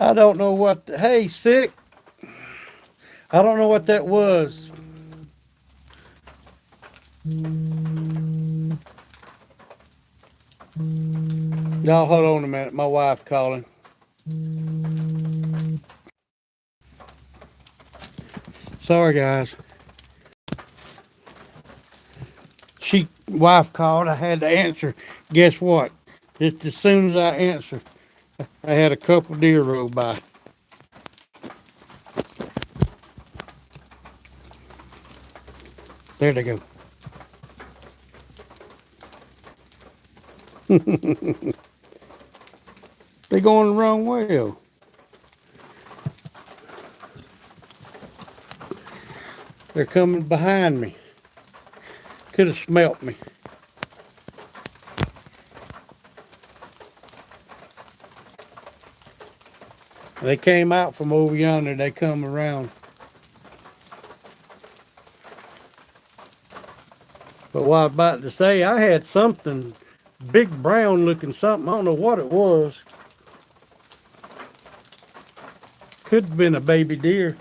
Speaker 1: I don't know what. Hey, sick. I don't know what that was. Y'all hold on a minute. My wife calling. Sorry, guys. Wife called. I had to answer. Guess what? Just as soon as I answered, I had a couple deer roll by. There they go. They're going the wrong way. They're coming behind me. Could have smelt me. They came out from over yonder. They come around. But what I was about to say, I had something, big brown looking something. I don't know what it was. Could have been a baby deer.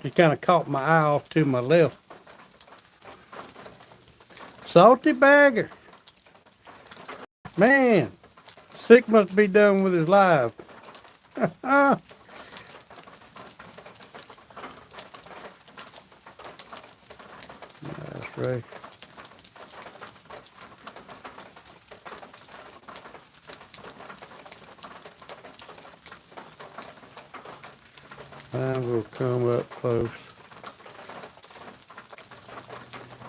Speaker 1: It kind of caught my eye off to my left. Salty bagger. Man, sick must be done with his life. That's right. I will come up close.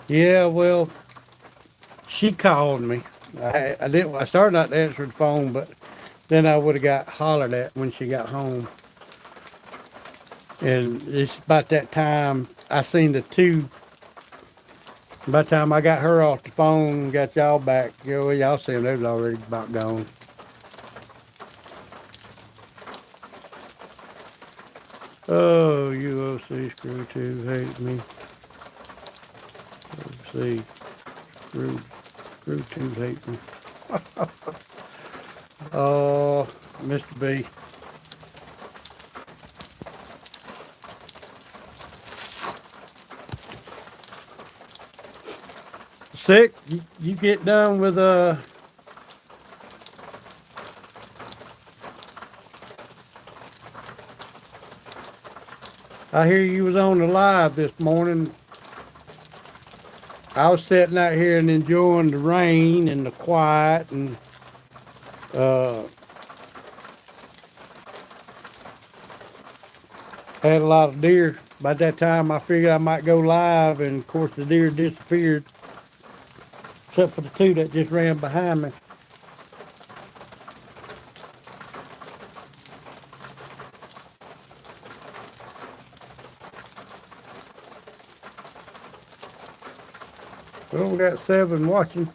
Speaker 1: Yeah, well, she called me. I didn't. I started not to answer the phone, but then I would have got hollered at when she got home. And it's about that time I seen the two. By the time I got her off the phone and got y'all back, y'all seen they was already about gone. Oh, UOC screw tube hate me. See, screw tube hate me. Oh, Mr. B. Sick, you get done with I hear you was on the live this morning. I was sitting out here and enjoying the rain and the quiet and had a lot of deer By that time, I figured I might go live, and of course, the deer disappeared, except for the two that just ran behind me. Well, we got 7 watching.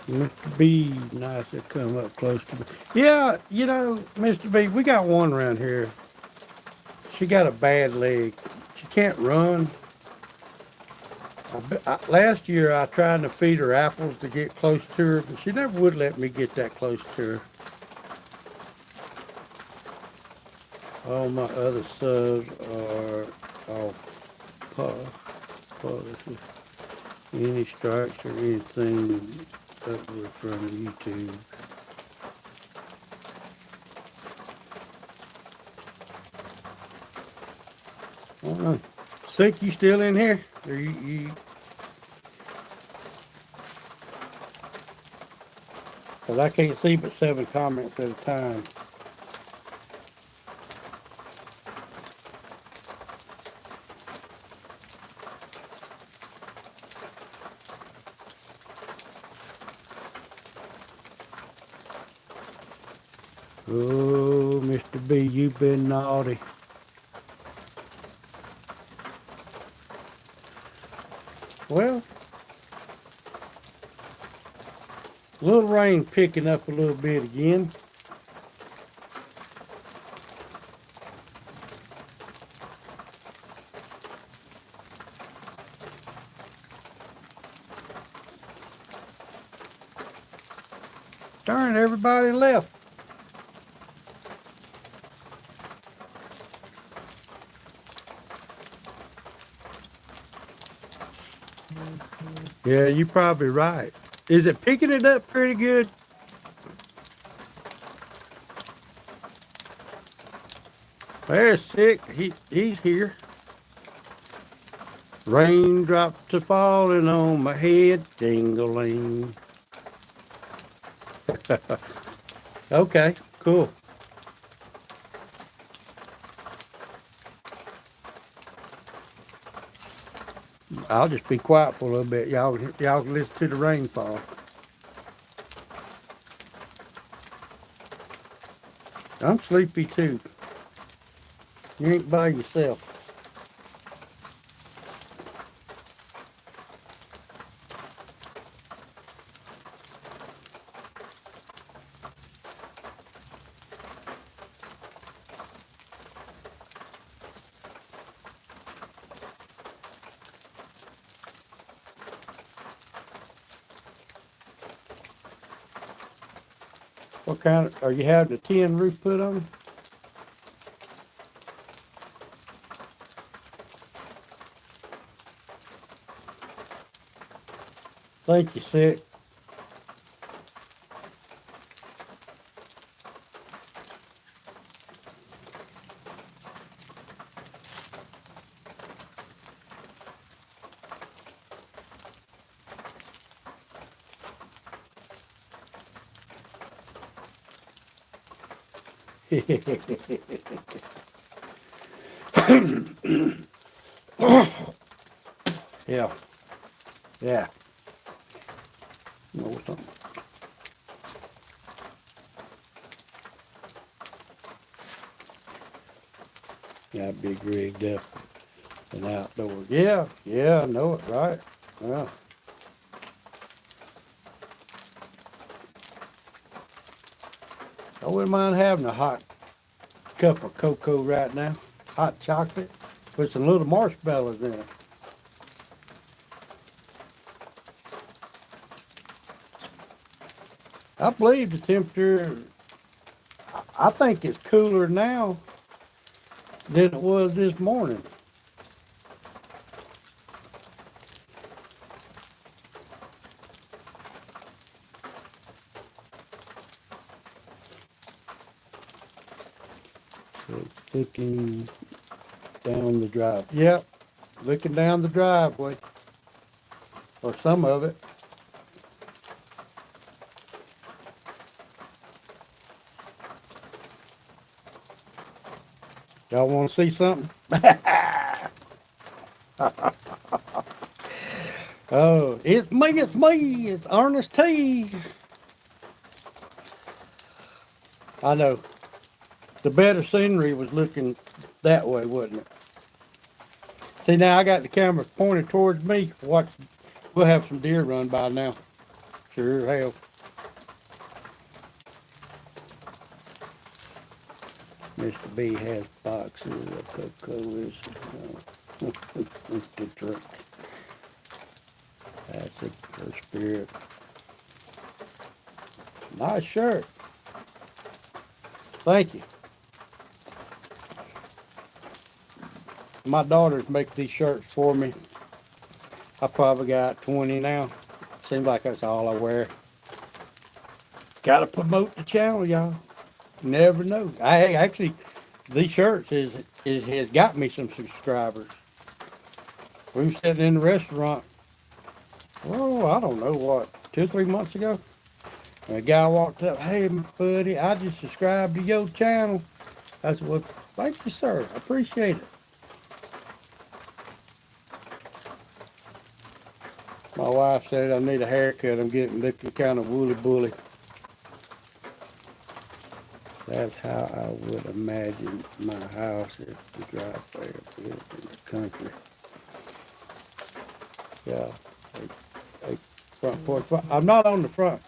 Speaker 1: Mr. B, nice to come up close to me. Yeah, Mr. B, we got one around here. She got a bad leg. She can't run. Last year I tried to feed her apples to get close to her, but she never would let me get that close to her. All my other subs are all policies. Any strikes or anything upward from YouTube. I don't know. Sick, you still in here? Or you? Cause I can't see but 7 comments at a time. Oh, Mr. B, you've been naughty. Well, a little rain picking up a little bit again. Darn, everybody left. Yeah, you're probably right. Is it picking it up pretty good? There's Sick. He's here. Raindrops are falling on my head, ding-a-ling. Okay, cool. I'll just be quiet for a little bit. Y'all can listen to the rainfall. I'm sleepy too. You ain't by yourself. What kind of, are you having a tin roof put on? Thank you, Sick. Yeah. Yeah. No, something. Yeah, big rigged up and outdoors. Yeah, I know it, right? Yeah. I wouldn't mind having a hot cup of cocoa right now. Hot chocolate with some little marshmallows in it. I believe the temperature, I think it's cooler now than it was this morning. So it's looking down the drive. Yep, looking down the driveway, or some of it. Y'all want to see something? Oh, it's me, it's Ernest T. I know. The better scenery was looking that way, wasn't it? See, now I got the camera pointed towards me. Watch, we'll have some deer run by now. Sure hell. Mr. B has boxes of Coca-Colas. The truck. That's it for spirit. Nice shirt. Thank you. My daughters make these shirts for me. I probably got 20 now. Seems like that's all I wear. Gotta promote the channel, y'all. Never know. I actually, these shirts has got me some subscribers. We were sitting in the restaurant, oh, I don't know what, 2 or 3 months ago. And a guy walked up, hey, buddy, I just subscribed to your channel. I said, well, thank you, sir. I appreciate it. My wife said I need a haircut. I'm getting looking kind of woolly bully. That's how I would imagine my house if the driveway lived in the country. Yeah, front porch. I'm not on the front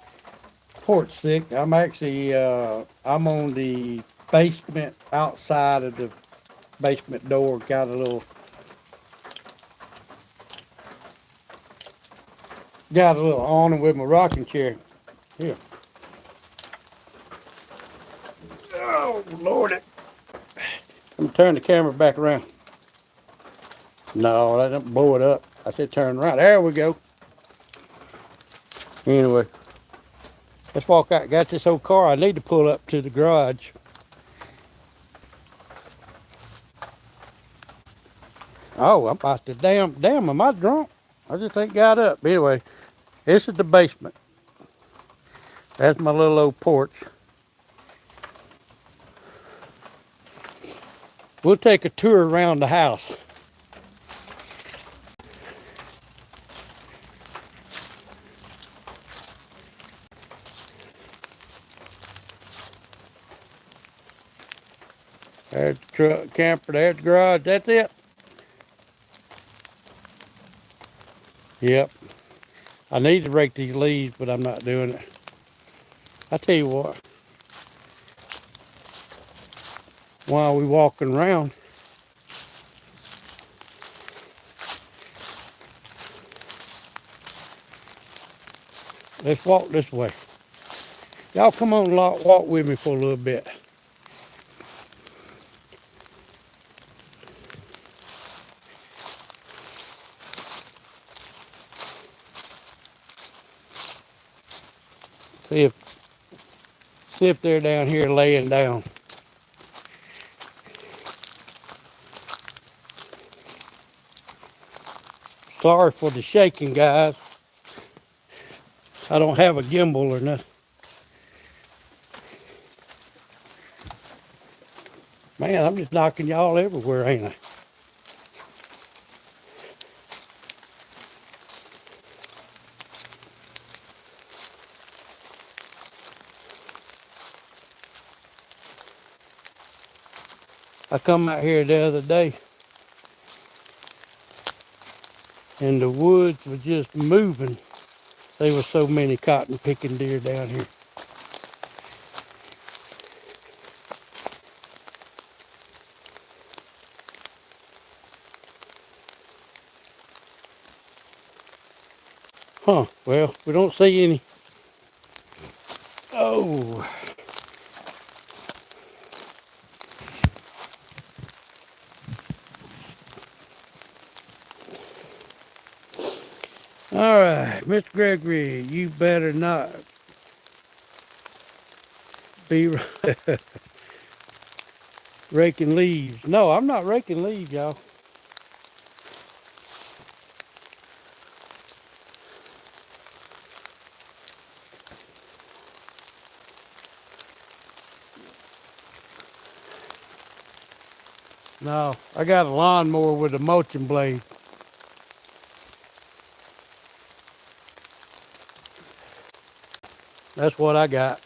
Speaker 1: porch stick. I'm actually I'm on the basement outside of the basement door. Got a little awning with my rocking chair. Here. Oh Lordy. Let me turn the camera back around. No, I didn't blow it up. I said turn around. There we go. Anyway, let's walk out. Got this old car. I need to pull up to the garage. Oh, I'm about to damn, am I drunk? I just ain't got up. Anyway, this is the basement. That's my little old porch. We'll take a tour around the house. There's the truck, camper, there's the garage, that's it. Yep. I need to rake these leaves, but I'm not doing it. I tell you what, while we walking around, let's walk this way. Y'all come on, walk with me for a little bit. See if they're down here laying down. Sorry for the shaking, guys. I don't have a gimbal or nothing. Man, I'm just knocking y'all everywhere, ain't I? I come out here the other day and the woods were just moving. There were so many cotton picking deer down here. Huh, well, we don't see any. Oh. All right, Mr. Gregory, you better not be raking leaves. No, I'm not raking leaves, y'all. No, I got a lawnmower with a mulching blade. That's what I got.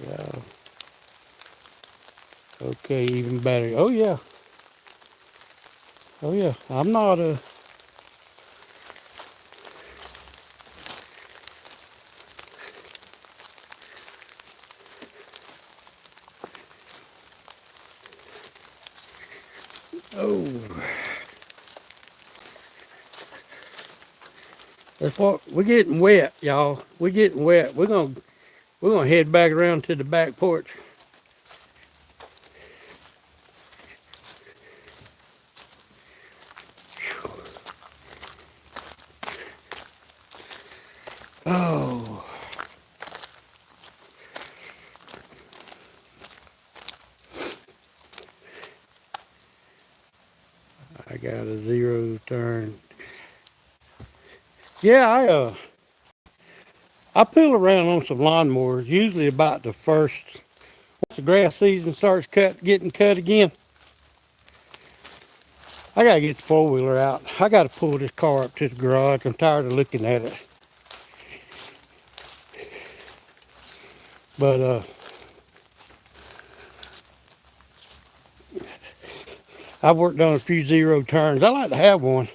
Speaker 1: Yeah. Okay, even better. Oh yeah. Oh yeah. I'm not a. Oh. That's what we're getting wet, y'all. We're getting wet. We're gonna head back around to the back porch. Oh, I got a zero turn. Yeah, I pull around on some lawnmowers, usually about the first once the grass season starts getting cut again. I gotta get the four-wheeler out. I gotta pull this car up to the garage. I'm tired of looking at it. But I've worked on a few zero turns. I like to have one.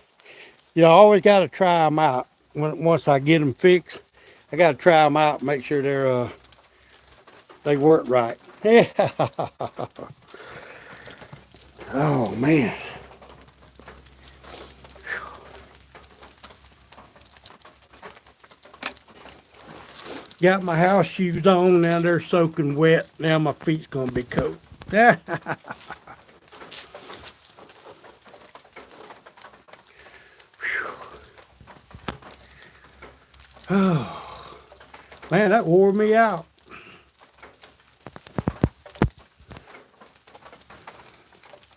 Speaker 1: You know, I always gotta try them out. Once I get them fixed, I gotta try them out, make sure they work right. Yeah. Oh man. Got my house shoes on, now they're soaking wet. Now my feet's gonna be cold. Oh, man, that wore me out.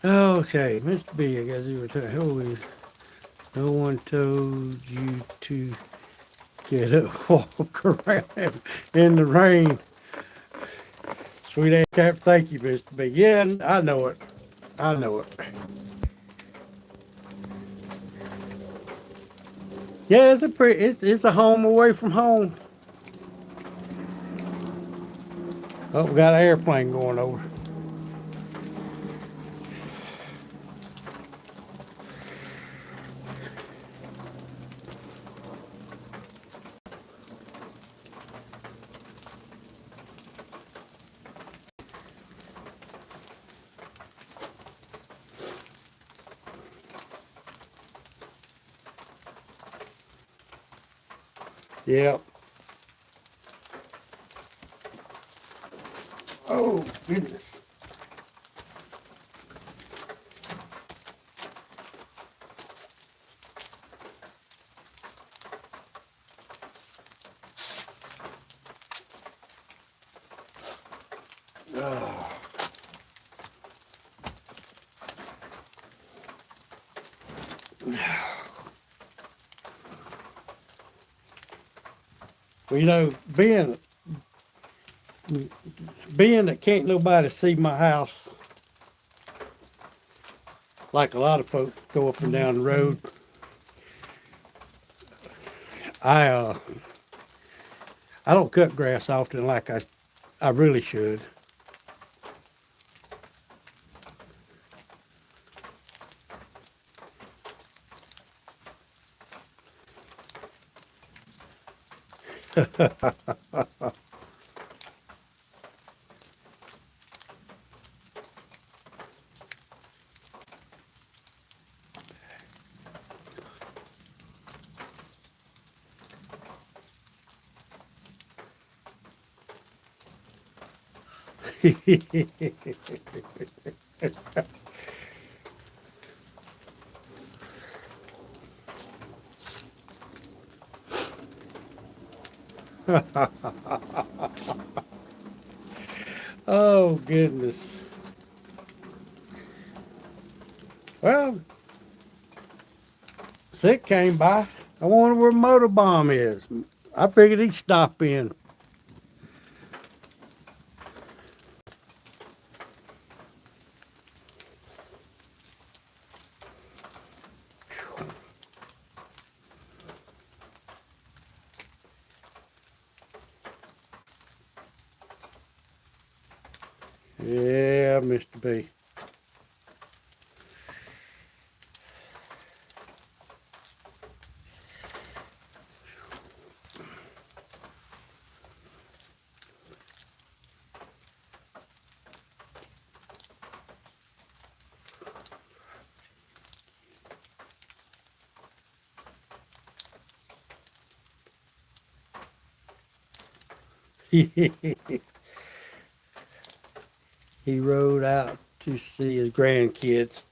Speaker 1: Okay, Mr. B, I guess you were telling no one told you to get up, walk around in the rain. Sweet ass cap, thank you, Mr. B. Yeah, I know it. I know it. Yeah, it's a home away from home. Oh, we got an airplane going over. Yep. Oh, goodness. Oh. Well, you know, being that can't nobody see my house, like a lot of folks go up and down the road, I uh I don't cut grass often like I really should. Oh goodness. Well, Sick came by. I wonder where Motor Bomb is. I figured he'd stop in. Yeah, Mr. B. He rode out to see his grandkids.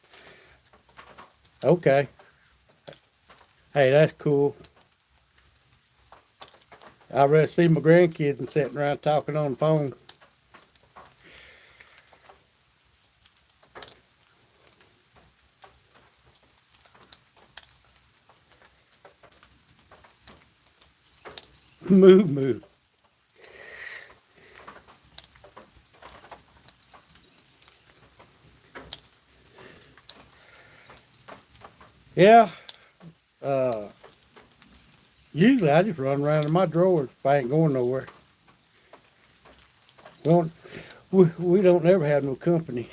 Speaker 1: Okay. Hey, that's cool. I'd rather see my grandkids than sitting around talking on the phone. Moo moo. Yeah. Uh, Usually I just run around in my drawers if I ain't going nowhere. Don't, we don't ever have no company,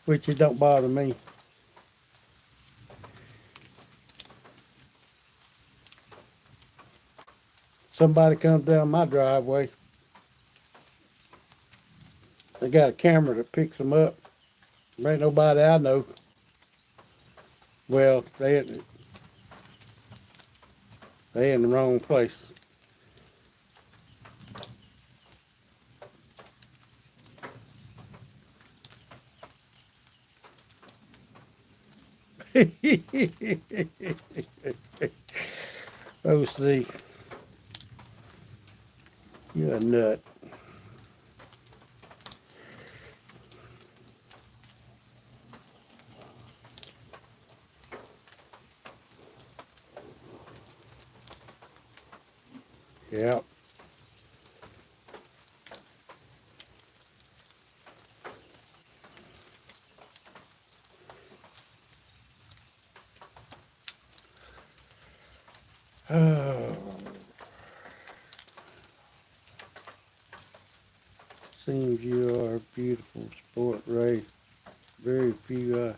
Speaker 1: which it don't bother me. Somebody comes down my driveway, they got a camera that picks them up. There ain't nobody I know. Well, they in the wrong place. Oh, see, you're a nut. Yeah. Oh, seems you are a beautiful sport, Ray. Very few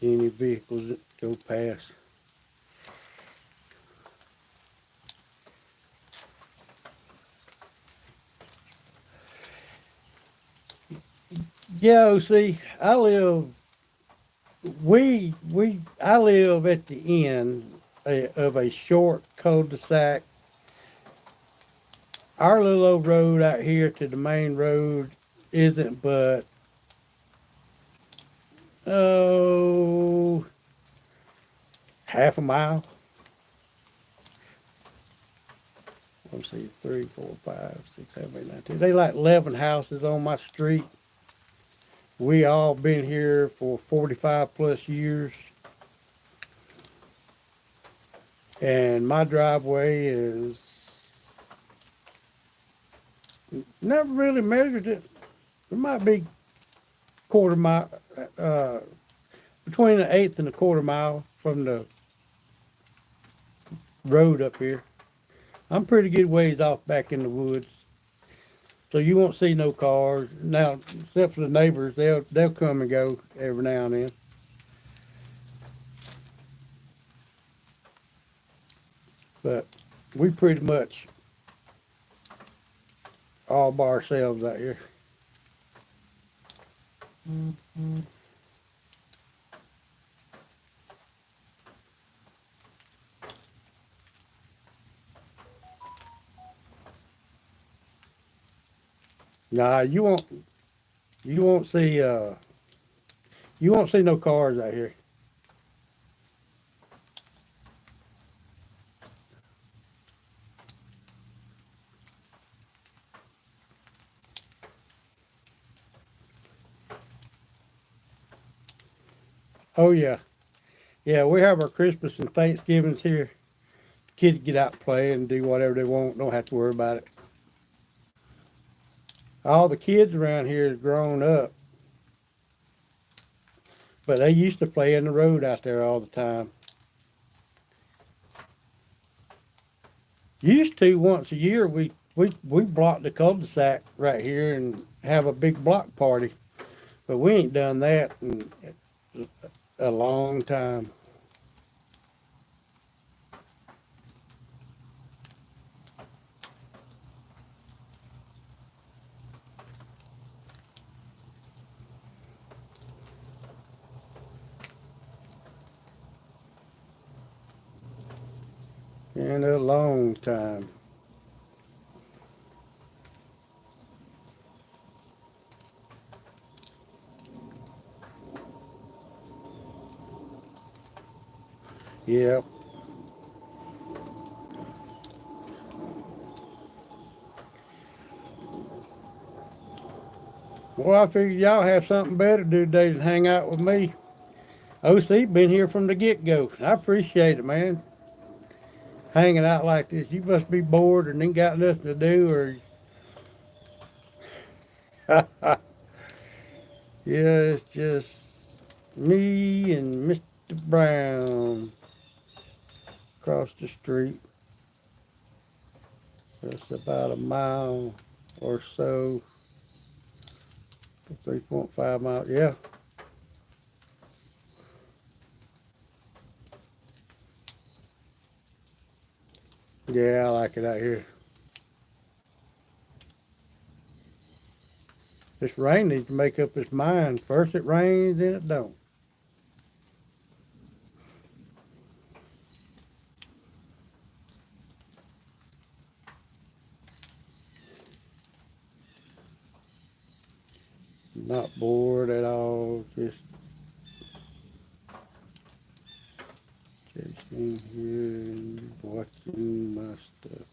Speaker 1: any vehicles that go past. Yeah, see, I live at the end of a short cul-de-sac. Our little old road out here to the main road isn't but oh half a mile. Let's see, 3, 4, 5, 6, 7, 8, 9, 10. They like 11 houses on my street. We all been here for 45 plus years. And my driveway is never really measured it. It might be quarter mile, uh, between an eighth and a quarter mile from the road up here. I'm pretty good ways off back in the woods. So you won't see no cars. Now, except for the neighbors, they'll come and go every now and then. But we pretty much all by ourselves out here. Nah, you won't see you won't see no cars out here. Oh yeah. Yeah, we have our Christmas and Thanksgivings here. Kids get out and play and do whatever they want. Don't have to worry about it. All the kids around here is grown up, but they used to play in the road out there all the time. Used to once a year we block the cul-de-sac right here and have a big block party, but we ain't done that in a long time. In a long time. Yep. Well, I figured y'all have something better to do today than hang out with me. OC been here from the get-go. I appreciate it, man. Hanging out like this. You must be bored and ain't got nothing to do, or yeah, it's just me and Mr. Brown across the street. That's about a mile or so. 3.5 miles. Yeah. Yeah, I like it out here. This rain needs to make up its mind. First it rains, then it don't. Not bored at all. Just in here and watching my stuff.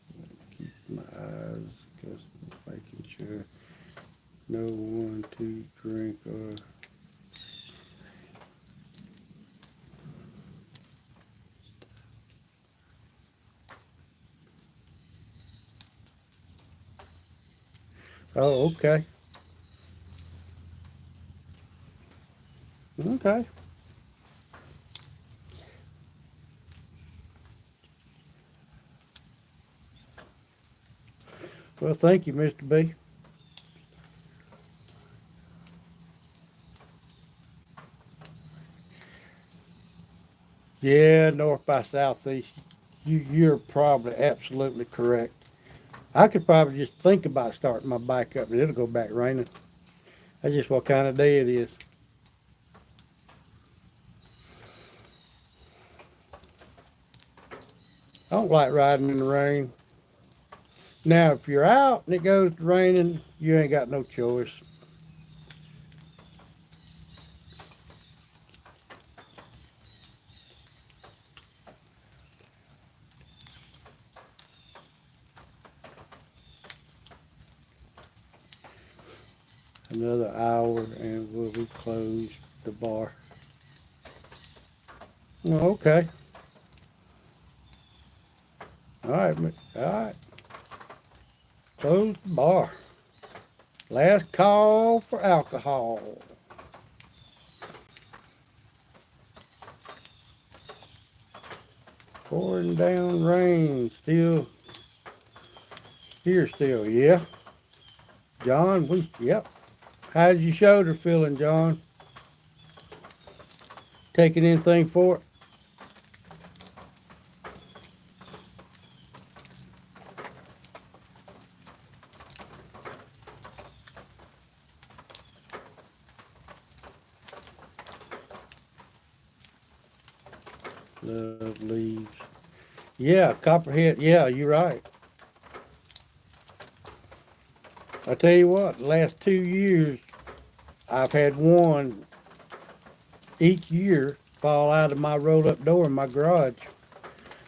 Speaker 1: Keep my eyes just making sure no one to drink or oh, okay. Okay. Well, thank you, Mr. B. Yeah, north by southeast. You're probably absolutely correct. I could probably just think about starting my bike up and it'll go back raining. That's just what kind of day it is. I don't like riding in the rain. Now, if you're out and it goes to raining, you ain't got no choice. Another hour and we'll be closed the bar. Well, okay. All right. All right. Close the bar. Last call for alcohol. Pouring down rain. Still here still, yeah. John, yep. How's your shoulder feeling, John? Taking anything for it? Love leaves. Yeah, copperhead. Yeah, you're right. I tell you what, the last 2 years, I've had one each year fall out of my roll-up door in my garage.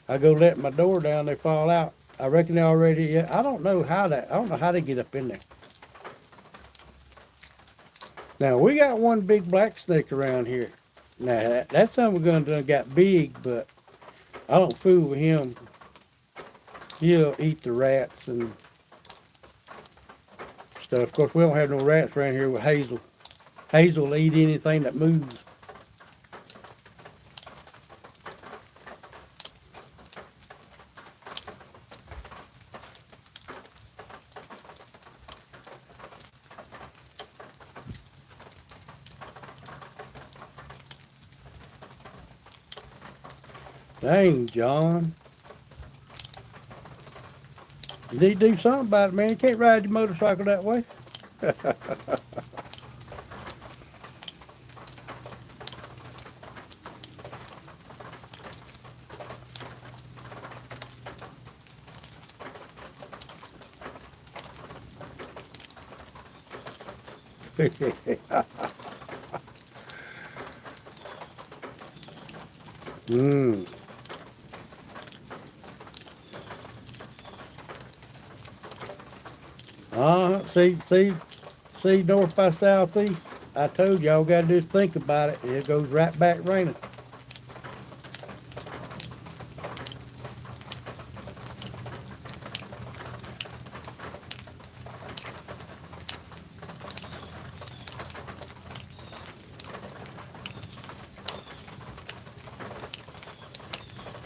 Speaker 1: I go let my door down, they fall out. I reckon they already. Yeah, I don't know how they get up in there. Now we got one big black snake around here. Now, that son of a gun done got big, but I don't fool with him. He'll eat the rats and stuff. Of course, we don't have no rats around here with Hazel. Hazel will eat anything that moves. Dang, John. You need to do something about it, man. You can't ride your motorcycle that way. Mm. See, north by southeast. I told you all got to do is think about it, and it goes right back raining.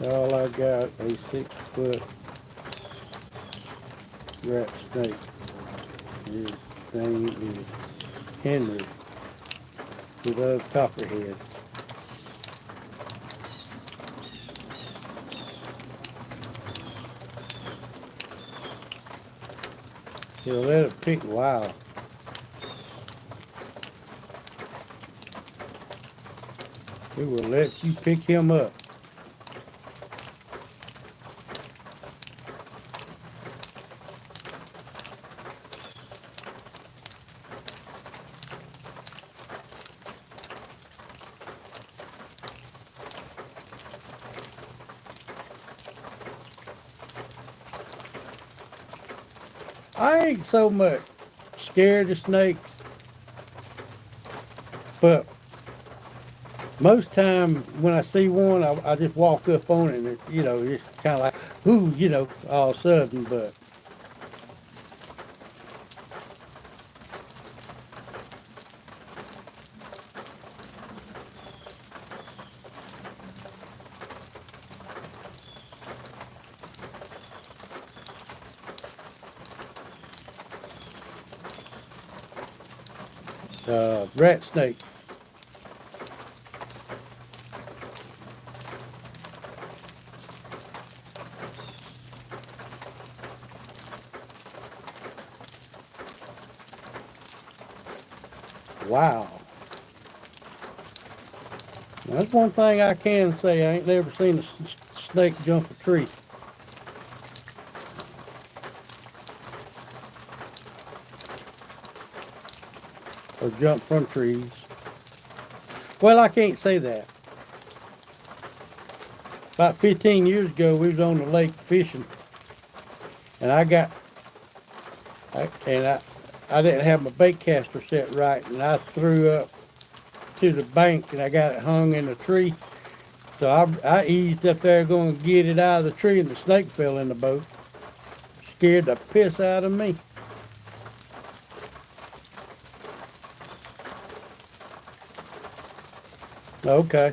Speaker 1: All I got a 6-foot rat snake. His name is Henry. He loves copperhead. He'll let it pick wild. He will let you pick him up. I ain't so much scared of snakes, but most time when I see one, I just walk up on it, and it's kind of like, ooh, all of a sudden. But rat snake. Wow. That's one thing I can say. I ain't never seen a snake jump a tree or jump from trees. Well, I can't say that. About 15 years ago, we was on the lake fishing, and I didn't have my bait caster set right, and I threw up to the bank, and I got it hung in a tree. So I eased up there going to get it out of the tree, and the snake fell in the boat. Scared the piss out of me. Okay.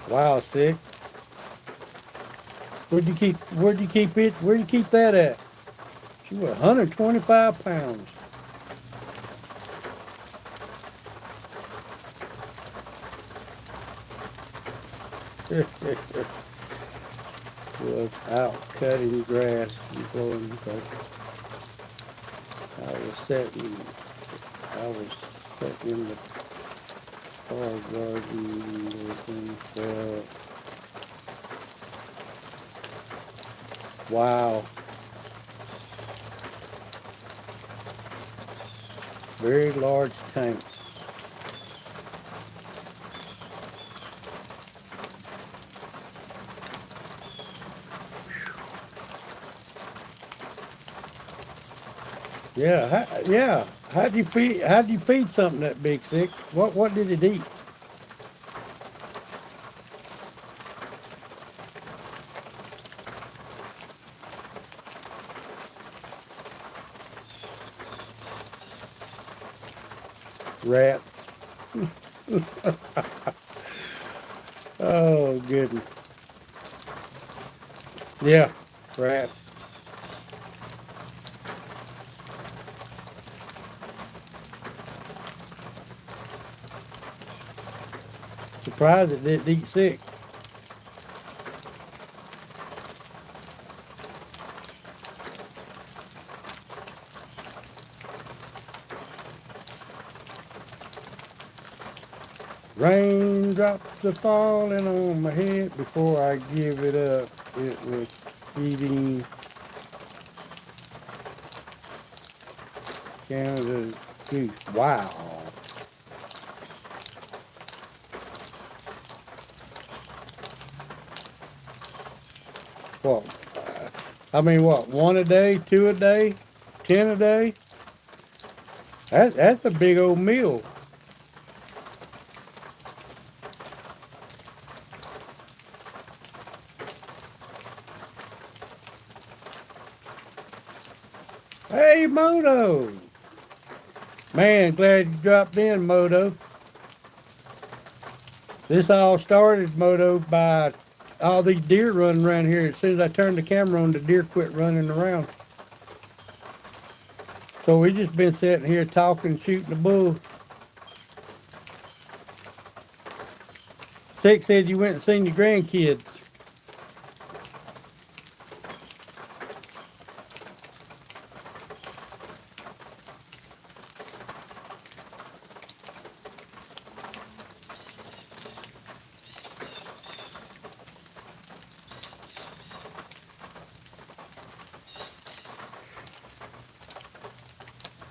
Speaker 1: Wow, sick. Where'd you keep that at? She was 125 pounds. Was out cutting grass and blowing the I was sitting in the Or garden, wow. Very large tanks. Yeah. How'd you feed something that big, Sick? What did it eat? Rats. Oh goodness. Yeah, rats. Surprised it didn't eat Sick. Raindrops are falling on my head before I give it up. It was eating Canada's goose. Wow. What? I mean, what? One a day, two a day, 10 a day? That's a big old meal. Hey, Moto. Man, glad you dropped in, Moto. This all started, Moto, by all these deer running around here. As soon as I turned the camera on, the deer quit running around. So we just been sitting here talking, shooting the bull. Six said you went and seen your grandkids.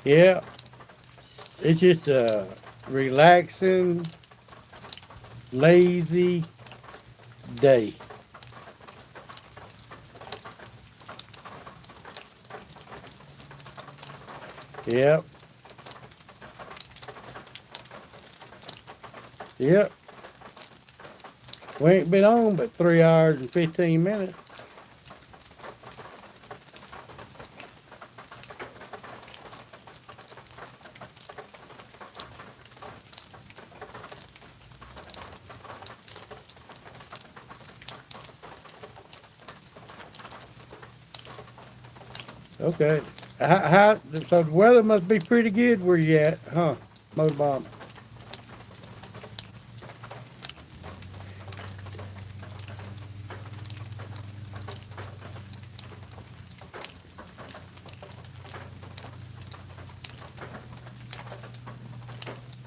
Speaker 1: Yeah, it's just a relaxing, lazy day. Yep, yep. We ain't been on but 3 hours and 15 minutes. Okay. So the weather must be pretty good where you at, huh, Motorbomb?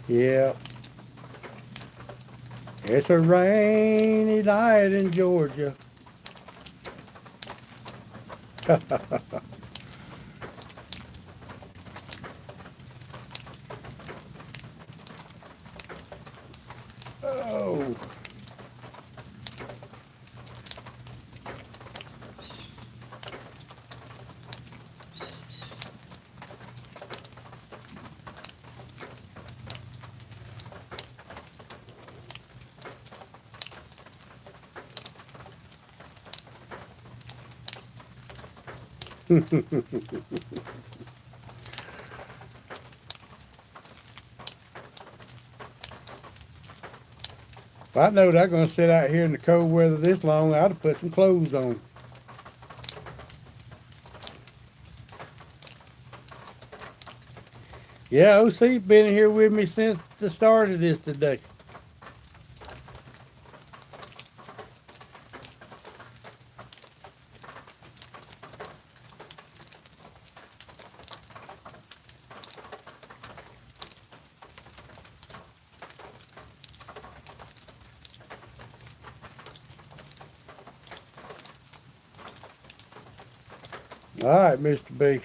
Speaker 1: Yeah. It's a rainy night in Georgia. Oh. If I knowed I was gonna sit out here in the cold weather this long, I'd have put some clothes on. Yeah, OC been here with me since the start of this today. All right, Mr. B.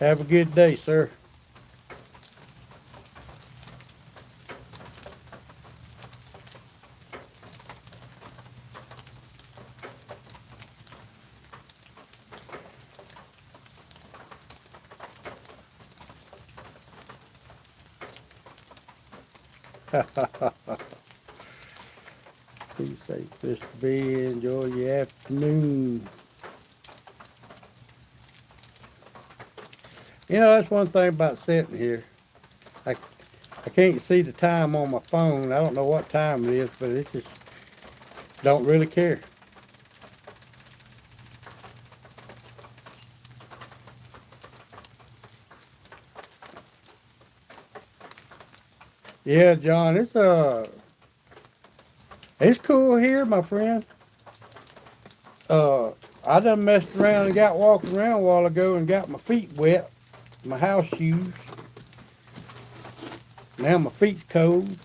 Speaker 1: Have a good day, sir. Be safe, Mr. B. Enjoy your afternoon. You know, that's one thing about sitting here. I, I can't see the time on my phone. I don't know what time it is, but it just don't really care. Yeah, John, it's cool here, my friend. Uh, I done messed around and got walking around a while ago and got my feet wet, my house shoes. Now my feet's cold.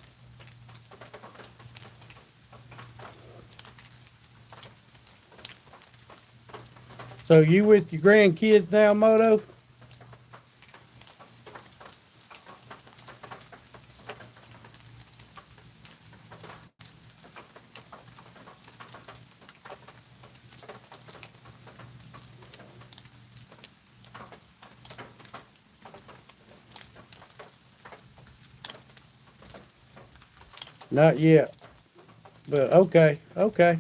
Speaker 1: So you with your grandkids now, Moto? Not yet, but okay, okay,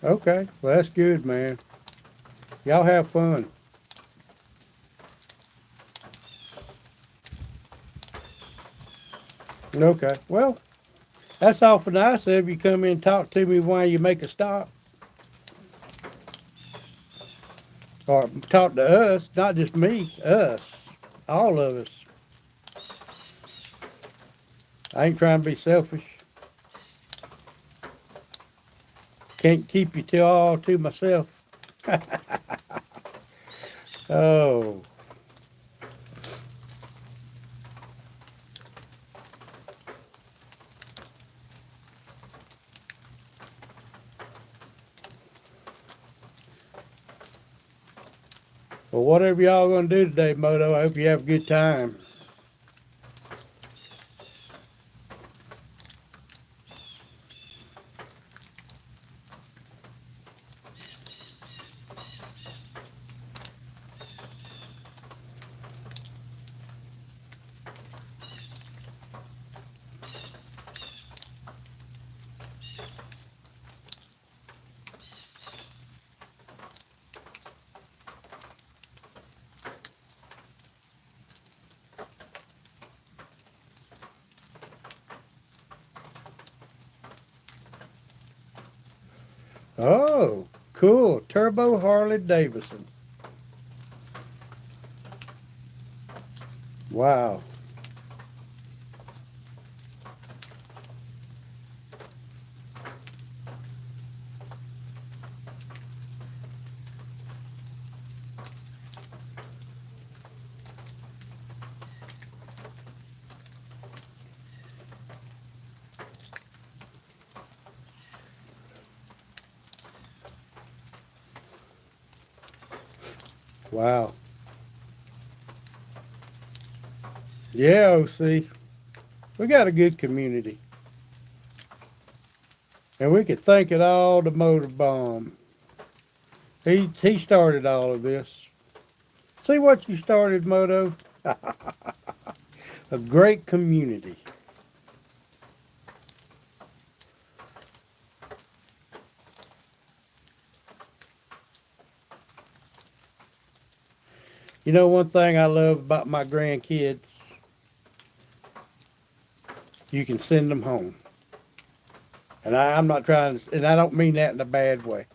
Speaker 1: okay. Well, that's good, man. Y'all have fun. Okay. Well, that's awful nice of you come in and talk to me while you make a stop. Or talk to us, not just me, us. All of us. I ain't trying to be selfish. Can't keep you to all to myself. Oh. Well, whatever y'all gonna do today, Moto, I hope you have a good time. Oh, cool. Turbo Harley Davidson. Wow. Wow. Yeah, OC. We got a good community. And we could thank it all to Motor Bomb. He started all of this. See what you started, Moto? A great community. You know one thing I love about my grandkids? You can send them home. And I'm not trying to, and I don't mean that in a bad way.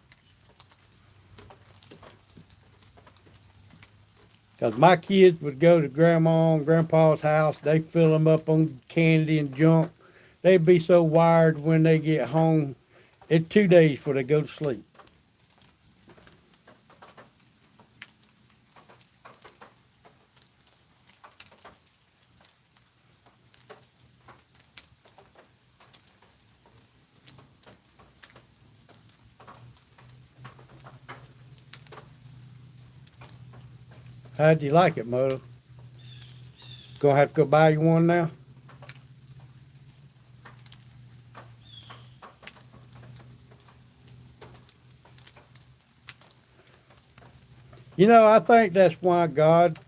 Speaker 1: Because my kids would go to grandma and grandpa's house, they fill them up on candy and junk. They'd be so wired when they get home. It's 2 days before they go to sleep. How'd you like it, Moto? Gonna have to go buy you one now? You know, I think that's why God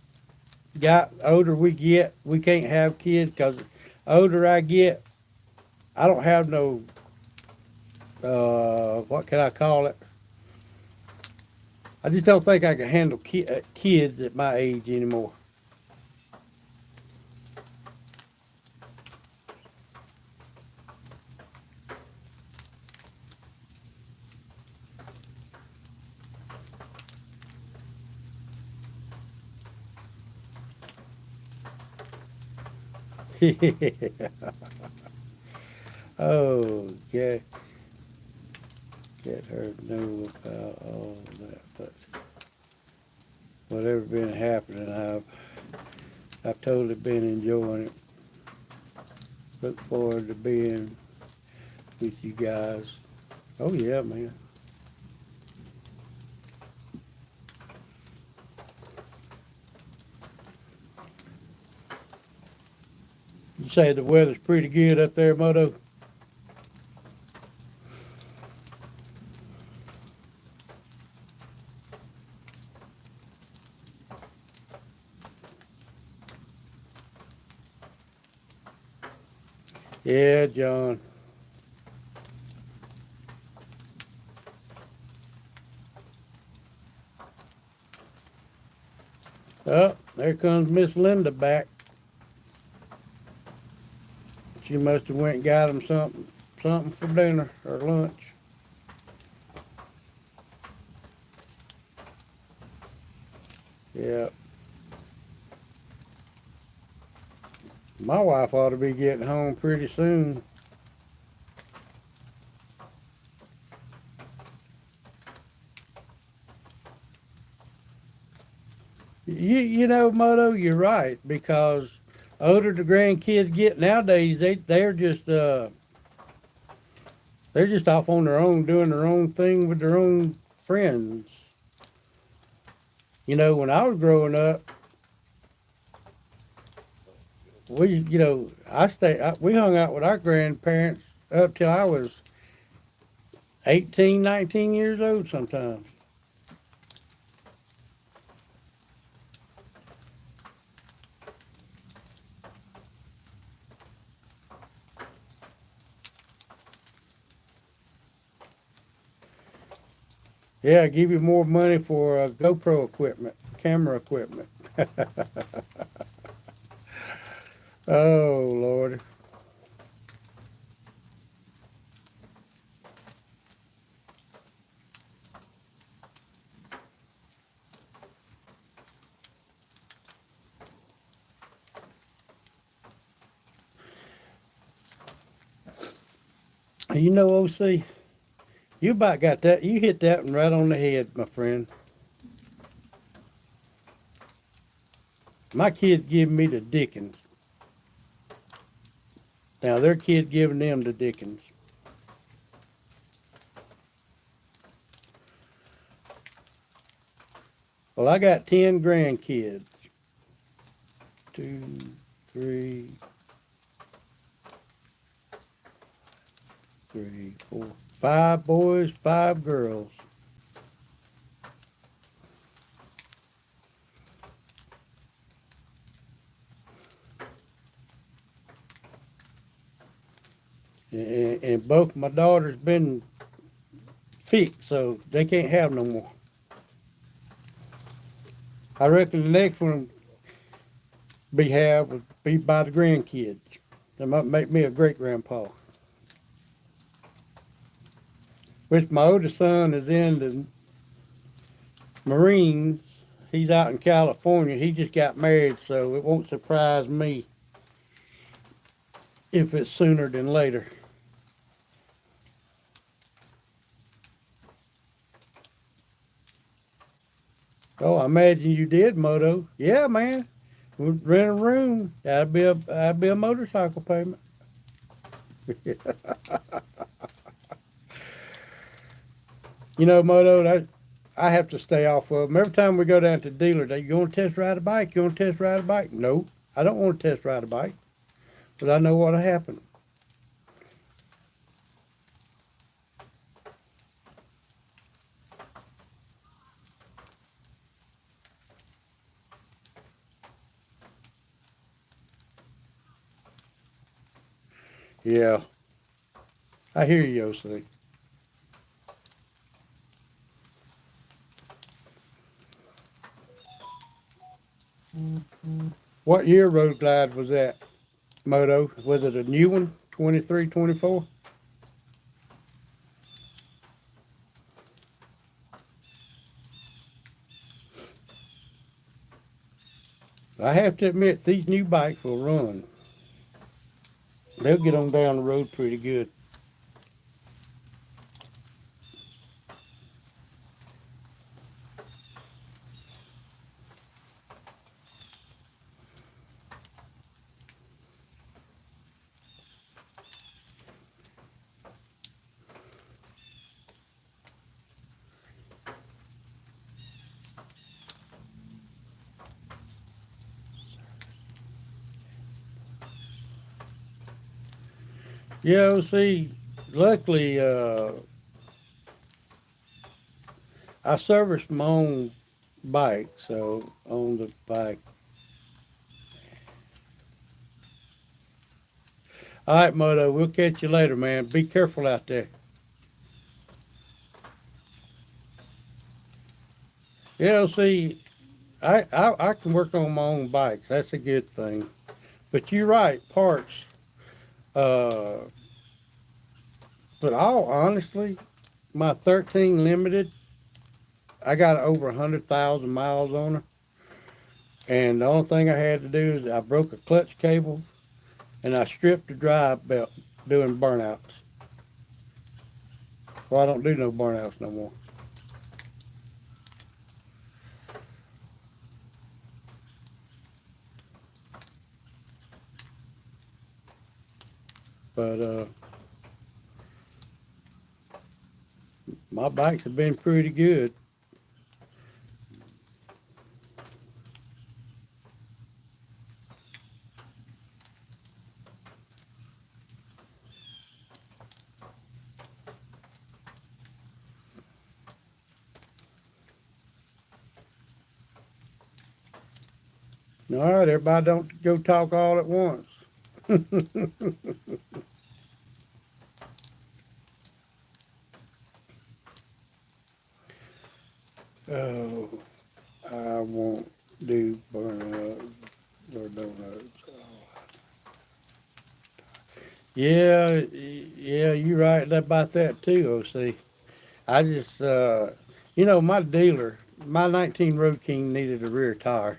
Speaker 1: got older we get, we can't have kids because older I get, I don't have no, what can I call it? I just don't think I can handle kids at my age anymore. Oh, yeah. Get her to know about all that, but whatever been happening, I've totally been enjoying it. Look forward to being with you guys. Oh yeah, man. You say the weather's pretty good up there, Moto? Yeah, John. Oh, there comes Miss Linda back. She must have went and got him something for dinner or lunch. Yeah. My wife ought to be getting home pretty soon. You know, Moto, you're right because older the grandkids get nowadays, they're just off on their own, doing their own thing with their own friends. You know, when I was growing up, we hung out with our grandparents up till I was 18, 19 years old sometimes. Yeah, I give you more money for GoPro equipment, camera equipment. Oh, Lord. You know, OC, you about got that. You hit that one right on the head, my friend. My kids give me the Dickens. Now their kid giving them the Dickens. Well, I got 10 grandkids. Two, three, three, four, five boys, five girls. And both my daughters been fixed, so they can't have no more. I reckon the next one would be by the grandkids. That might make me a great grandpa. Which my oldest son is in the Marines. He's out in California. He just got married, so it won't surprise me if it's sooner than later. Oh, I imagine you did, Moto. Yeah, man. We'll rent a room. That'd be a motorcycle payment. You know, Moto, I have to stay off of them. Every time we go down to the dealer, you want to test ride a bike? You want to test ride a bike? No, I don't want to test ride a bike, but I know what'll happen. Yeah, I hear you, OC. What year Road Glide was that, Moto? Was it a new one, 23, 24? I have to admit, these new bikes will run. They'll get on down the road pretty good. Yeah, see, luckily, I serviced my own bike, so on the bike. All right, Moto, we'll catch you later, man. Be careful out there. Yeah, see, I can work on my own bikes. That's a good thing. But you're right, parts. Uh, but all honestly, my 13 Limited, I got over 100,000 miles on her. And the only thing I had to do is I broke a clutch cable and I stripped the drive belt doing burnouts. Well, I don't do no burnouts no more. But my bikes have been pretty good. All right, everybody don't go talk all at once. Oh, I won't do burnouts or donuts. Yeah, yeah, you're right about that too, OC. I just, my dealer, my 19 Road King needed a rear tire.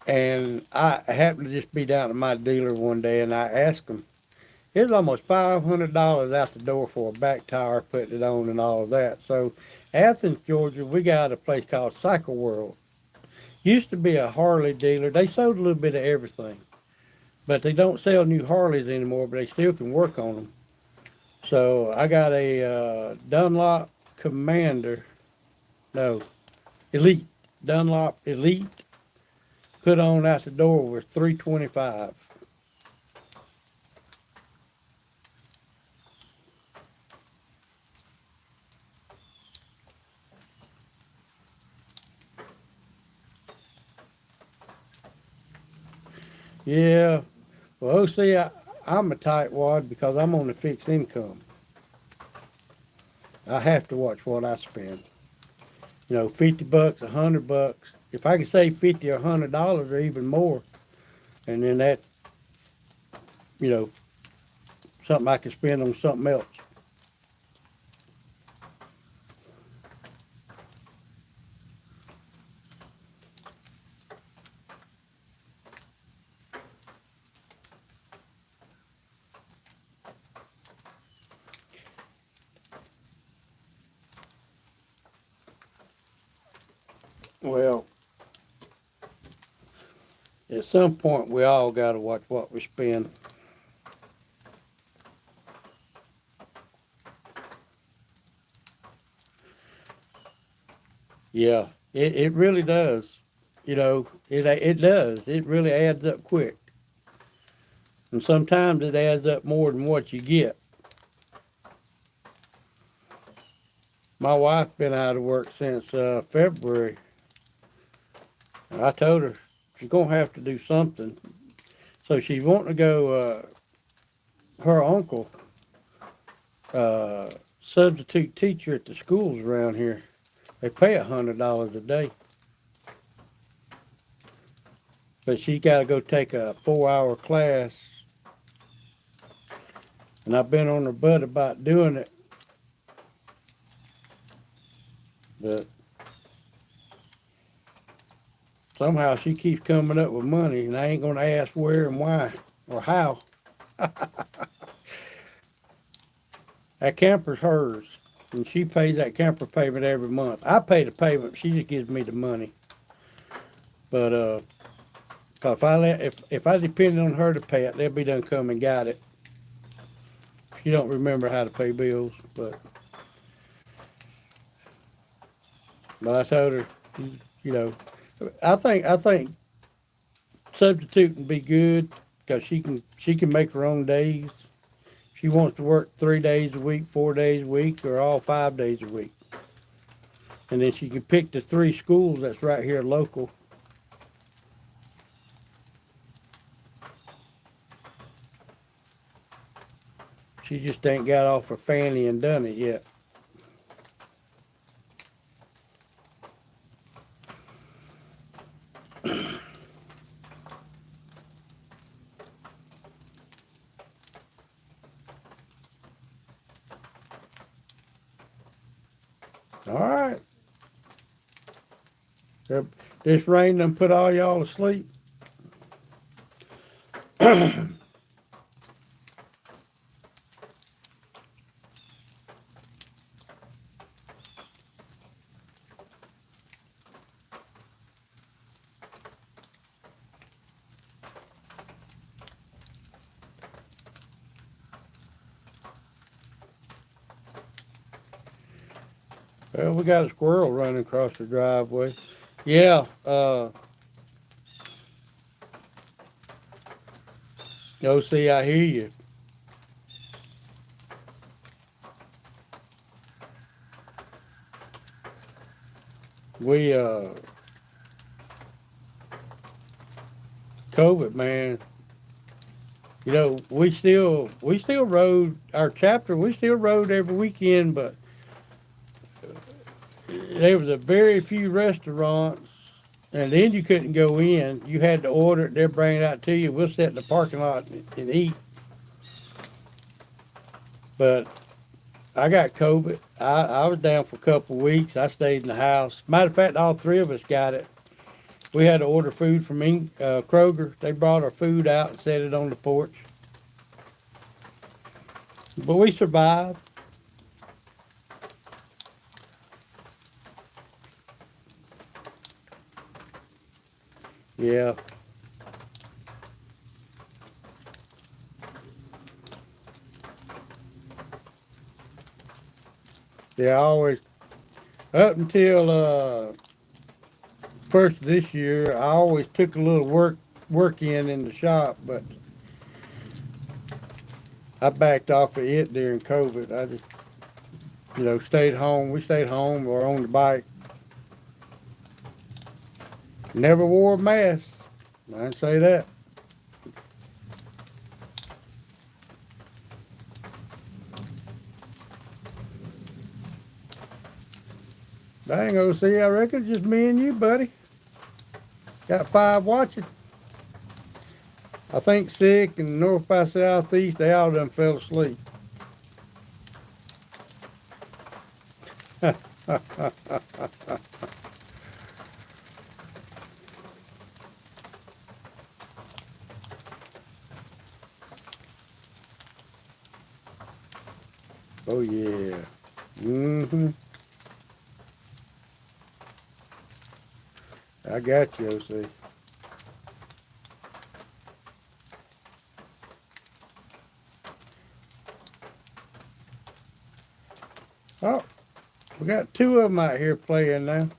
Speaker 1: And I happened to just be down at my dealer one day and I asked him, it was almost $500 out the door for a back tire, putting it on and all of that. So, Athens, Georgia, we got a place called Cycle World. Used to be a Harley dealer. They sold a little bit of everything, but they don't sell new Harleys anymore, but they still can work on them. So, I got a Dunlop Commander, no, Elite, Dunlop Elite, put on out the door was 325. Yeah, well, OC, I'm a tightwad because I'm on a fixed income. I have to watch what I spend. 50 bucks, $100. If I can save 50 or $100 or even more, and then that, you know, something I can spend on something else. Well, at some point, we all got to watch what we spend. Yeah, it really does. It does. It really adds up quick, and sometimes it adds up more than what you get. My wife been out of work since February. And I told her she's gonna have to do something. So she's wanting to go. Her uncle, uh, substitute teacher at the schools around here. They pay $100 a day, but she got to go take a 4-hour class. And I've been on her butt about doing it, but somehow she keeps coming up with money, and I ain't gonna ask where and why or how. That camper's hers, and she pays that camper payment every month. I pay the payment; she just gives me the money. But 'cause if I depended on her to pay it, they'll be done come and got it. She don't remember how to pay bills, but I told her, you know, I think substituting be good because she can make her own days. She wants to work 3 days a week, 4 days a week, or all 5 days a week, and then she can pick the three schools that's right here local. She just ain't got off her fanny and done it yet. All right. This rain done put all y'all to sleep. Well, we got a squirrel running across the driveway. Yeah, OC, I hear you. We COVID, man. We still rode our chapter. We still rode every weekend, but there was a very few restaurants, and then you couldn't go in. You had to order it. They'll bring it out to you. We'll sit in the parking lot and eat. But I got COVID. I was down for a couple of weeks. I stayed in the house. Matter of fact, all three of us got it. We had to order food from Kroger. They brought our food out and set it on the porch. But we survived. Yeah. Yeah, I always, up until first of this year, I always took a little work in the shop, but I backed off of it during COVID. I just, stayed home. We stayed home or on the bike. Never wore a mask. I can say that. Dang, OC, I reckon it's just me and you, buddy. Got 5 watching. I think sick and north by southeast, they all done fell asleep. Oh yeah. Mm-hmm. I got you, OC. Oh, we got 2 of them out here playing now.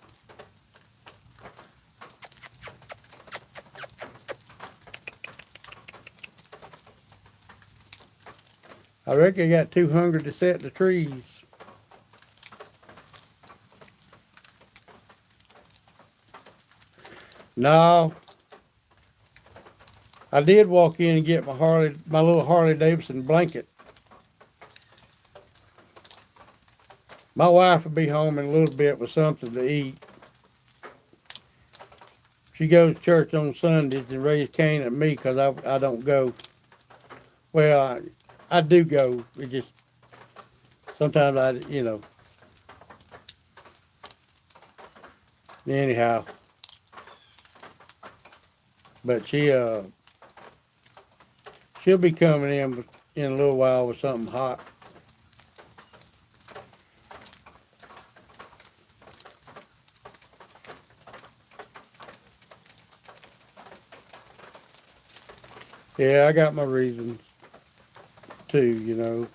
Speaker 1: I reckon I got too hungry to set the trees. No, I did walk in and get my little Harley Davidson blanket. My wife will be home in a little bit with something to eat. She goes to church on Sundays and raise Cain at me because I don't go. Well, I do go. It just sometimes anyhow. But she'll be coming in a little while with something hot. Yeah, I got my reasons too.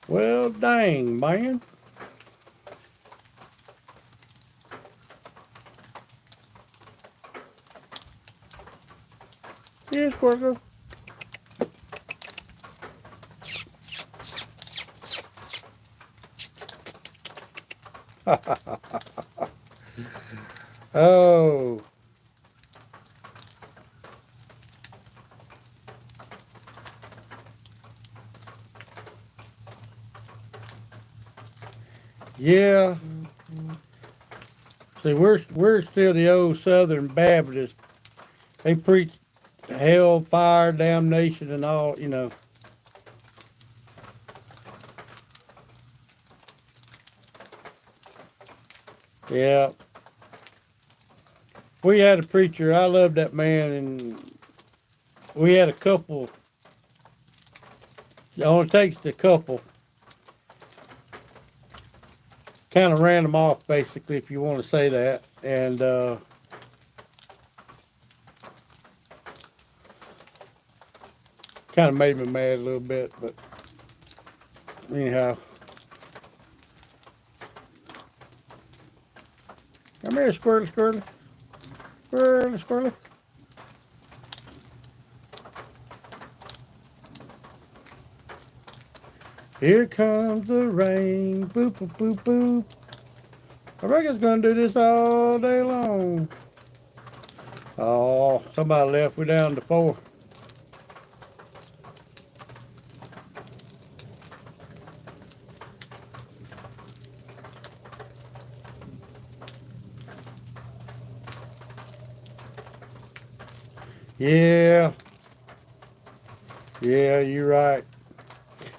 Speaker 1: Well, dang, man. Yes, worker. Oh, yeah. See, we're still the old Southern Baptists. They preach hell, fire, damnation, and all. Yeah. We had a preacher. I loved that man, and we had a couple. It only takes the couple. Kind of ran them off, basically, if you want to say that. And kind of made me mad a little bit. But anyhow, come here, squirrely, squirrely, squirrely, squirrely. Here comes the rain, boop, boop, boop, boop. I reckon it's gonna do this all day long. Oh, somebody left. We down to 4. Yeah, yeah, you're right.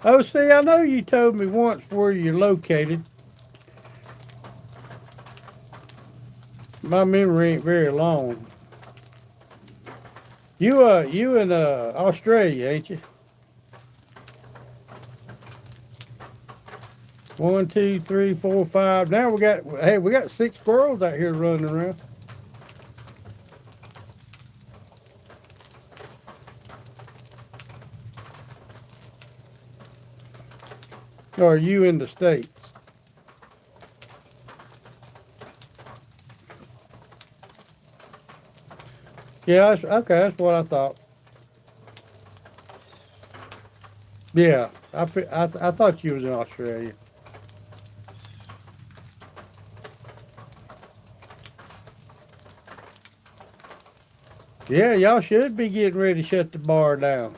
Speaker 1: Oh, see, I know you told me once where you're located. My memory ain't very long. You in Australia, ain't you? 1, 2, 3, 4, 5. Now we got 6 squirrels out here running around. Or are you in the States? Yeah, okay, that's what I thought. Yeah, I thought you was in Australia. Yeah, y'all should be getting ready to shut the bar down.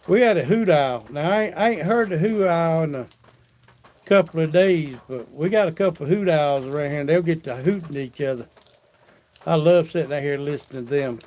Speaker 1: We had a hoot owl. Now I ain't heard the hoot owl in a couple of days, but we got a couple of hoot owls around here, and they'll get to hooting at each other. I love sitting out here listening to them.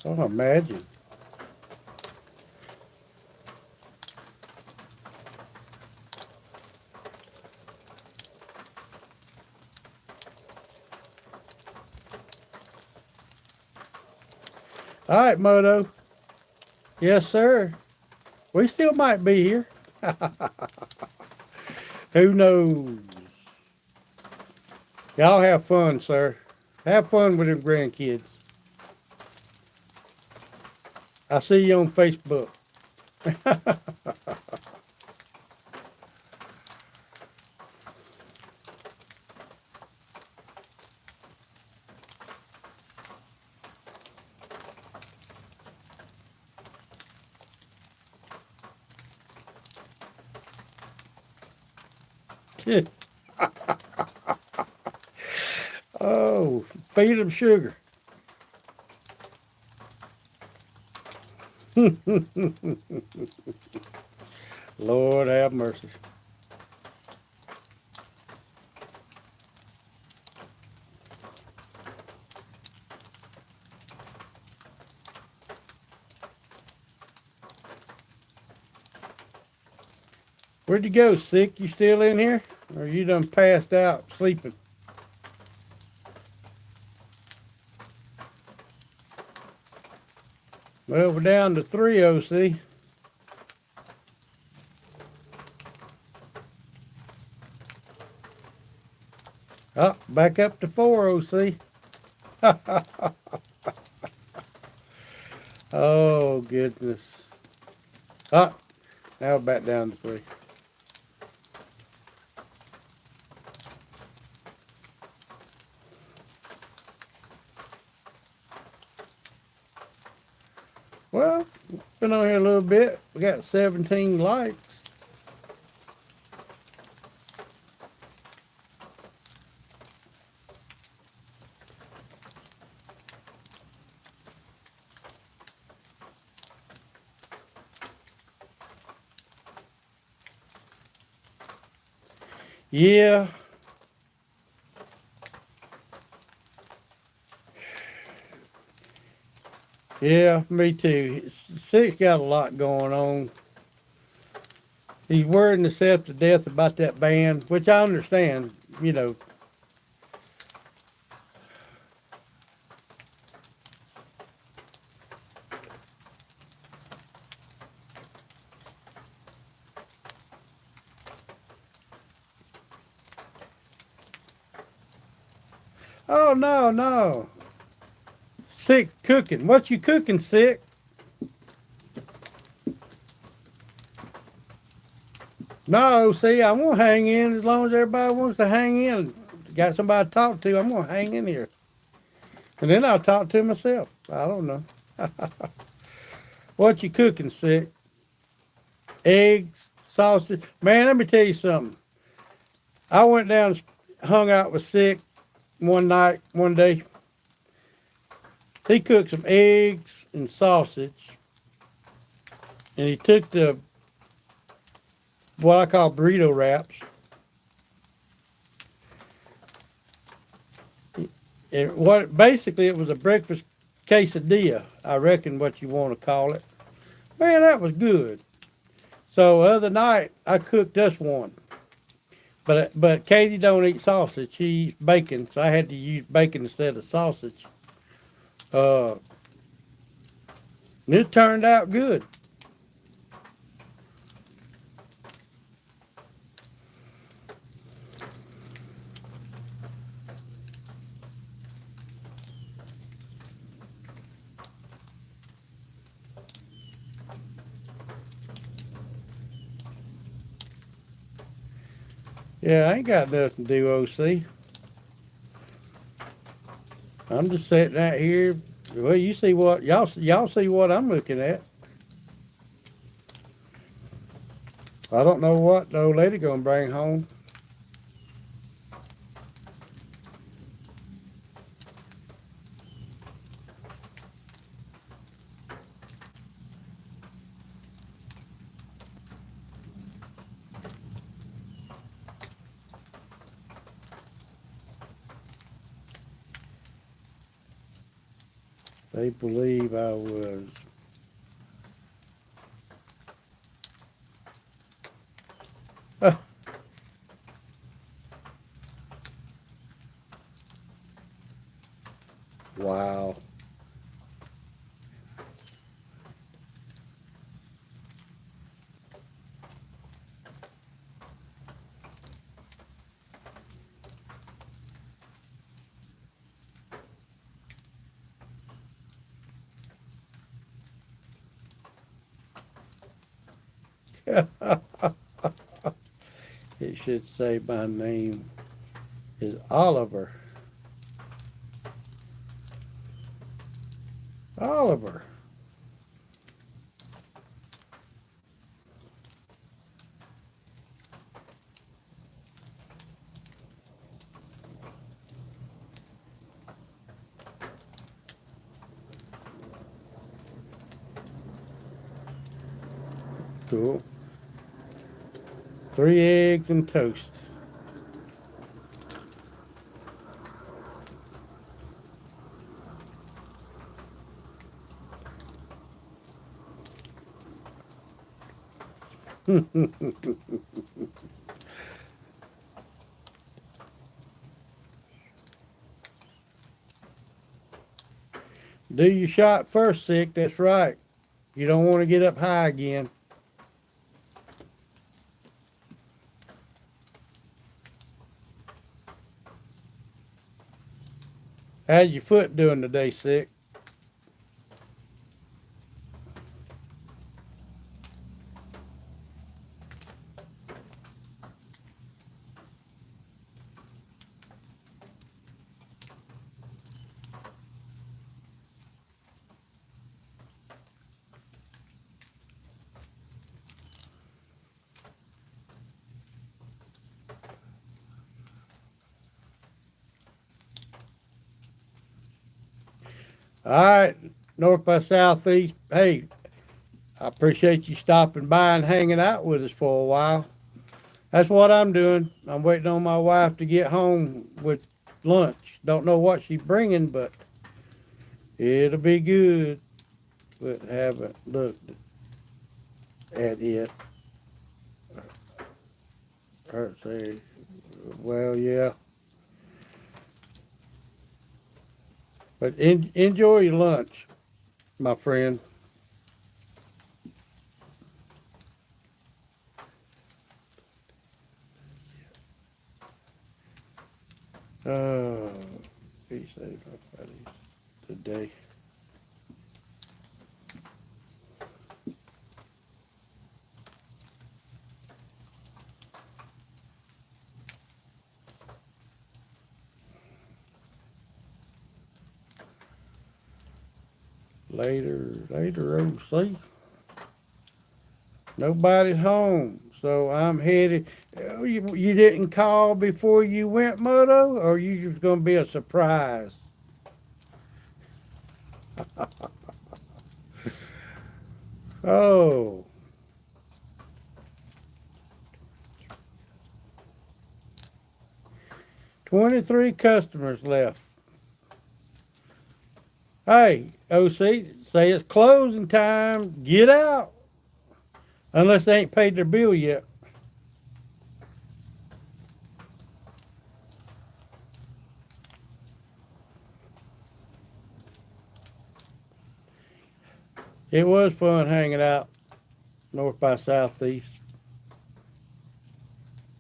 Speaker 1: Oh, imagine. All right, Moto. Yes, sir. We still might be here. Who knows? Y'all have fun, sir. Have fun with them grandkids. I see you on Facebook. Oh, feed them sugar. Lord have mercy. Where'd you go, sick? You still in here? Or you done passed out sleeping? Well, we're down to 3, OC. Oh, back up to 4, OC. Oh, goodness. Ah, now we're back down to 3. Well, been on here a little bit. We got 17 likes. Yeah. Yeah, me too. Sick's got a lot going on. He's worrying himself to death about that band, which I understand, you know. Oh, no, no. Sick cooking. What you cooking, Sick? No, see, I won't hang in as long as everybody wants to hang in. Got somebody to talk to, I'm going to hang in here. And then I'll talk to myself. I don't know. What you cooking, Sick? Eggs, sausage. Man, let me tell you something. I went down and hung out with Sick one night, one day. He cooked some eggs and sausage. And he took the what I call burrito wraps. And what basically it was a breakfast quesadilla, I reckon what you want to call it. Man, that was good. So other night I cooked us one. But Katie don't eat sausage. She eats bacon, so I had to use bacon instead of sausage. Uh, it turned out good. Yeah, I ain't got nothing to do, OC. I'm just sitting out here. Well, you see what y'all see what I'm looking at. I don't know what the old lady gonna bring home. They believe I was. Wow. It should say my name is Oliver. Oliver. Cool. 3 eggs and toast. Do your shot first, sick. That's right. You don't want to get up high again. How's your foot doing today, sick? All right, north by southeast. Hey, I appreciate you stopping by and hanging out with us for a while. That's what I'm doing. I'm waiting on my wife to get home with lunch. Don't know what she's bringing, but it'll be good. But haven't looked at it. Her say, well, yeah. But enjoy your lunch, my friend. Oh, be safe today. Later, OC. Nobody's home, so I'm headed. Oh, you didn't call before you went, Moto, or you just gonna be a surprise? Oh, 23 customers left. Hey, OC, say it's closing time. Get out. Unless they ain't paid their bill yet. It was fun hanging out north by southeast.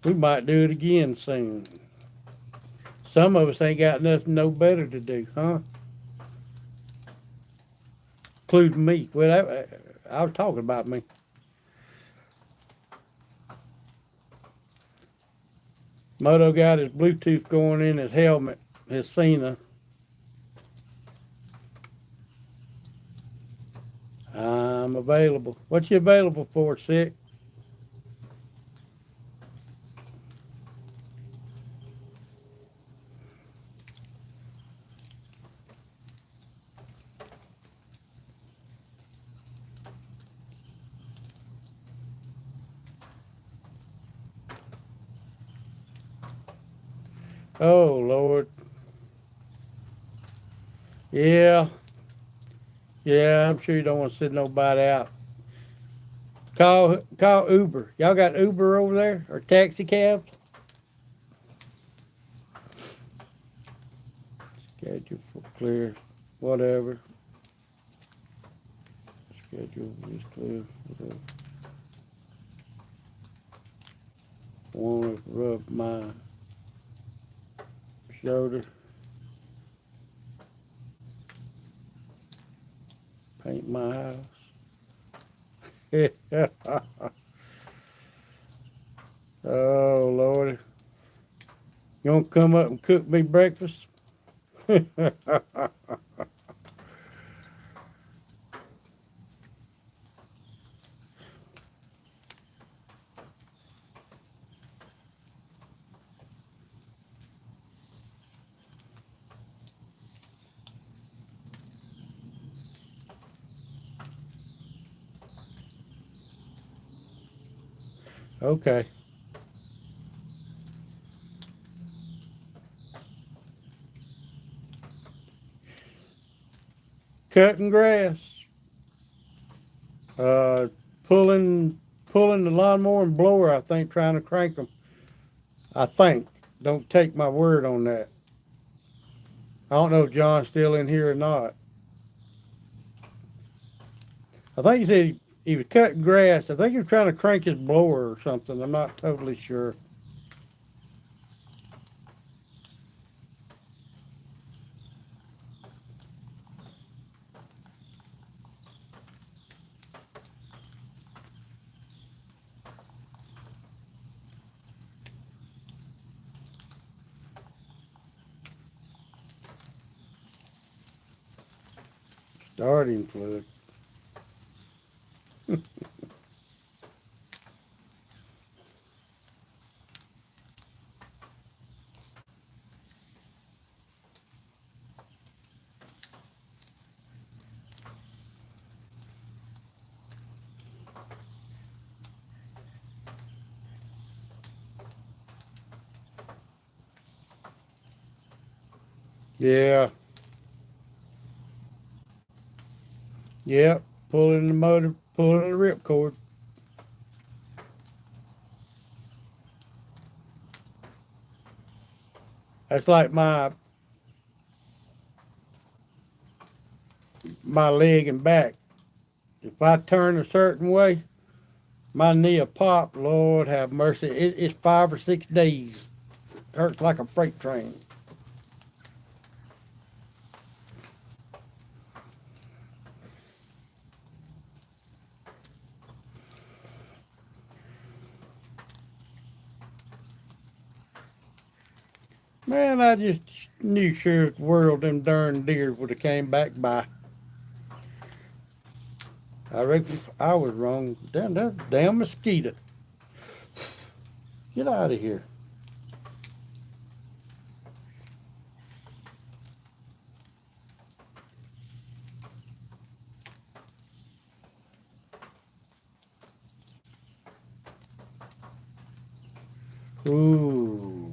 Speaker 1: We might do it again soon. Some of us ain't got nothing no better to do, huh? Including me. Well, I was talking about me. Moto got his Bluetooth going in his helmet, his Cena. I'm available. What you available for, sick? Oh Lord. Yeah. Yeah, I'm sure you don't want to send nobody out. Call Uber. Y'all got Uber over there or taxi cabs? Schedule for clear. Whatever. Schedule is clear. Want to rub my shoulder. Paint my house. Oh, Lord. You want to come up and cook me breakfast? Okay. Cutting grass. Uh, pulling, pulling the lawnmower and blower, I think, trying to crank them. I think. Don't take my word on that. I don't know if John's still in here or not. I think he said he was cutting grass. I think he was trying to crank his blower or something. I'm not totally sure. Starting fluid. Yeah. Yep. Pulling the motor, pulling the ripcord. That's like my leg and back. If I turn a certain way, my knee will pop. Lord have mercy. It's 5 or 6 days. Hurts like a freight train. Man, I just knew sure the world them darn deer would have came back by. I reckon I was wrong. Damn that damn mosquito. Get out of here. Ooh.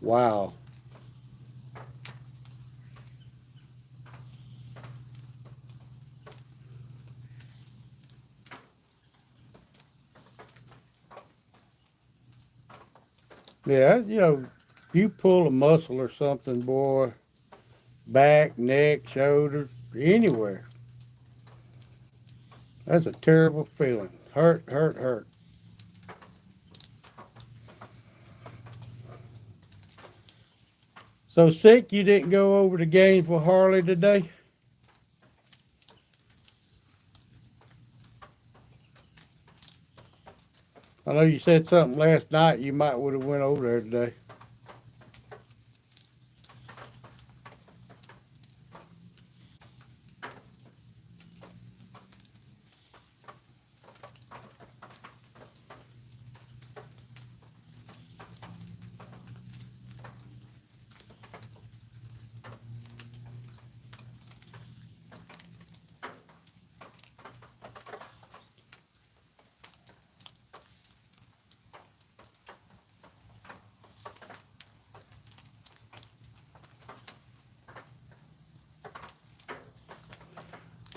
Speaker 1: Wow. Yeah, you pull a muscle or something, boy, back, neck, shoulders, anywhere. That's a terrible feeling. Hurt, hurt, hurt. So sick you didn't go over to Gainesville Harley today? I know you said something last night. You might would have went over there today.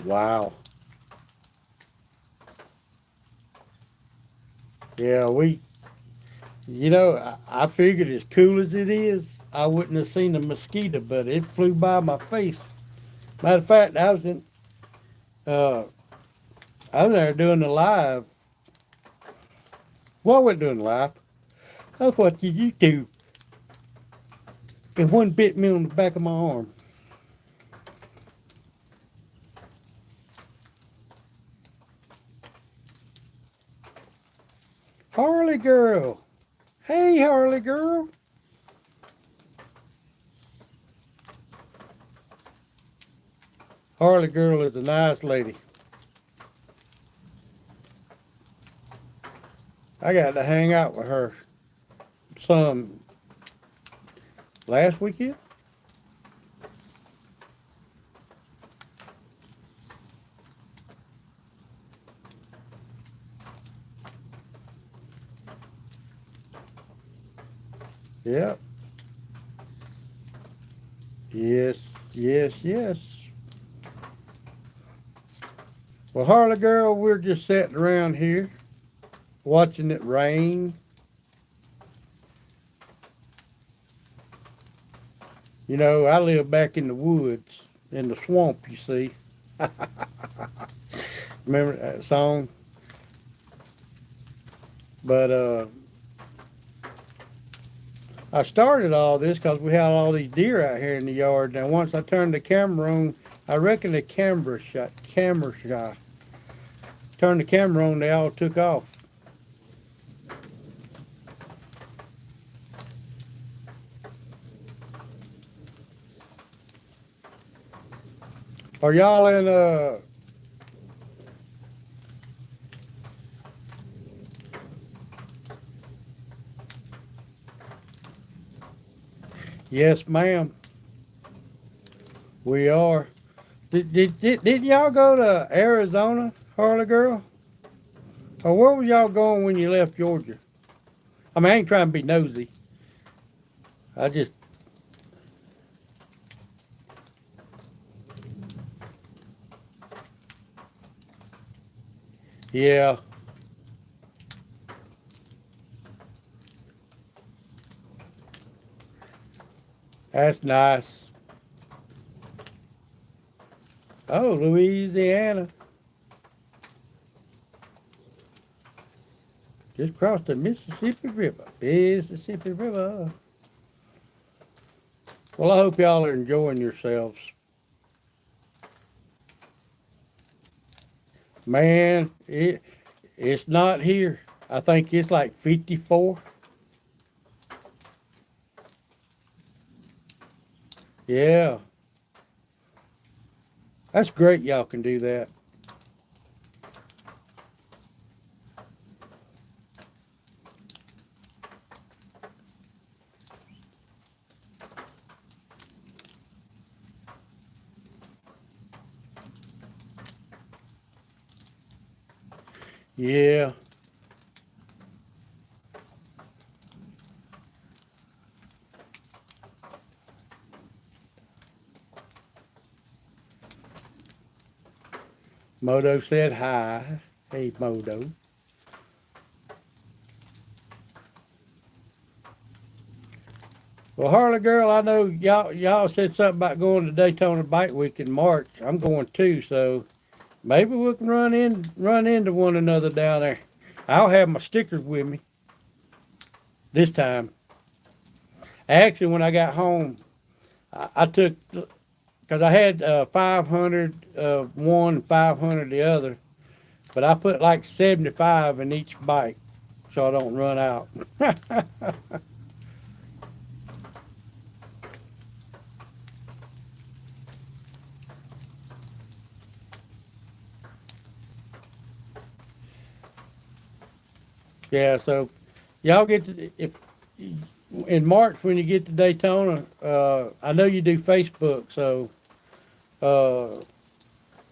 Speaker 1: Wow. Yeah, I figured as cool as it is, I wouldn't have seen a mosquito, but it flew by my face. Matter of fact, uh, I was there doing the live. Well, I wasn't doing live. That's what you used to. And one bit me on the back of my arm. Harley girl. Hey, Harley girl. Harley girl is a nice lady. I got to hang out with her some last weekend. Yep. Yes, yes, yes. Well, Harley girl, we're just sitting around here watching it rain. You know, I live back in the woods, in the swamp, you see. Remember that song? But I started all this because we had all these deer out here in the yard. Now, once I turned the camera on, I reckon the camera shot. Turned the camera on, they all took off. Are y'all in Yes, ma'am. We are. Did y'all go to Arizona, Harley girl? Or where were y'all going when you left Georgia? I mean, I ain't trying to be nosy. I just, yeah, that's nice. Oh, Louisiana. Just crossed the Mississippi River. Mississippi River. Well, I hope y'all are enjoying yourselves. Man, it's not here. I think it's like 54. Yeah, that's great y'all can do that. Yeah. Modo said hi. Hey, Modo. Well, Harley girl, I know y'all said something about going to Daytona Bike Week in March. I'm going too, so maybe we can run into one another down there. I'll have my stickers with me this time. Actually, when I got home, I took because I had 500 one, 500 the other, but I put like 75 in each bike so I don't run out. Yeah, so y'all get to if in March when you get to Daytona, I know you do Facebook, so uh,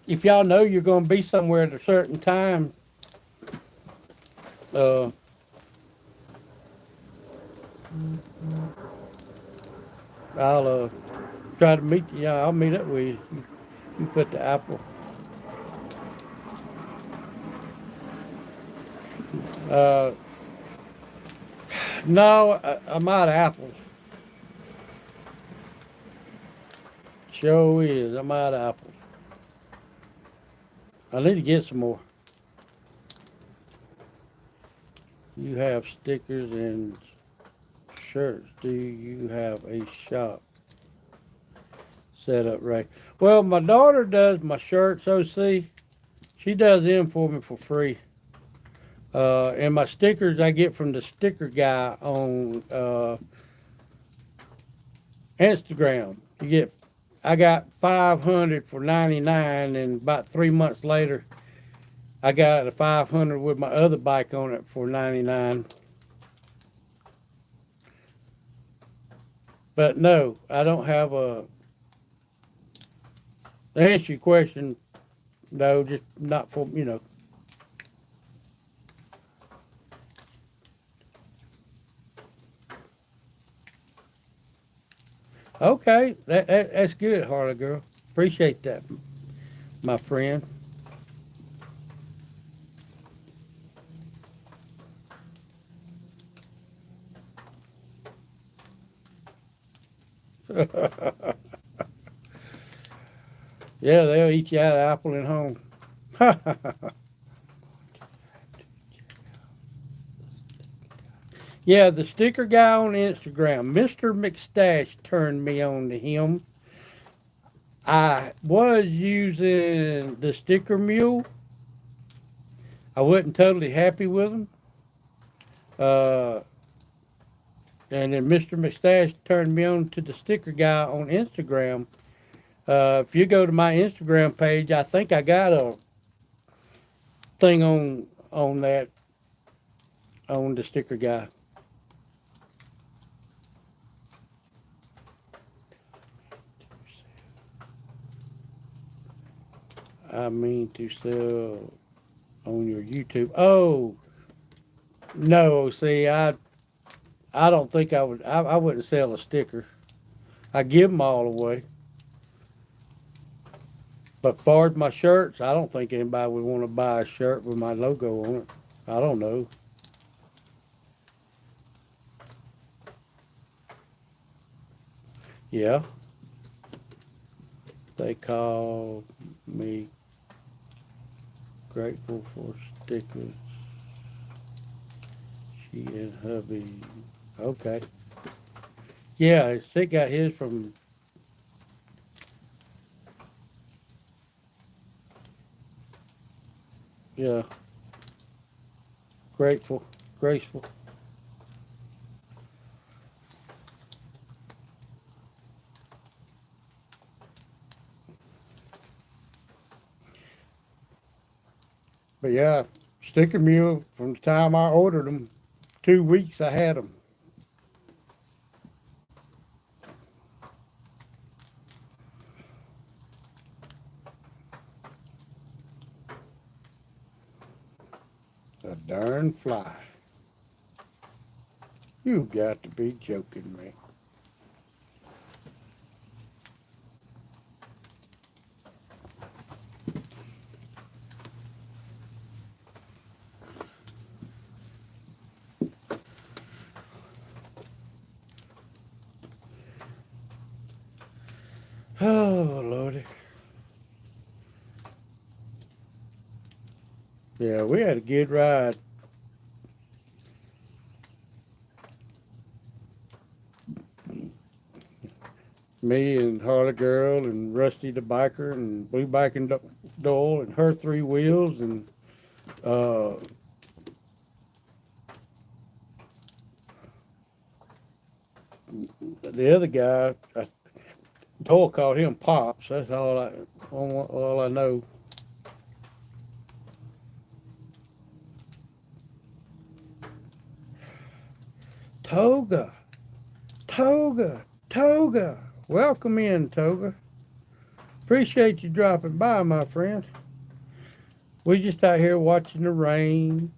Speaker 1: if y'all know you're going to be somewhere at a certain time, uh, I'll try to meet you. Yeah, I'll meet up with you. You put the apple. Uh, no, I'm out of apples. Sure is. I'm out of apples. I need to get some more. You have stickers and shirts. Do you have a shop set up right? Well, my daughter does my shirts, OC. She does them for me for free. And my stickers I get from the sticker guy on Instagram. I got 500 for 99, and about 3 months later, I got a 500 with my other bike on it for 99. But no, I don't have a. To answer your question, no, just not for. Okay, that's good, Harley girl. Appreciate that, my friend. Yeah, they'll eat you out of apple and home. Yeah, the sticker guy on Instagram, Mr. McStash, turned me on to him. I was using the sticker mule. I wasn't totally happy with him. Uh, and then Mr. McStash turned me on to the sticker guy on Instagram. If you go to my Instagram page, I think I got a thing on that on the sticker guy. I mean to sell on your YouTube. Oh no, see, I don't think I would. I wouldn't sell a sticker. I give them all away. But far as my shirts, I don't think anybody would want to buy a shirt with my logo on it. I don't know. Yeah, they call me grateful for stickers. She and hubby. Okay. Yeah, Sid got his from. Yeah, grateful, graceful. But yeah, sticker mule from the time I ordered them, 2 weeks I had them. A darn fly. You got to be joking me. Oh Lordy. Yeah, we had a good ride. Me and Harley Girl and Rusty the biker and Blue Biking Doyle and her three wheels and uh, the other guy. Doyle called him Pops. That's all I know. Toga, Toga. Welcome in, Toga. Appreciate you dropping by, my friend. We just out here watching the rain,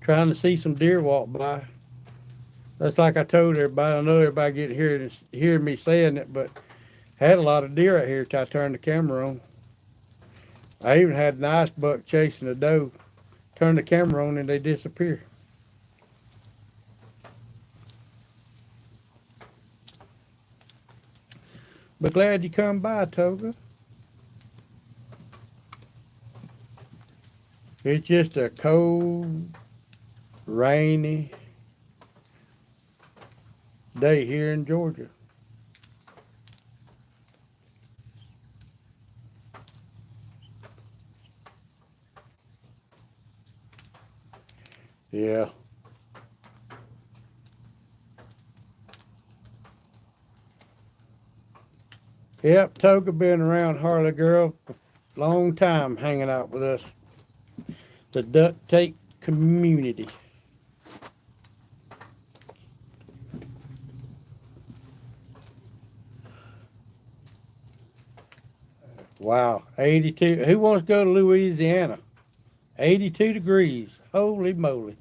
Speaker 1: trying to see some deer walk by. That's like I told everybody. I know everybody get hear me saying it, but had a lot of deer out here till I turned the camera on. I even had an ice buck chasing a doe. Turn the camera on and they disappear. But glad you come by, Toga. It's just a cold, rainy day here in Georgia. Yeah. Yep, Toga been around Harley Girl for a long time hanging out with us. The duct tape community. Wow, 82. Who wants to go to Louisiana? 82 degrees. Holy moly.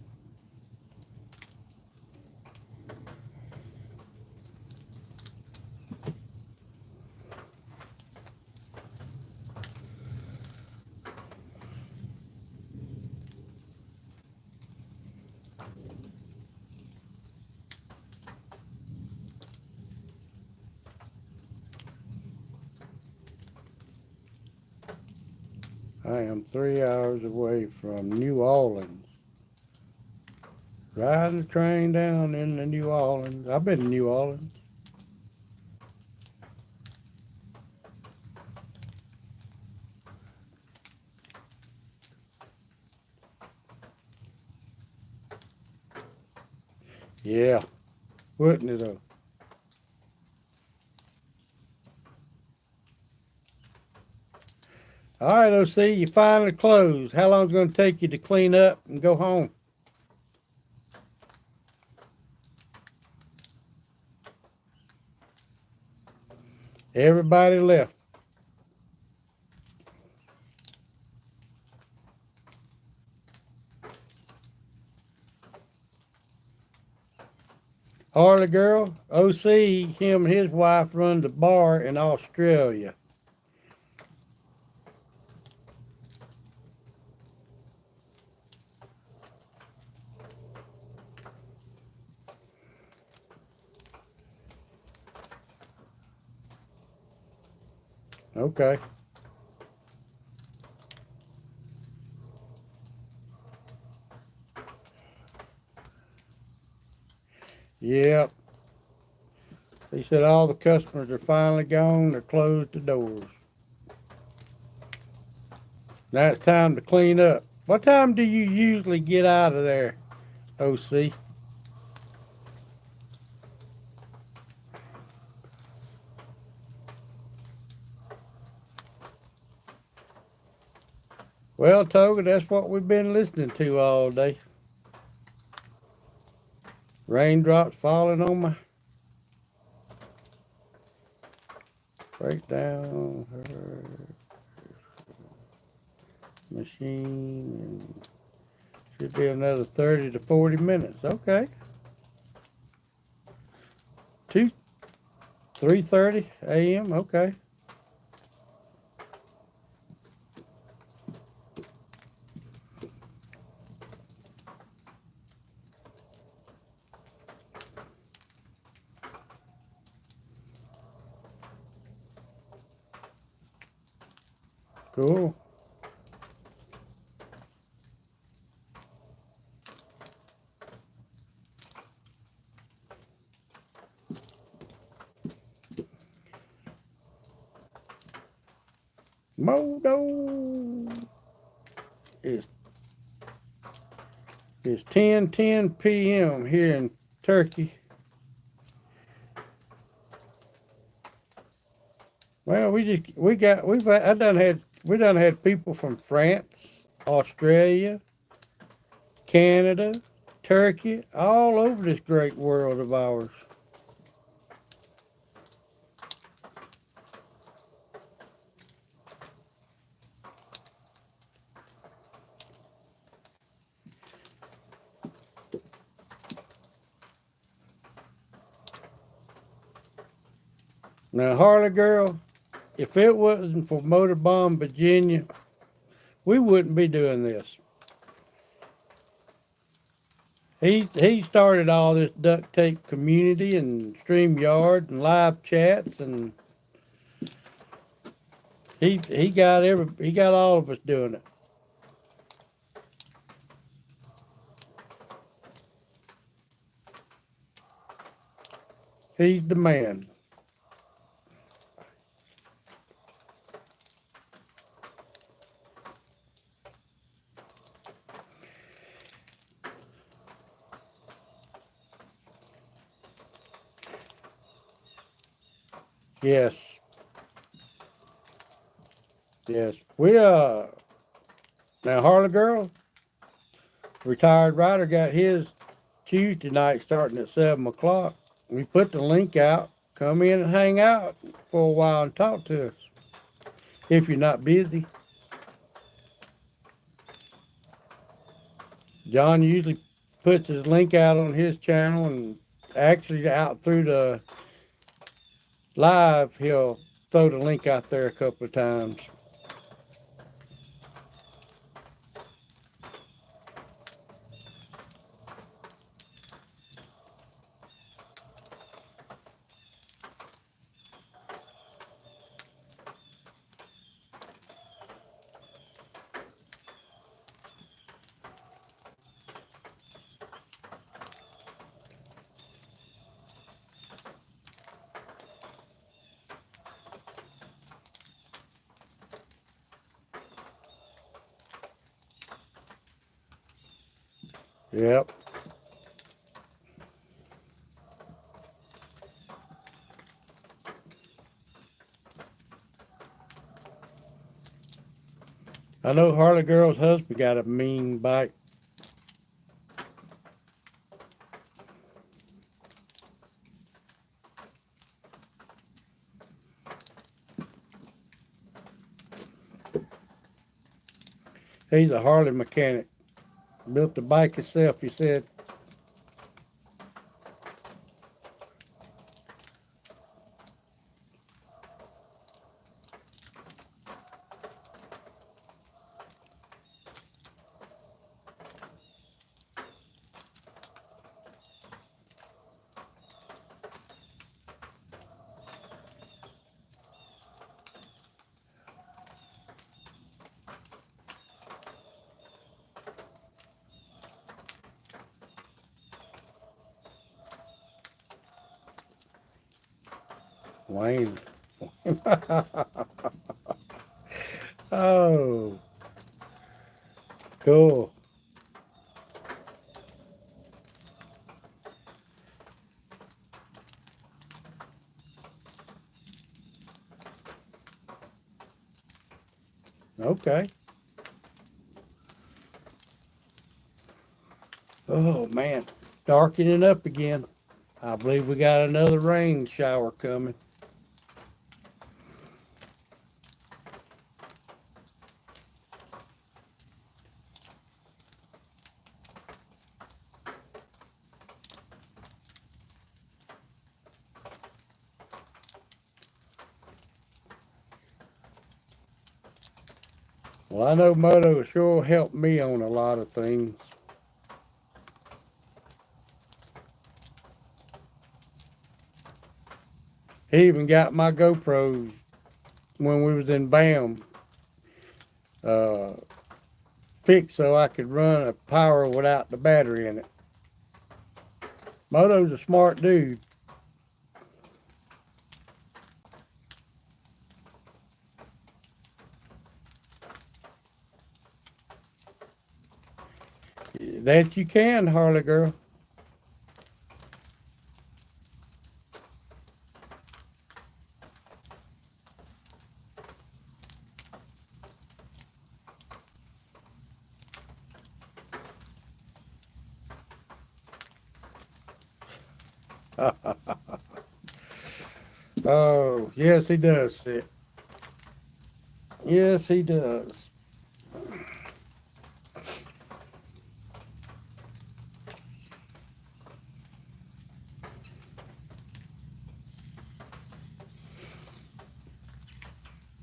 Speaker 1: I am 3 hours away from New Orleans. Riding the train down into New Orleans. I've been to New Orleans. Yeah, wouldn't it though? All right, OC, you finally closed. How long is it going to take you to clean up and go home? Everybody left. Harley Girl, OC, him and his wife run the bar in Australia. Okay. Yep. He said all the customers are finally gone. They're closed the doors. Now it's time to clean up. What time do you usually get out of there, OC? Well, Toga, that's what we've been listening to all day. Raindrops falling on my breakdown her machine. And should be another 30 to 40 minutes. Okay. 2 3:30 a.m. Okay. Cool. Modo. It's it's 10:10 p.m. here in Turkey. Well, we done had people from France, Australia, Canada, Turkey, all over this great world of ours. Now, Harley Girl, if it wasn't for Motorbomb Virginia, we wouldn't be doing this. He started all this duct tape community and StreamYard and live chats, and he got all of us doing it. He's the man. Yes, yes. Now Harley girl, retired writer got his Tuesday night starting at 7 o'clock. We put the link out. Come in and hang out for a while and talk to us if you're not busy. John usually puts his link out on his channel and actually out through the live, he'll throw the link out there a couple of times. Yep. I know Harley Girl's husband got a mean bike. He's a Harley mechanic. Built the bike himself, he said. Wayne. Oh, cool. Okay. Oh man, darkening up again. I believe we got another rain shower coming. Well, I know Moto sure helped me on a lot of things. He even got my GoPros when we was in BAM uh, fixed so I could run a power without the battery in it. Moto's a smart dude. That you can, Harley girl. Oh, yes, he does, Sid. Yes, he does.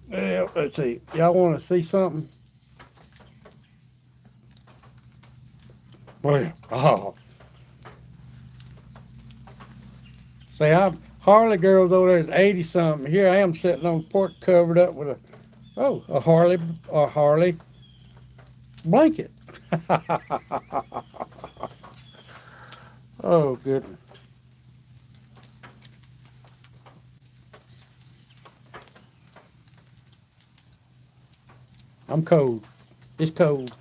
Speaker 1: Yeah, let's see. Y'all want to see something? Well, oh, say I'm Harley girl's over there is 80 something. Here I am sitting on the porch covered up with a Harley blanket. Oh goodness. I'm cold. It's cold.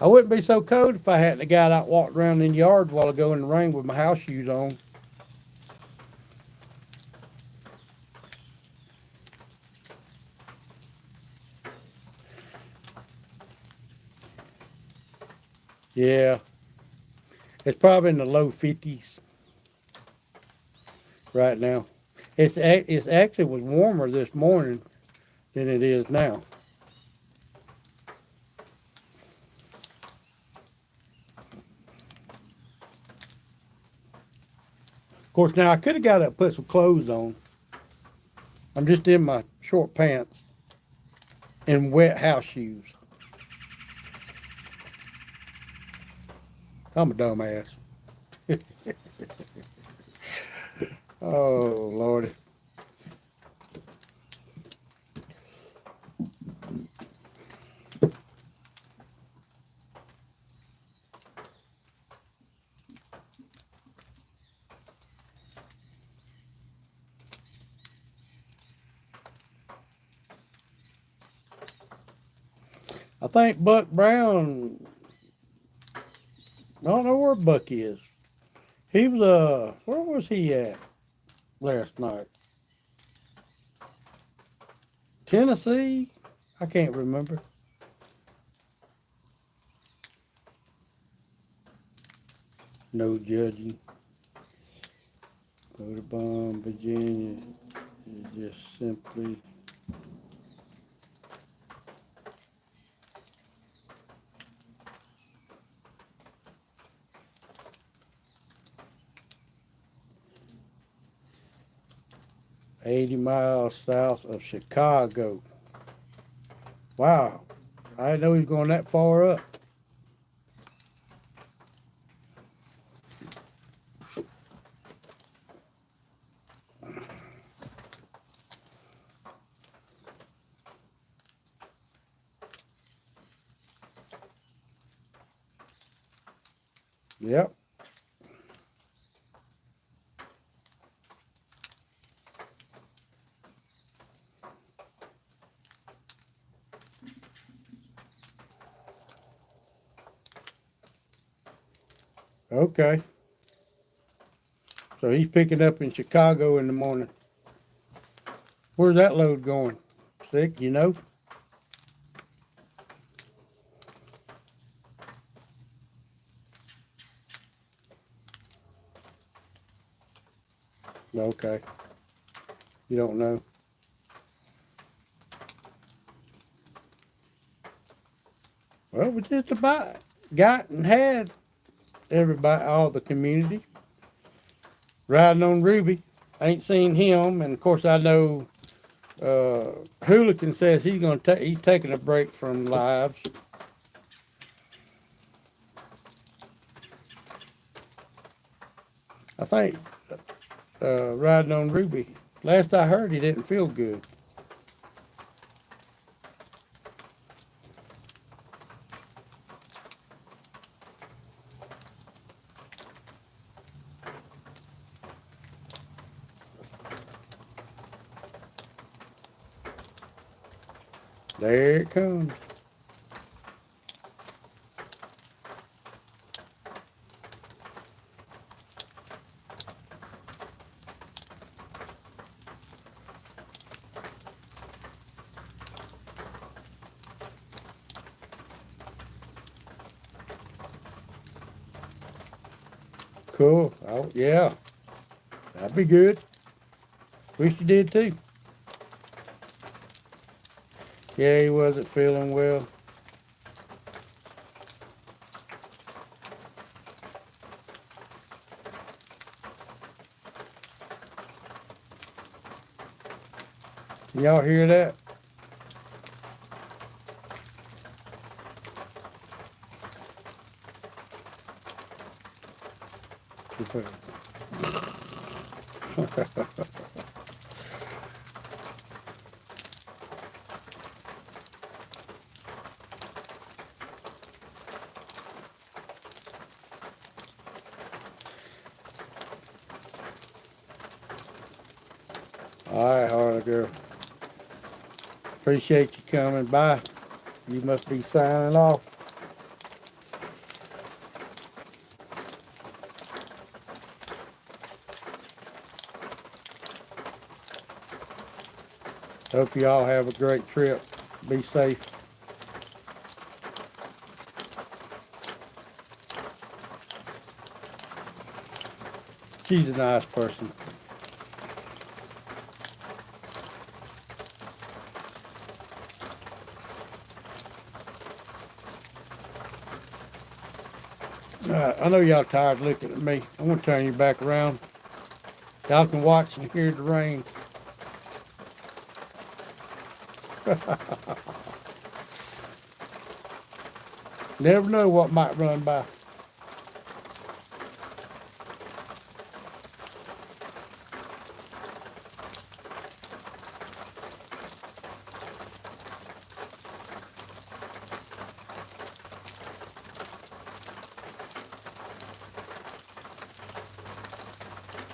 Speaker 1: I wouldn't be so cold if I hadn't got out walked around in the yard a while ago in the rain with my house shoes on. Yeah, it's probably in the low 50s right now. It's actually was warmer this morning than it is now. Of course, now I could have got up and put some clothes on. I'm just in my short pants and wet house shoes. I'm a dumbass. Oh Lordy. I think Buck Brown. I don't know where Buck is. He was where was he at last night? Tennessee? I can't remember. No judging. Audubon, Virginia is just simply 80 miles south of Chicago. Wow. I didn't know he was going that far up. Yep. Okay. So he's picking up in Chicago in the morning. Where's that load going? Sick, you know? Okay. You don't know. Well, we just about got and had everybody, all the community riding on Ruby. I ain't seen him, and of course I know Hooligan says he's taking a break from lives. I think riding on Ruby. Last I heard, he didn't feel good. There it comes. Cool. Oh, yeah. That'd be good. Wish you did too. Yeah, he wasn't feeling well. Can y'all hear that? All right, Harley girl. Appreciate you coming by. You must be signing off. Hope you all have a great trip. Be safe. She's a nice person. I know y'all tired looking at me. I'm gonna turn you back around. Y'all can watch and hear the rain. Never know what might run by.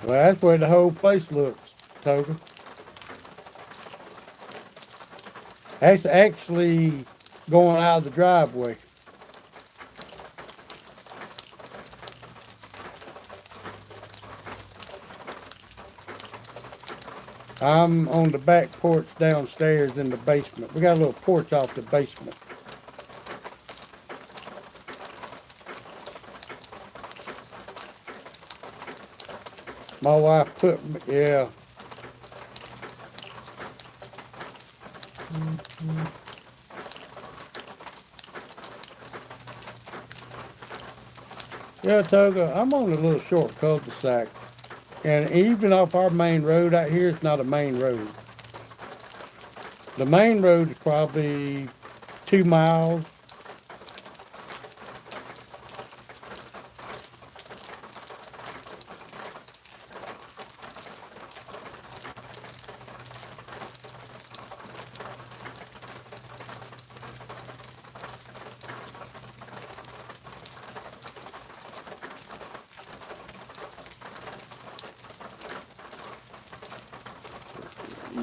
Speaker 1: Well, that's where the whole place looks, Toga. That's actually going out of the driveway. I'm on the back porch downstairs in the basement. We got a little porch off the basement. My wife put me, yeah. Yeah, Toga, I'm on a little short cul-de-sac. And even off our main road out here, it's not a main road. The main road is probably 2 miles.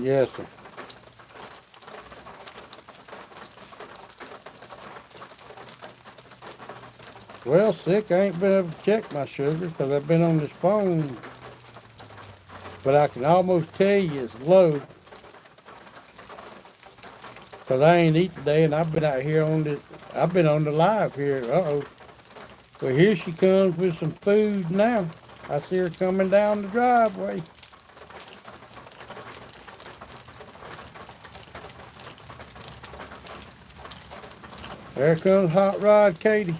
Speaker 1: Yes, sir. Well, sick, I ain't been able to check my sugar because I've been on this phone. But I can almost tell you it's low. Because I ain't eat today and I've been out here on this, I've been on the live here. Uh-oh. Well, here she comes with some food now. I see her coming down the driveway. There comes Hot Rod Katie.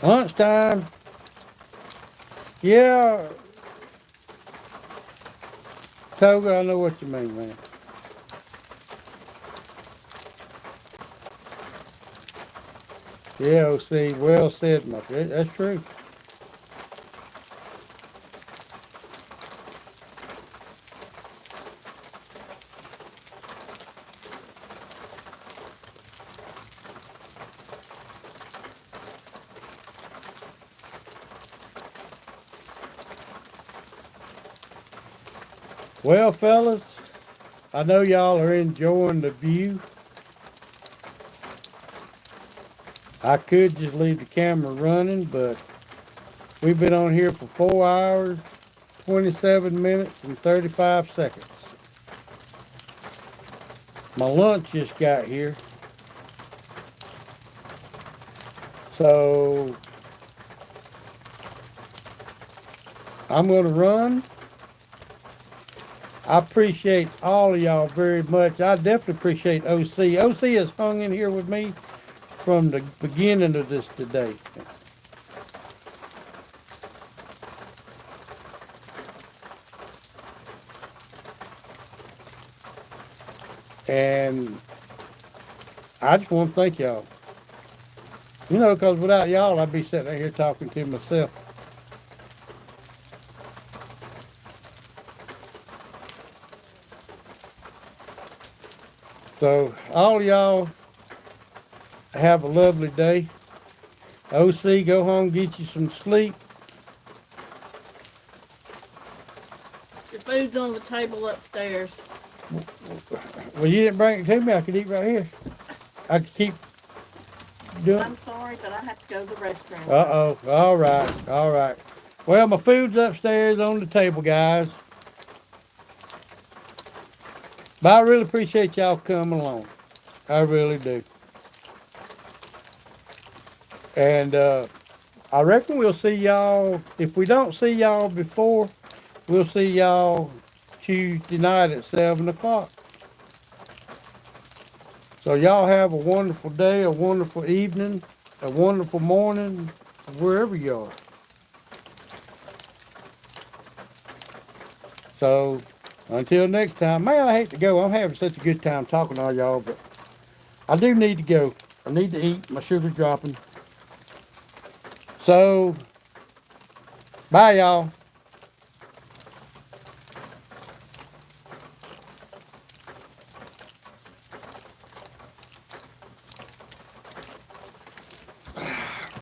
Speaker 1: Lunchtime. Yeah. Toga, I know what you mean, man. Yeah, see, well said, my friend. That's true. Well, fellas, I know y'all are enjoying the view. I could just leave the camera running, but we've been on here for 4 hours, 27 minutes, and 35 seconds. My lunch just got here. So I'm going to run. I appreciate all of y'all very much. I definitely appreciate OC. OC has hung in here with me from the beginning of this today. And I just want to thank y'all. You know, because without y'all, I'd be sitting right here talking to myself. So, all y'all have a lovely day. OC, go home, get you some sleep.
Speaker 2: Your food's on the table upstairs.
Speaker 1: Well, you didn't bring it to me. I could eat right here. I could keep doing.
Speaker 2: I'm sorry, but I have to go to the restroom.
Speaker 1: Uh-oh. All right. All right. Well, my food's upstairs on the table, guys. But I really appreciate y'all coming along. I really do. And I reckon we'll see y'all. If we don't see y'all before, we'll see y'all Tuesday night at 7 o'clock. So y'all have a wonderful day, a wonderful evening, a wonderful morning, wherever you are. So until next time, man, I hate to go. I'm having such a good time talking to all y'all, but I do need to go. I need to eat. My sugar's dropping. So bye, y'all.